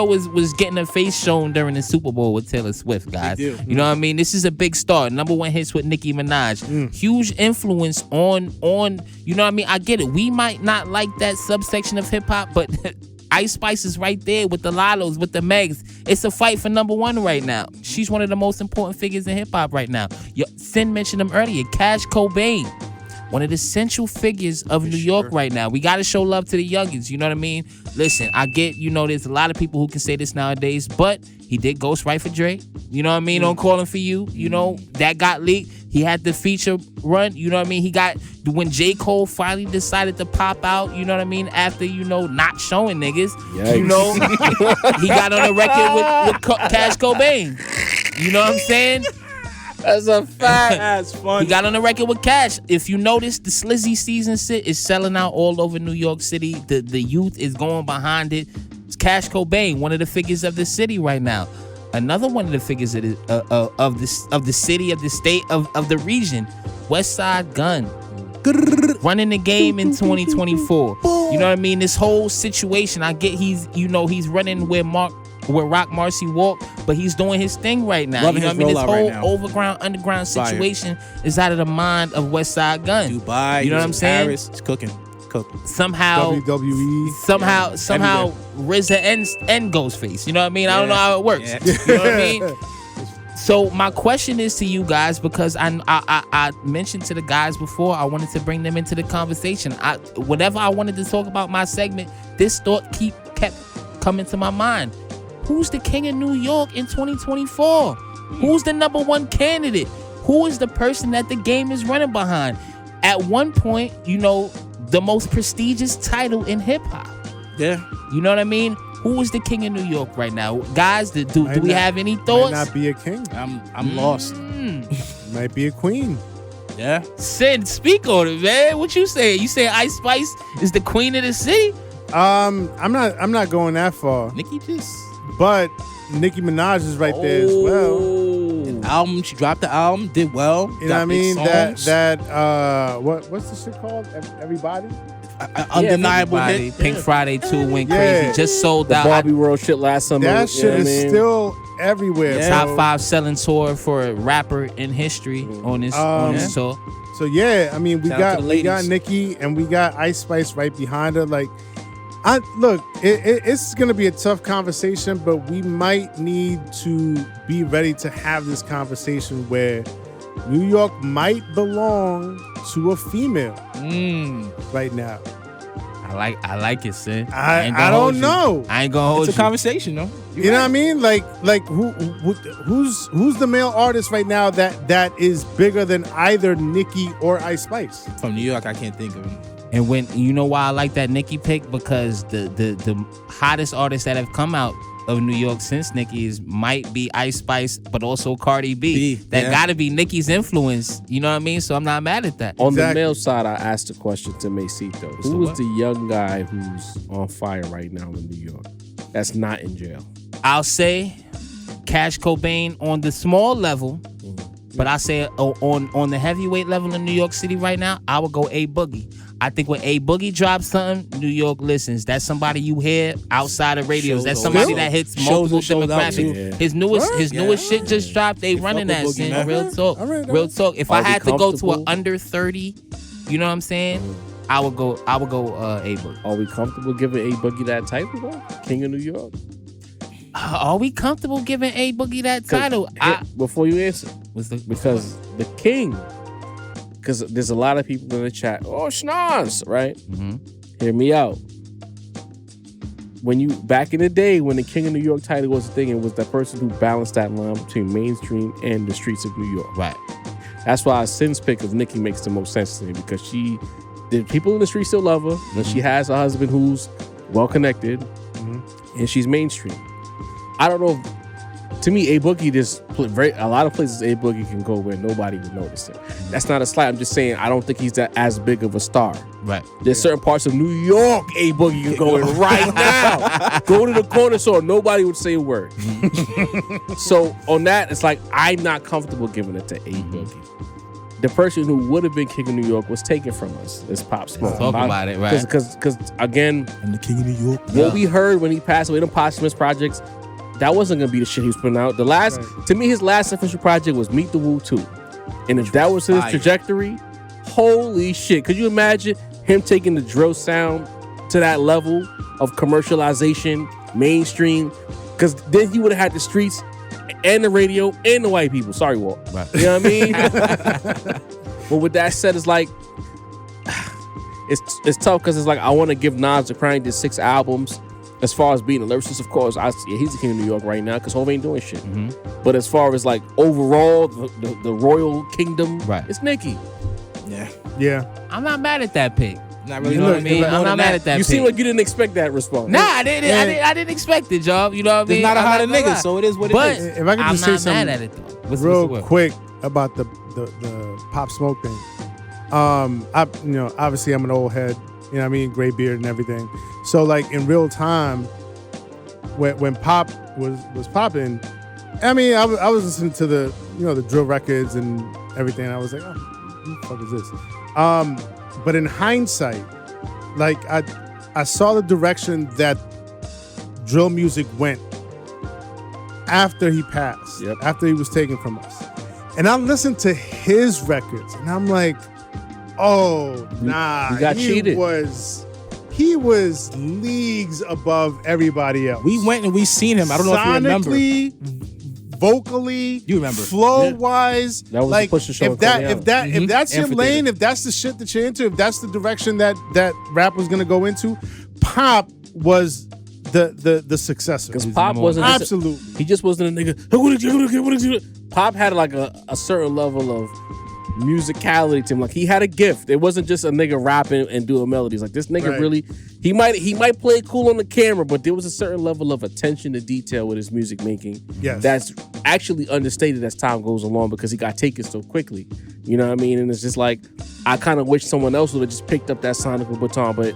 was getting her face shown during the Super Bowl with Taylor Swift, guys. You know what I mean? This is a big star. Number 1 hits with Nicki Minaj. Huge influence on you know what I mean? I get it. We might not like that subsection of hip hop, but Ice Spice is right there with the Lalos, with the Megs. It's a fight for number 1 right now. She's one of the most important figures in hip hop right now. Sin mentioned him earlier. Cash Cobain. one of the central figures of New York right now. We got to show love to the youngins. You know what I mean? Listen, I get, there's a lot of people who can say this nowadays, but he did ghostwrite for Dre. You know what I mean? On Calling For You. That got leaked. He had the feature run. You know what I mean? When J. Cole finally decided to pop out, you know what I mean? After, not showing niggas, he got on a record with Cash Cobain. You know what I'm saying? That's a fact. That's funny. He got on the record with Cash. If you notice, the Slizzy season is selling out all over New York City. The youth is going behind it. It's Cash Cobain, one of the figures of the city right now. Another one of the figures of the city, of the state, of the region, West Side Gun. Running the game in 2024. You know what I mean? This whole situation, I get he's running where Rock Marcy walked, but he's doing his thing right now. Loving you know what I mean? his This rollout whole right now. underground situation is out of the mind of West Side Gun. Dubai, you know what I'm saying? Paris, it's cooking. Somehow WWE. Somehow RZA and Ghostface. You know what I mean? I don't know how it works. Yeah. You know what I mean? So my question is to you guys, because I mentioned to the guys before, I wanted to bring them into the conversation. Whenever I wanted to talk about my segment, this thought kept coming to my mind. Who's the king of New York in 2024? Who's the number one candidate? Who is the person that the game is running behind? At one point, the most prestigious title in hip hop. Yeah. You know what I mean? Who is the king of New York right now? Guys, do we have any thoughts? Might not be a king. I'm lost. Might be a queen. Yeah. Sid, speak on it, man. What you saying? You saying Ice Spice is the queen of the city? I'm not going that far. Nicki just. But Nicki Minaj is right there as well. Album, she dropped the album, did well. You know what I mean? What's the shit called? Everybody? Undeniable Everybody. hit. Pink Friday 2 went Yeah. crazy. Just sold The out. Barbie World shit last summer. That shit is still everywhere. Yeah. bro. Top 5 selling tour for a rapper in history on this tour. So yeah, I mean we Shout out to the got ladies. Nicki and we got Ice Spice right behind her. Like, it's gonna be a tough conversation, but we might need to be ready to have this conversation where New York might belong to a female right now. I like it, Sid. I don't know. I ain't gonna hold It's a conversation, though. You know what I mean? Like who's the male artist right now that is bigger than either Nicki or Ice Spice? From New York, I can't think of him. And when you know why I like that Nicki pick, because the hottest artists that have come out of New York since Nicki might be Ice Spice, but also Cardi B. That gotta be Nicki's influence. You know what I mean? So I'm not mad at that. On the male side, I asked a question to Mase though. Who is the young guy who's on fire right now in New York that's not in jail? I'll say Cash Cobain on the small level, but I say on the heavyweight level in New York City right now, I would go A Boogie. I think when A Boogie drops something, New York listens. That's somebody you hear outside of radios. That's somebody that hits multiple demographics. His newest shit just dropped. They running that shit. Real talk. Real talk. If I had to go to an under 30, you know what I'm saying? I would go A Boogie. Are we comfortable giving A Boogie that title though? King of New York? Are we comfortable giving A Boogie that title? Before you answer, because the king. Because there's a lot of people in the chat. Oh, Schnoz, right? Mm-hmm. Hear me out. When you back in the day, when the King of New York title was a thing, it was that person who balanced that line between mainstream and the streets of New York. Right. That's why Sin's pick of Nicki makes the most sense to me, because the people in the street still love her, and she has a husband who's well connected, and she's mainstream. I don't know. To me, A Boogie, a lot of places A Boogie can go where nobody would notice it. That's not a slight. I'm just saying I don't think he's as big of a star. Right. There's certain parts of New York A Boogie can go in right now. Go to the corner store, nobody would say a word. So on that, it's like I'm not comfortable giving it to A Boogie. The person who would have been King of New York was taken from us. It's Pop Smoke. Talk about it, right? Because again, I'm the King of New York. what we heard when he passed away, the posthumous projects, that wasn't gonna be the shit he was putting out. To me, his last official project was Meet the Woo 2. And if that was his trajectory, holy shit. Could you imagine him taking the drill sound to that level of commercialization, mainstream? Because then he would have had the streets and the radio and the white people. Sorry, Walt. Right. You know what I mean? But with that said, it's like, it's tough because it's like I want to give Nas the credit. Did 6 albums. As far as being a lyricist, of course, he's the king of New York right now because Hov ain't doing shit. But as far as like overall, the royal kingdom, Right. it's Nicki. Yeah. I'm not mad at that pick. Not really. You know what I mean? I'm not mad at that You pick. seem like you didn't expect that response. Nah, I didn't. I didn't expect it, y'all. You know what I mean? There's not a I'm lot of gonna lie. niggas, so it is what it But is. If I could I'm just say not something mad at it though. What's real the word? quick about the Pop Smoke thing. Obviously I'm an old head, you know what I mean, gray beard and everything. So like in real time, when Pop was popping, I mean, I was listening to the drill records and everything. And I was like, oh, who the fuck is this? But in hindsight, like I saw the direction that drill music went after he passed, after he was taken from us. And I listened to his records, and I'm like, oh, nah, you got cheated. He was leagues above everybody else. We went and we seen him. I don't know if you remember. Sonically, vocally, You remember. flow-wise. That was like the Pusha show if that's your Amphitheater. lane, if that's the shit that you're into, if that's the direction that rap was gonna go into, Pop was the successor. Because Pop wasn't Absolutely. He just wasn't a nigga. Pop had like a certain level of musicality to him. Like he had a gift. It wasn't just a nigga rapping and doing melodies. Like this nigga Right. really, he might play cool on the camera, but there was a certain level of attention to detail with his music making. Yes. That's actually understated as time goes along because he got taken so quickly. You know what I mean? And it's just like I kind of wish someone else would have just picked up that sonic baton, but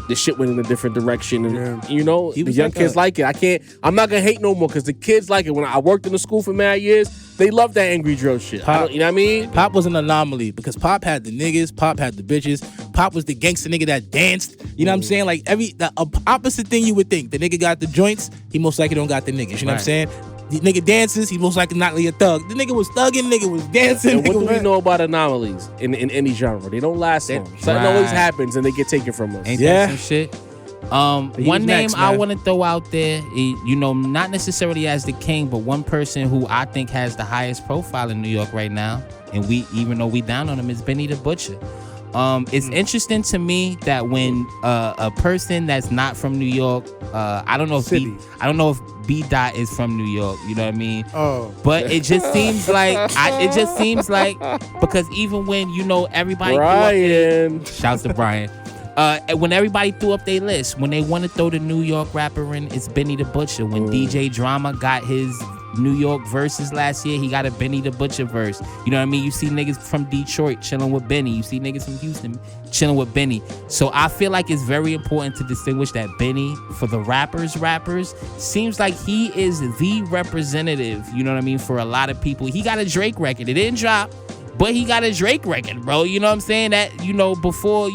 the shit went in a different direction, and the young kids like it. I'm not gonna hate no more because the kids like it. When I worked in the school for mad years, they love that angry drill shit. Pop, You know what I mean? Pop was an anomaly because Pop had the niggas, Pop had the bitches, Pop was the gangster nigga that danced. You know what I'm saying? Like the opposite thing you would think. The nigga got the joints, he most likely don't got the niggas. You know what I'm saying? The nigga dances, he most likely not really a thug. The nigga was thugging, nigga was dancing. And what do we know about anomalies in any genre? They don't last long. Something always happens and they get taken from us. Ain't that some shit? One name next, I want to throw out there, not necessarily as the king, but one person who I think has the highest profile in New York right now, and even though we down on him, is Benny the Butcher. It's interesting to me that when a person that's not from New York, I don't know if B Dot is from New York, you know what I mean? Oh, but it just seems like because even when everybody Brian, shouts to Brian. When everybody threw up their list, when they want to throw the New York rapper in, it's Benny the Butcher. When DJ Drama got his New York verses last year, he got a Benny the Butcher verse. You know what I mean? You see niggas from Detroit chilling with Benny. You see niggas from Houston chilling with Benny. So I feel like it's very important to distinguish that Benny, for the rappers, seems like he is the representative, you know what I mean, for a lot of people. He got a Drake record. It didn't drop, but he got a Drake record, bro. You know what I'm saying? That, before,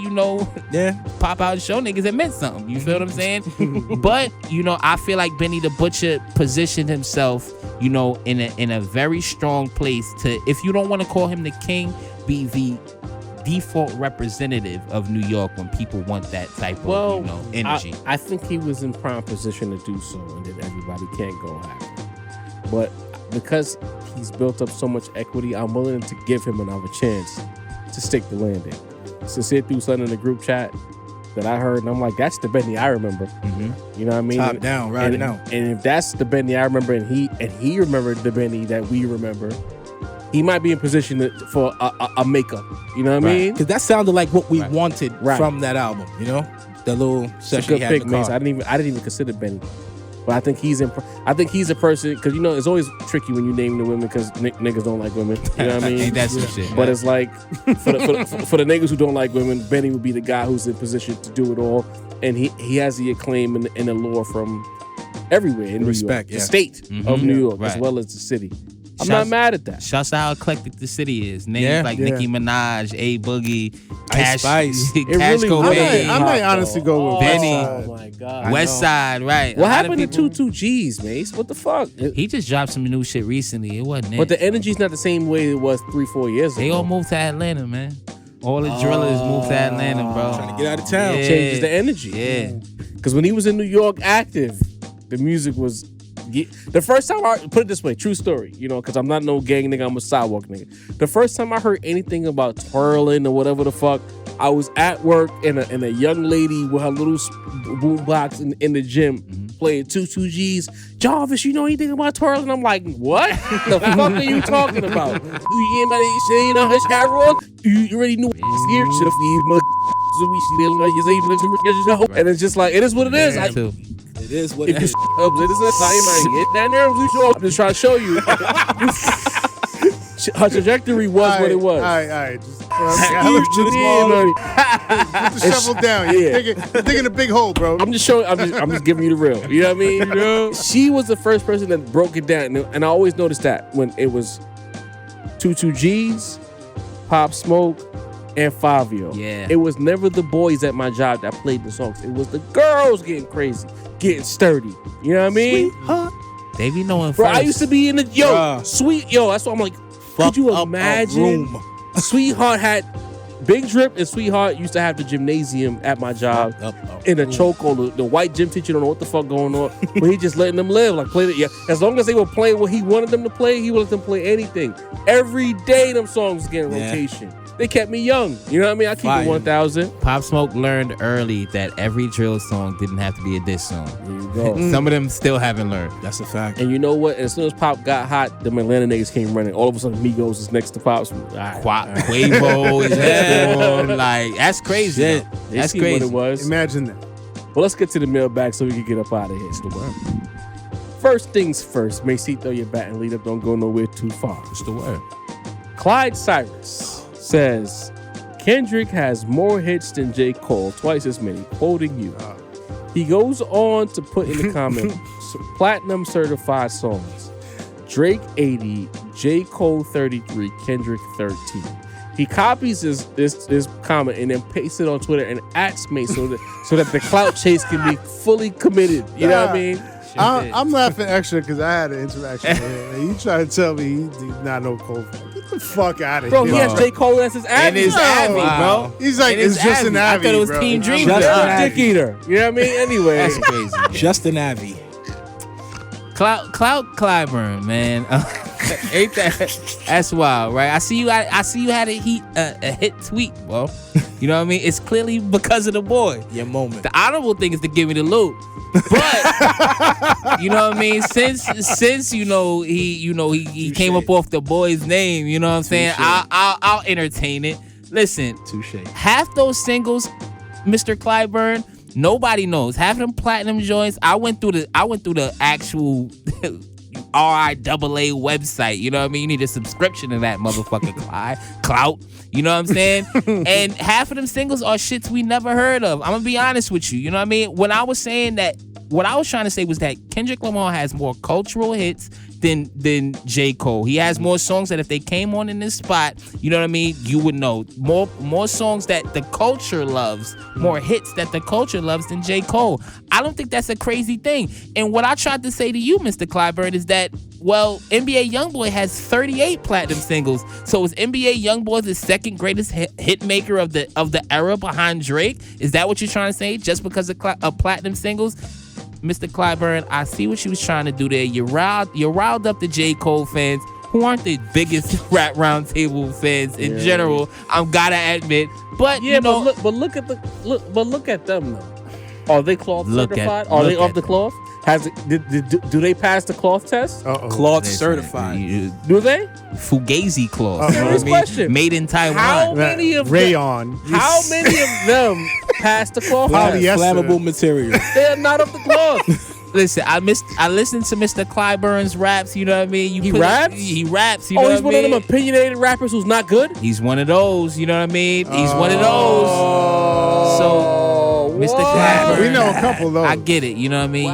Pop out and show niggas, it meant something. You feel what I'm saying? But, I feel like Benny the Butcher positioned himself, in a very strong place to, if you don't want to call him the king, be the default representative of New York when people want that type of, energy. I think he was in prime position to do so, and then everybody can't go after. But because he's built up so much equity, I'm willing to give him another chance to stick the landing. Sincere threw something in the group chat that I heard, and I'm like, that's the Benny I remember. Mm-hmm. You know what I mean? Top down, riding out. And if that's the Benny I remember, and he remembered the Benny that we remember, he might be in position for a makeup. You know what I mean? Because that sounded like what we wanted from that album. The little session he had in the car. Mace. I didn't even consider Benny. But I think he's a person, because it's always tricky when you name the women because niggas don't like women. You know what I mean? Ain't that some shit? But it's like for the niggas who don't like women, Benny would be the guy who's in position to do it all, and he has the acclaim and the lore from everywhere in New York, the state of New York as well as the city. I'm not mad at that. Shouts to how eclectic the city is. Names like Nicki Minaj, A Boogie, Cash Spice. Cash Cobain. I might honestly go with Benny. Oh my God. West Side, right. What happened to 22 G's, Mace? What the fuck? He just dropped some new shit recently. It wasn't it. But the energy's not the same way it was 3-4 years ago. They all moved to Atlanta, man. All the drillers moved to Atlanta, bro. Trying to get out of town. It changes the energy. Yeah. Because when he was in New York active, the music was... The first time put it this way, true story, because I'm not no gang nigga, I'm a sidewalk nigga. The first time I heard anything about twirling or whatever the fuck I was at work and a young lady with her little boombox in the gym playing 2-2-G's. Jarvis, you know anything about twirling? And I'm like, what? The fuck are you talking about? You already knew and it's just like, it is what it is. It is what it is. I'm just trying to show you. Her trajectory was what it was. All right. Just put the shovel down. You're digging a big hole, bro. I'm just showing. I'm just giving you the real. You know what I mean? She was the first person that broke it down, and I always noticed that when it was 2-2-G's, Pop Smoke, and Fabio. Yeah. It was never the boys at my job that played the songs. It was the girls getting crazy, getting sturdy. You know what I mean? Sweetheart. They be knowing Bro, first. I used to be in the that's why I'm like, could you imagine? Sweetheart had Big Drip and Sweetheart used to have the gymnasium at my job in a chokehold. The white gym teacher don't know what the fuck going on, but he just letting them live, like play it. Yeah, as long as they were playing what he wanted them to play, he would let them play anything. Every day, them songs was getting rotation. They kept me young. You know what I mean? I keep it 1,000. Pop Smoke learned early that every drill song didn't have to be a diss song. There you go. Some of them still haven't learned. That's a fact. And you know what? As soon as Pop got hot, the Atlanta niggas came running. All of a sudden, Migos is next to Pop. Quavo is next. Like, that's crazy. Yeah. That's See crazy. what it was. Imagine that. Well, let's get to the mailbag so we can get up out of here. It's the word. First things first, Mase, throw your bat and lead up. Don't go nowhere too far. It's the word. Clyde Cyrus says, Kendrick has more hits than J. Cole, twice as many, quoting you. He goes on to put in the comment, platinum certified songs. Drake 80, J. Cole 33, Kendrick 13. He copies this comment and then pastes it on Twitter and @ me so that the clout chase can be fully committed. You know what I mean? I'm laughing extra because I had an interaction with him. And you try to tell me he did not know Cole. Get the fuck out of Bro, here. he has J. Cole as his And Abby. his Abby, bro. He's like, And his it's just an Abby. I Abby, thought it was bro. Team Dream. Just Just an a Abby. dick eater. You know what I mean? Anyway. That's crazy. Just an Abby. Clout Clyburn, man. Ain't that's wild, right? I see you had a hit tweet, bro. You know what I mean? It's clearly because of the boy. Your moment. The honorable thing is to give me the loot. But you know what I mean? Since he came up off the boy's name, you know what I'm saying? I'll entertain it. Listen, Touche. half those singles, Mr. Clyburn, nobody knows. Half of them platinum joints. I went through the actual RIAA website. You know what I mean? You need a subscription to that motherfucker clout. You know what I'm saying? And half of them singles are shits we never heard of. I'm gonna be honest with you. You know what I mean? When I was saying that, what I was trying to say was that Kendrick Lamar has more cultural hits than J. Cole. He has more songs that if they came on in this spot, you know what I mean, you would know. More songs that the culture loves, more hits that the culture loves than J. Cole. I don't think that's a crazy thing. And what I tried to say to you, Mr. Clyburn, is that, well, NBA YoungBoy has 38 platinum singles. So is NBA YoungBoy the second greatest hit maker of the era behind Drake? Is that what you're trying to say? Just because of platinum singles? Mr. Clyburn, I see what you was trying to do there. You riled up the J. Cole fans, who aren't the biggest rap roundtable fans in general. I'm gotta admit, but Yeah, you know, but look at them though. Are they cloth certified? Are they off the cloth? Do they pass the cloth test? Cloth certified. Do they? Fugazi cloth. You know Serious what I mean? question. Made in Taiwan. How many of Rayon. How many of them pass the cloth test? Polyester. Flammable material. They're not off the cloth. Listen, I listened to Mr. Clyburn's raps. You know what I mean? He raps. He raps. You know He's what one I of mean? them opinionated rappers who's not good. He's one of those. You know what I mean? He's one of those. So, Mr. Clyburn, We know a couple of those. I get it. You know what I mean?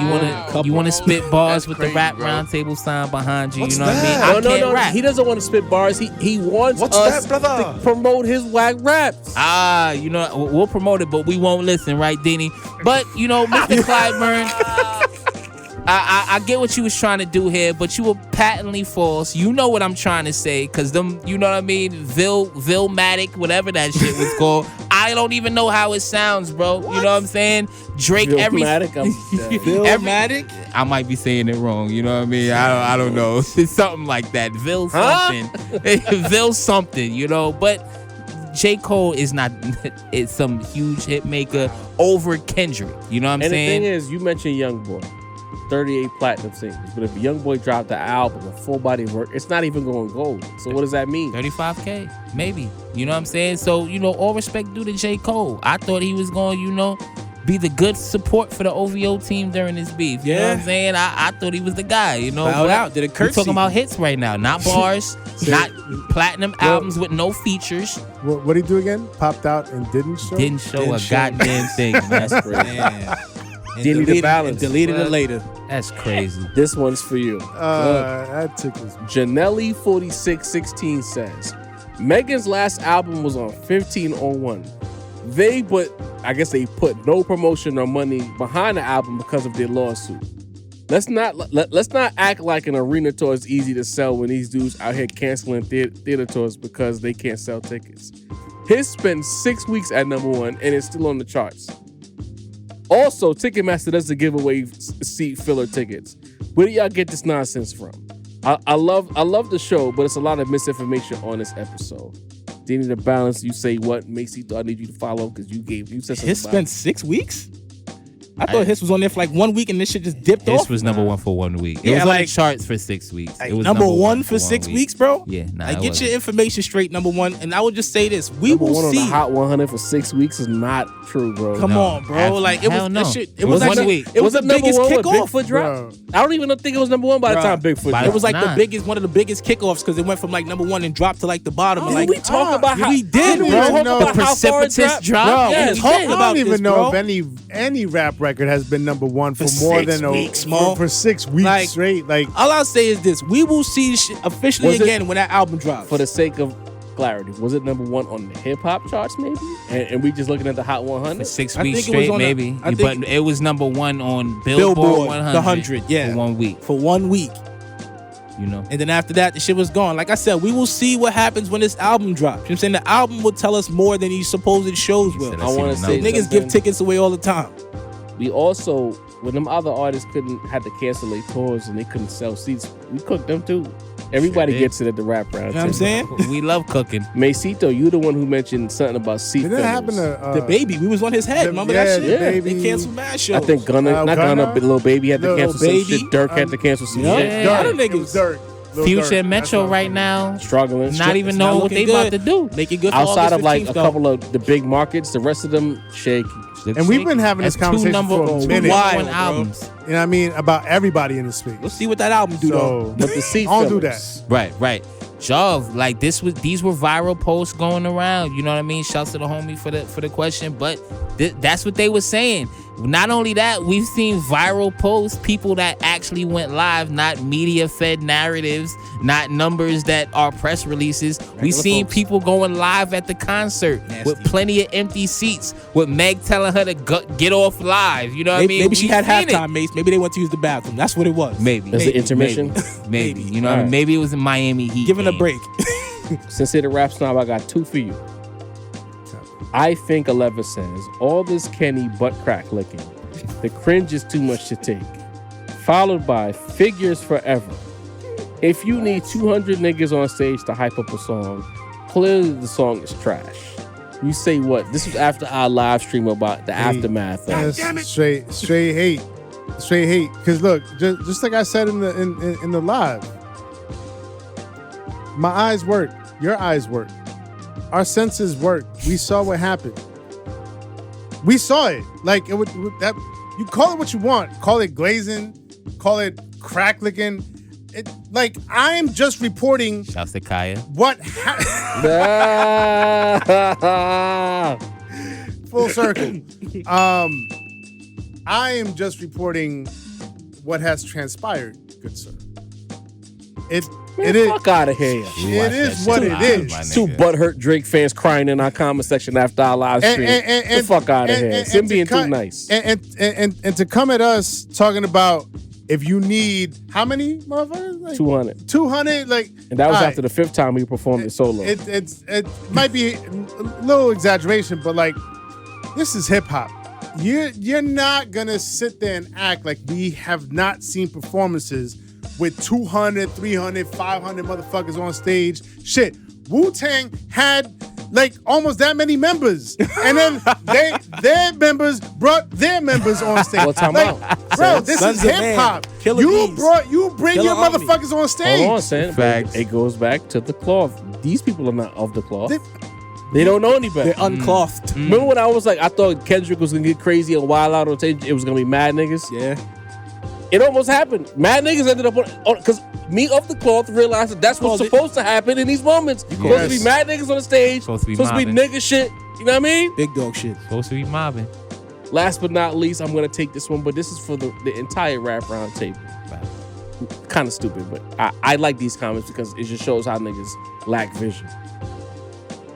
You want to spit bars with the rap roundtable sign behind you. What's you know what I mean? that? I can't rap. He doesn't want to spit bars. He wants What's us that, brother? to promote his whack raps. You know, we'll promote it, but we won't listen, right, Dini? But, you know, Mr. Clyburn, I get what you was trying to do here, but you were patently false. You know what I'm trying to say, because them, you know what I mean? Vilmatic, whatever that shit was called. I don't even know how it sounds, bro. You know what I'm saying? Drake, Vilmatic, Vilmatic? I might be saying it wrong. You know what I mean? I don't know. It's something like that. Vil something. Vil something, you know? But J. Cole is not it's some huge hit maker over Kendrick. You know what I'm And saying? the thing is, you mentioned YoungBoy, 38 platinum singles. But if YoungBoy dropped the album, a full body of work, it's not even going gold. So what does that mean? 35K, maybe. You know what I'm saying? So, all respect due to J. Cole. I thought he was going, be the good support for the OVO team during this beef. You know what I'm saying? I thought he was the guy, Bowed out, did a We're curtsy. talking about hits right now, not bars, not platinum albums with no features. What did he do again? Popped out and didn't show? Didn't show a goddamn thing. That's crazy. Didn't need the balance. Deleted it later. That's crazy. This one's for you. That tickles me. Janelli4616 says, Megan's last album was on 1501. I guess they put no promotion or money behind the album because of their lawsuit. Let's not act like an arena tour is easy to sell when these dudes out here canceling theater tours because they can't sell tickets. His spent 6 weeks at #1 and it's still on the charts. Also, Ticketmaster doesn't give away seat filler tickets. Where do y'all get this nonsense from? I love the show, but it's a lot of misinformation on this episode. Do you need a balance? You say what? Macy, I need you to follow because you said something. His spent 6 weeks? I thought his was on there for like 1 week and this shit just dipped off. This was #1 for 1 week. It Yeah, was on the like- charts for 6 weeks. It was #1 for 1 6 week. weeks, bro? Yeah, nah. Like, it get wasn't. your information straight, #1. And I would just say this. We Number will one on see. the Hot 100 for 6 weeks is not true, bro. Come on, bro. Like, it was Hell no. that shit. It was like 1 the- week. It was the number biggest one when kickoff. Bigfoot drop? Bro. I don't even think it was #1 by the time Bigfoot By- dropped. It was like Nah. one of the biggest kickoffs because it went from like #1 and dropped to like the bottom. Did like, we talk about how we did, we bro. even know about how far it precipitous dropped? drop? Bro, Yeah, we we talked did. about I don't even this, know bro. if any rap record has been #1 for more 6 than weeks, Mo. for 6 weeks Like- straight. Like, All I'll say is this: we will see this shit officially Was it- again when that album drops. For the sake of clarity, was it #1 on the hip hop charts, maybe? And we just looking at the Hot 100? For 6 I weeks think it was straight, on a- maybe. I But think- it was #1 on Billboard Billboard, 100. the 100, yeah. For 1 week. For 1 week. And then after that, the shit was gone. Like I said, we will see what happens when this album drops. You know what I'm saying? The album will tell us more than these supposed shows will. said I want to say Niggas something. give tickets away all the time. We also, when them other artists had to cancel their tours and they couldn't sell seats, we cooked them too. Everybody did. gets it at the rap round. You know what I'm saying? We love cooking. Macito, you the one who mentioned something about seat did that happen fillers. to The Baby, we was on his head. Remember that shit? The Baby. They canceled mad shows. I think Gunna, not Gunna, but Lil Baby had to Lil cancel some Baby. shit. Dirk had to cancel some Yup. shit. Yeah. A lot of It was niggas Dirk. Lil Future Durk. and That's Metro what I'm right thinking. now, Struggling. not even knowing what they looking about to good. do. Make it good for Outside August of like 15th, a though. couple of the big markets, the rest of them shaky. And we've been having this That's conversation two for a two minute. #1 Wild, bro. albums. You know what I mean? About everybody in the space. We'll see what that album do, though. So, But the seat I don't do fillers. that. Right. Jov, like these were viral posts going around. You know what I mean? Shouts to the homie for the question. But that's what they were saying. Not only that, we've seen viral posts, people that actually went live, not media-fed narratives, not numbers that are press releases. We've seen folks. people going live at the concert with plenty of empty seats, with Meg telling her to get off live. You know what I mean? Maybe she had We've seen halftime, Mace. Maybe they went to use the bathroom. That's what it was. Maybe. Is it intermission? Maybe. You know what I mean? Maybe it was in Miami Heat. Giving a game. break. Since it a rap snob, I got 2 for you. I think 11 says, all this Kenny butt crack licking. The cringe is too much to take. Followed by Figures Forever. If you need 200 niggas on stage to hype up a song, clearly the song is trash. You say what? This was after our live stream about the aftermath. That's straight hate. Straight hate. Because look, just like I said in the live, my eyes work. Your eyes work. Our senses work. We saw what happened. We saw it. Like, it would that you call it what you want. Call it glazing. Call it crack licking. Like, I am just reporting Shouts to Kaya. what full circle. I am just reporting what has transpired, good sir. It is. Fuck out of here. It is what it is. 2 butthurt Drake fans crying in our comment section after our live stream. The fuck out of here. It's him being too nice. And to come at us talking about if you need how many motherfuckers? Like 200. 200, like, And that was all after the 5th time we performed it solo. It might be a little exaggeration, but like, this is hip hop. You're not gonna sit there and act like we have not seen performances with 200, 300, 500 motherfuckers on stage. Shit, Wu-Tang had like almost that many members, and then their members brought their members on stage. Well, time like, out. bro, this Sons is of hip Man. hop. Killer You Bees. bring Killer your Army. motherfuckers on stage. Hold on, Sam. Facts. It goes back to the cloth. These people are not of the cloth. They don't know any better. They're unclothed. Remember when I was like, I thought Kendrick was gonna get crazy and wild out on stage? It was gonna be mad niggas. Yeah. It almost happened. Mad niggas ended up on because me off the cloth realized that that's what's supposed to happen in these moments. Supposed to be mad niggas on the stage. Supposed to be mobbing. Nigga shit. You know what I mean? Big dog shit. Supposed to be mobbing. Last but not least, I'm gonna take this one, but this is for the entire rap round table. Kind of stupid, but I like these comments because it just shows how niggas lack vision.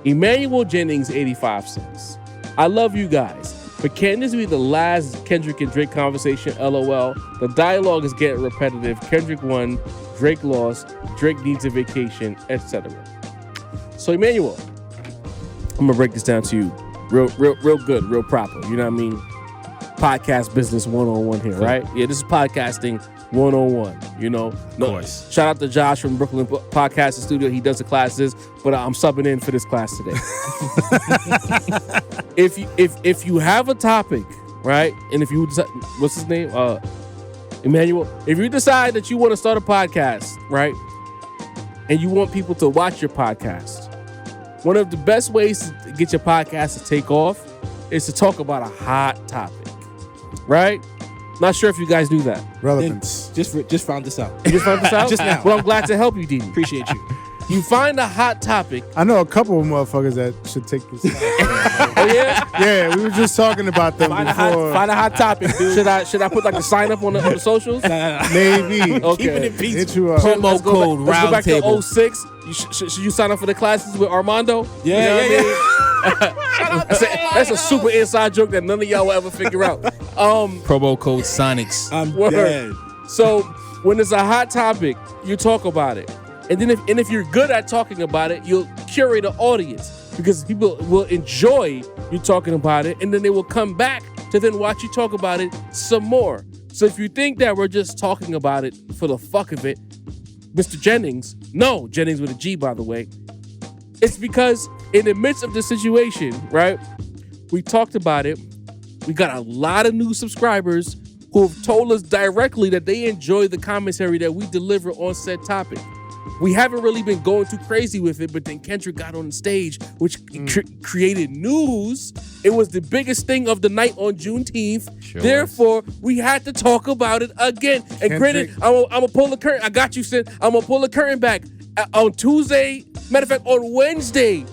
Emmanuel Jennings, 85 cents. I love you guys, but can this be the last Kendrick and Drake conversation? LOL. The dialogue is getting repetitive. Kendrick won, Drake lost, Drake needs a vacation, etc. So Emmanuel, I'm gonna break this down to you, real good, real proper. You know what I mean? Podcast business 101 here, right? Yeah, this is podcasting 101. You know, of course. Shout out to Josh from Brooklyn Podcasting Studio. He does the classes, but I'm subbing in for this class today. if you have a topic, right, and if you decide, what's his name, Emmanuel, if you decide that you want to start a podcast, right, and you want people to watch your podcast, one of the best ways to get your podcast to take off is to talk about a hot topic, right? Not sure if you guys do that. Relevance. Just found this out. You just found this out? Just now. Well, I'm glad to help you, Didi. Appreciate you. You find a hot topic. I know a couple of motherfuckers that should take this. Oh yeah? Yeah, we were just talking about them Find a before. hot topic, dude. Should I put like the sign up on the socials? Maybe. Okay. Keeping it peaceful. Hit you up. Let's go code back, let's go back roundtable. to 06. Should you sign up for the classes with Armando? Yeah, You know what I mean? That's a super inside joke that none of y'all will ever figure out. Promo code Sonics. I'm Word. dead. So when there's a hot topic, you talk about it. And then if you're good at talking about it, you'll curate an audience because people will enjoy you talking about it, and then they will come back to then watch you talk about it some more. So if you think that we're just talking about it for the fuck of it, Mr. Jennings, no, Jennings with a G, by the way, it's because in the midst of the situation, right, we talked about it. We got a lot of new subscribers who have told us directly that they enjoy the commentary that we deliver on said topic. We haven't really been going too crazy with it, but then Kendrick got on the stage, which created news. It was the biggest thing of the night on Juneteenth. Sure Therefore, we had to talk about it again. And granted, I'm going to pull the curtain. I got you, Sid. I'm going to pull the curtain back. On Tuesday, matter of fact, on Wednesday,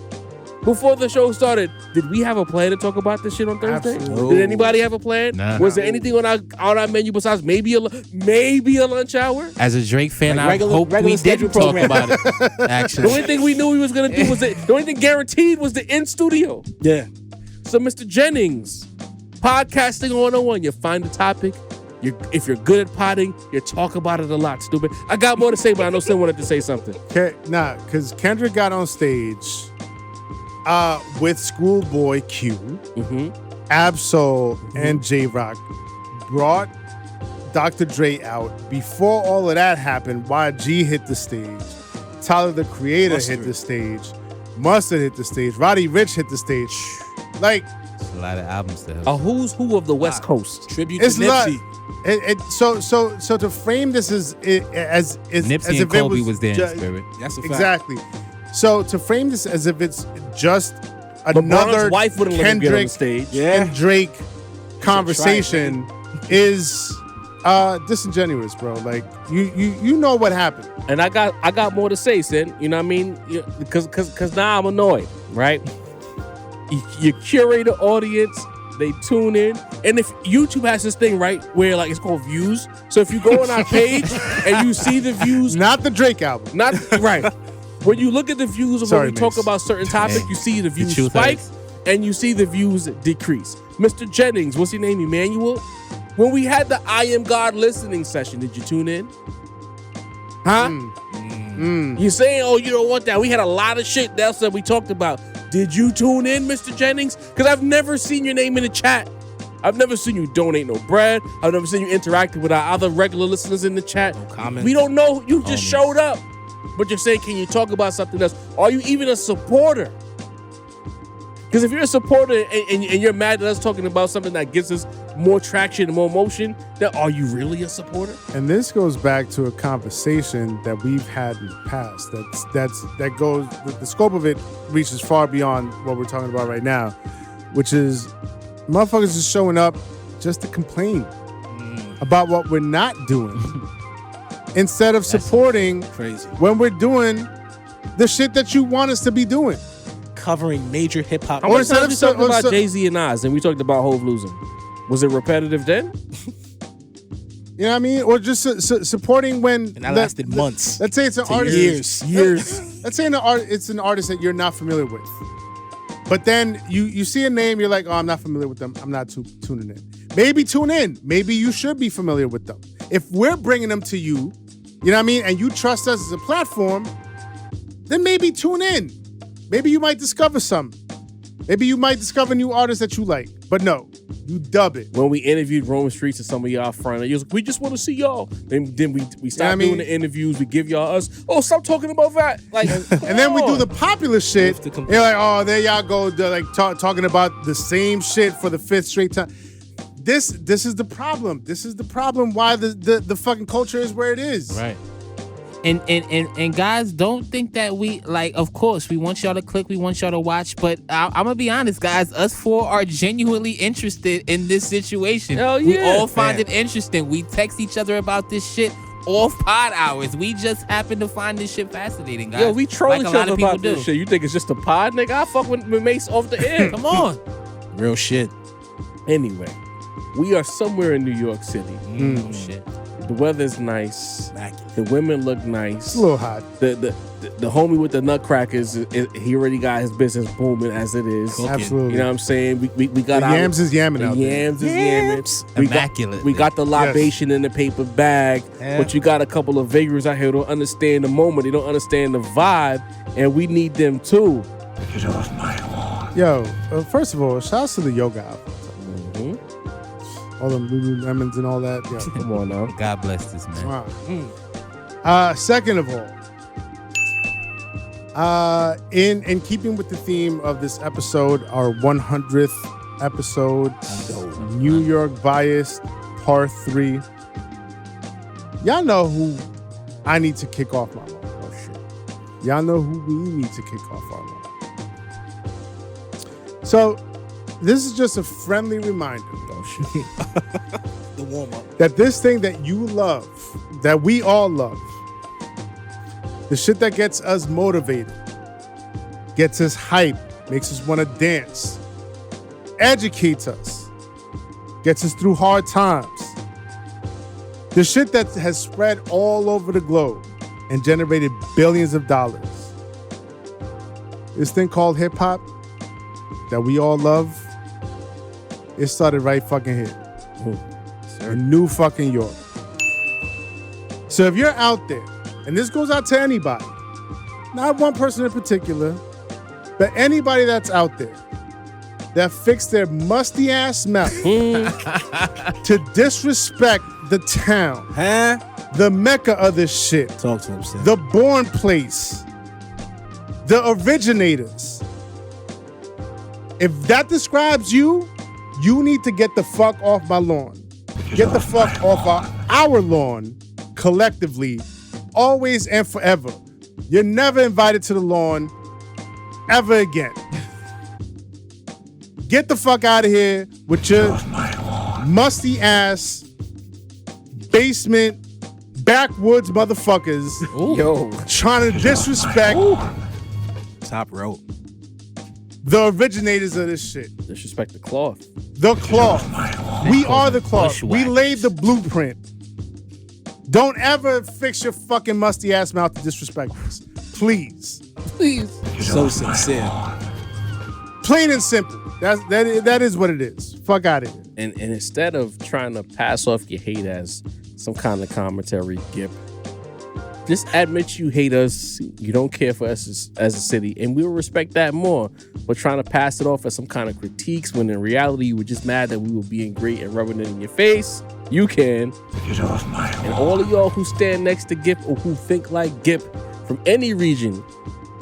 before the show started, did we have a plan to talk about this shit on Thursday? Absolutely. Did anybody have a plan? Nah. Was there anything on our menu besides maybe a lunch hour? As a Drake fan, Like I hope we schedule didn't talk program. about it. The Actually, only thing we knew he was gonna do was the only thing guaranteed was the in studio. Yeah. So, Mr. Jennings, podcasting 101, you find a topic. If you're good at potting, you talk about it a lot, stupid. I got more to say, but I know Sam wanted to say something. Because Kendrick got on stage with Schoolboy Q, Absol, and J-Rock, brought Dr. Dre out. Before all of that happened, YG hit the stage. Tyler, the Creator, hit the stage. Mustard hit the stage. Roddy Ricch hit the stage. Like, it's a lot of albums to A who's who of the West Coast. Tribute to it's not. Nipsey. So to frame this as Nipsey as and if Kobe it was there in ju- spirit. That's a fact. Exactly. So to frame this as if it's just LeBron's another wife wouldn't let him get on the Kendrick stage. and Drake conversation is disingenuous, bro. Like you know what happened. And I got more to say, Sid. You know what I mean? Because now I'm annoyed, right? You curate an audience, they tune in, and if YouTube has this thing, right, where like it's called views. So if you go on our page and you see the views, Not the Drake album. not right. When you look at the views of Sorry, when we talk Mace. about certain topics, you see the views truth spike hurts. and you see the views decrease. Mr. Jennings, what's your name, Emmanuel? When we had the I Am God listening session, did you tune in? Huh? You saying, oh, you don't want that. We had a lot of shit else that we talked about. Did you tune in, Mr. Jennings? Because I've never seen your name in the chat. I've never seen you donate no bread. I've never seen you interacting with our other regular listeners in the chat. No comment. We don't know. You just showed up. But you're saying, can you talk about something else? Are you even a supporter? Because if you're a supporter and you're mad at us talking about something that gives us more traction and more motion, then are you really a supporter? And this goes back to a conversation that we've had in the past. That goes. The scope of it reaches far beyond what we're talking about right now, which is motherfuckers just showing up just to complain about what we're not doing instead of supporting Crazy. when we're doing the shit that you want us to be doing. Covering major hip hop. How much instead time of we talked or about so- Jay-Z and Nas, and we talked about Hov losing? Was it repetitive then? You know what I mean? Or just supporting when And that lasted months. Let's say it's an To artist. years. Let's say it's an artist that you're not familiar with. But then you see a name, you're like, oh, I'm not familiar with them. I'm not tuning in. Maybe tune in. Maybe you should be familiar with them. If we're bringing them to you, you know what I mean, and you trust us as a platform, then maybe tune in. Maybe you might discover something. Maybe you might discover new artists that you like. But no, you dub it. When we interviewed Roman Streets and some of y'all front, you was like, we just want to see y'all. Then we stopped doing the interviews. We give y'all us. Oh, stop talking about that. Like, And then we do the popular shit. You're like, oh, there y'all go. They're like talking about the same shit for the fifth straight time. This is the problem. This is the problem why the fucking culture is where it is. Right. And guys, don't think that we, like, of course, we want y'all to click, we want y'all to watch, but I'm going to be honest, guys, us four are genuinely interested in this situation. Hell We yeah. all find it interesting. We text each other about this shit off pod hours. We just happen to find this shit fascinating, guys. yo, we troll like each a lot other of people about this do. shit. You think it's just a pod, nigga? I fuck with Mase off the air. Come on. Real shit. Anyway, we are somewhere in New York City. Oh, shit. The weather's nice. Immaculate. The women look nice. It's a little hot. The homie with the nutcrackers, he already got his business booming as it is. Absolutely. You know what I'm saying? We got The our yams is yamming out the there. yams is yamming. Immaculate. We got the libation in the paper bag, but you got a couple of vagrants out here who don't understand the moment. They don't understand the vibe, and we need them too. Yo, first of all, shouts to the yoga outfits. All them Lululemons and all that. Yo. Come on now. God bless this man. Wow. Second of all, in keeping with the theme of this episode, our 100th episode, New York Bias Part 3. Y'all know who I need to kick off my lawn. Oh shit. Y'all know who we need to kick off our lawn. So, this is just a friendly reminder. The warm up. That this thing that you love, that we all love, the shit that gets us motivated, gets us hype, makes us want to dance, educates us, gets us through hard times, the shit that has spread all over the globe and generated billions of dollars. This thing called hip hop that we all love, it started right fucking here. In New fucking York. So if you're out there, and this goes out to anybody, not one person in particular, but anybody that's out there that fixed their musty ass mouth to disrespect the town, the mecca of this shit, Talk to him, Sam. the born place, the originators. If that describes you, you need to get the fuck off my lawn. Get the fuck off our lawn collectively, always and forever. You're never invited to the lawn ever again. Get the fuck out of here with your musty ass basement backwoods motherfuckers Yo, trying to disrespect Top rope. the originators of this shit. disrespect the cloth. The cloth. We are the cloth. We Bushwhackers. laid the blueprint. Don't ever fix your fucking musty ass mouth to disrespect us. Please. Please. So sincere. Plain and simple. That is what it is. Fuck out of here. And instead of trying to pass off your hate as some kind of commentary, Gip, just admit you hate us. You don't care for us as a city, and we'll respect that more. But trying to pass it off as some kind of critiques when in reality you were just mad that we were being great and rubbing it in your face, you can. And all of y'all who stand next to Gip or who think like Gip from any region,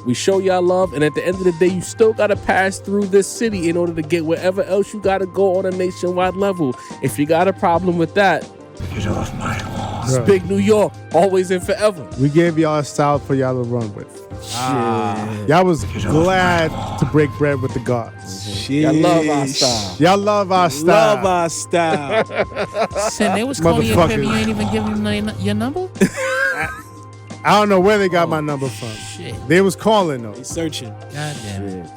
We show y'all love, and at the end of the day, you still gotta pass through this city in order to get wherever else you gotta go on a nationwide level. If you got a problem with that, Get off my lawn. it's big New York, always and forever. We gave y'all a style for y'all to run with. Y'all was glad to break bread with the gods. Shit. Y'all love our style. Y'all love our style. Love our style. Sin, they was calling you a pimp. You Motherfuckers. ain't even giving them your number. I don't know where they got my number from. Shit. They was calling though. He's searching. God damn it.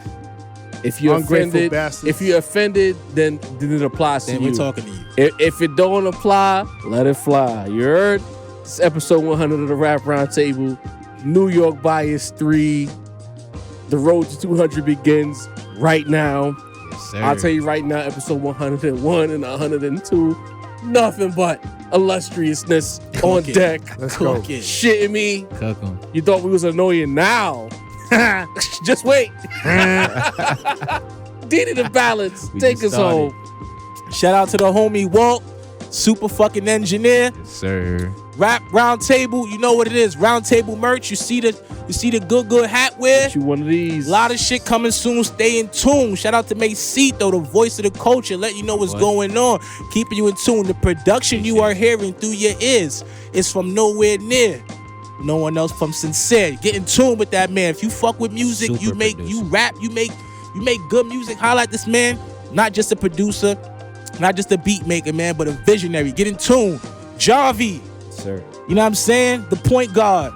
If you're Ungrateful offended, bastards. if you're offended, then it applies to Then you. we're talking to you. If it don't apply, let it fly. You heard? It's episode 100 of the Rap Roundtable. New York Bias 3. The road to 200 begins right now. Yes, sir. I'll tell you right now, episode 101 and 102, nothing but illustriousness on it. deck. Let's go. Cook it. Shitting me. Cook 'em. You thought we was annoying now. Just wait. Diddy the balance. We Take just us home. Shout out to the homie Walt, super fucking engineer. Yes, sir. Rap Roundtable, you know what it is. Roundtable merch. You see the good hat wear. Get you one of these. A lot of shit coming soon. Stay in tune. Shout out to Mase, the voice of the culture, letting you know what's going on, keeping you in tune. The production you are hearing through your ears is from nowhere near. No one else from Sincere. Get in tune with that man. If you fuck with music, Super you make, producer. you rap, you make good music. Highlight this man. Not just a producer, not just a beat maker, man, but a visionary. Get in tune. Jarvie. Sir. You know what I'm saying? The point guard.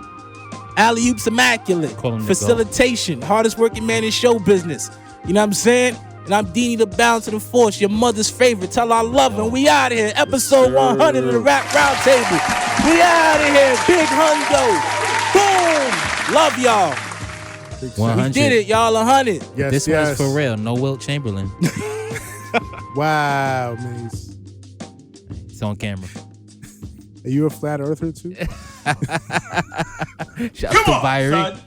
Alley-oops immaculate. Call him the Facilitation. Hardest working man in show business. You know what I'm saying? And I'm Deanie the Balance of the Force, your mother's favorite. Tell I love her. And we out of here. Episode 100 of the Rap Roundtable. We out of here. Big hundo. Boom. Love y'all. 100. We did it, y'all. 100. Yes, This yes. one's for real. No Wilt Chamberlain. Wow, Mace. It's on camera. Are you a flat earther too? Shout out to Byrie.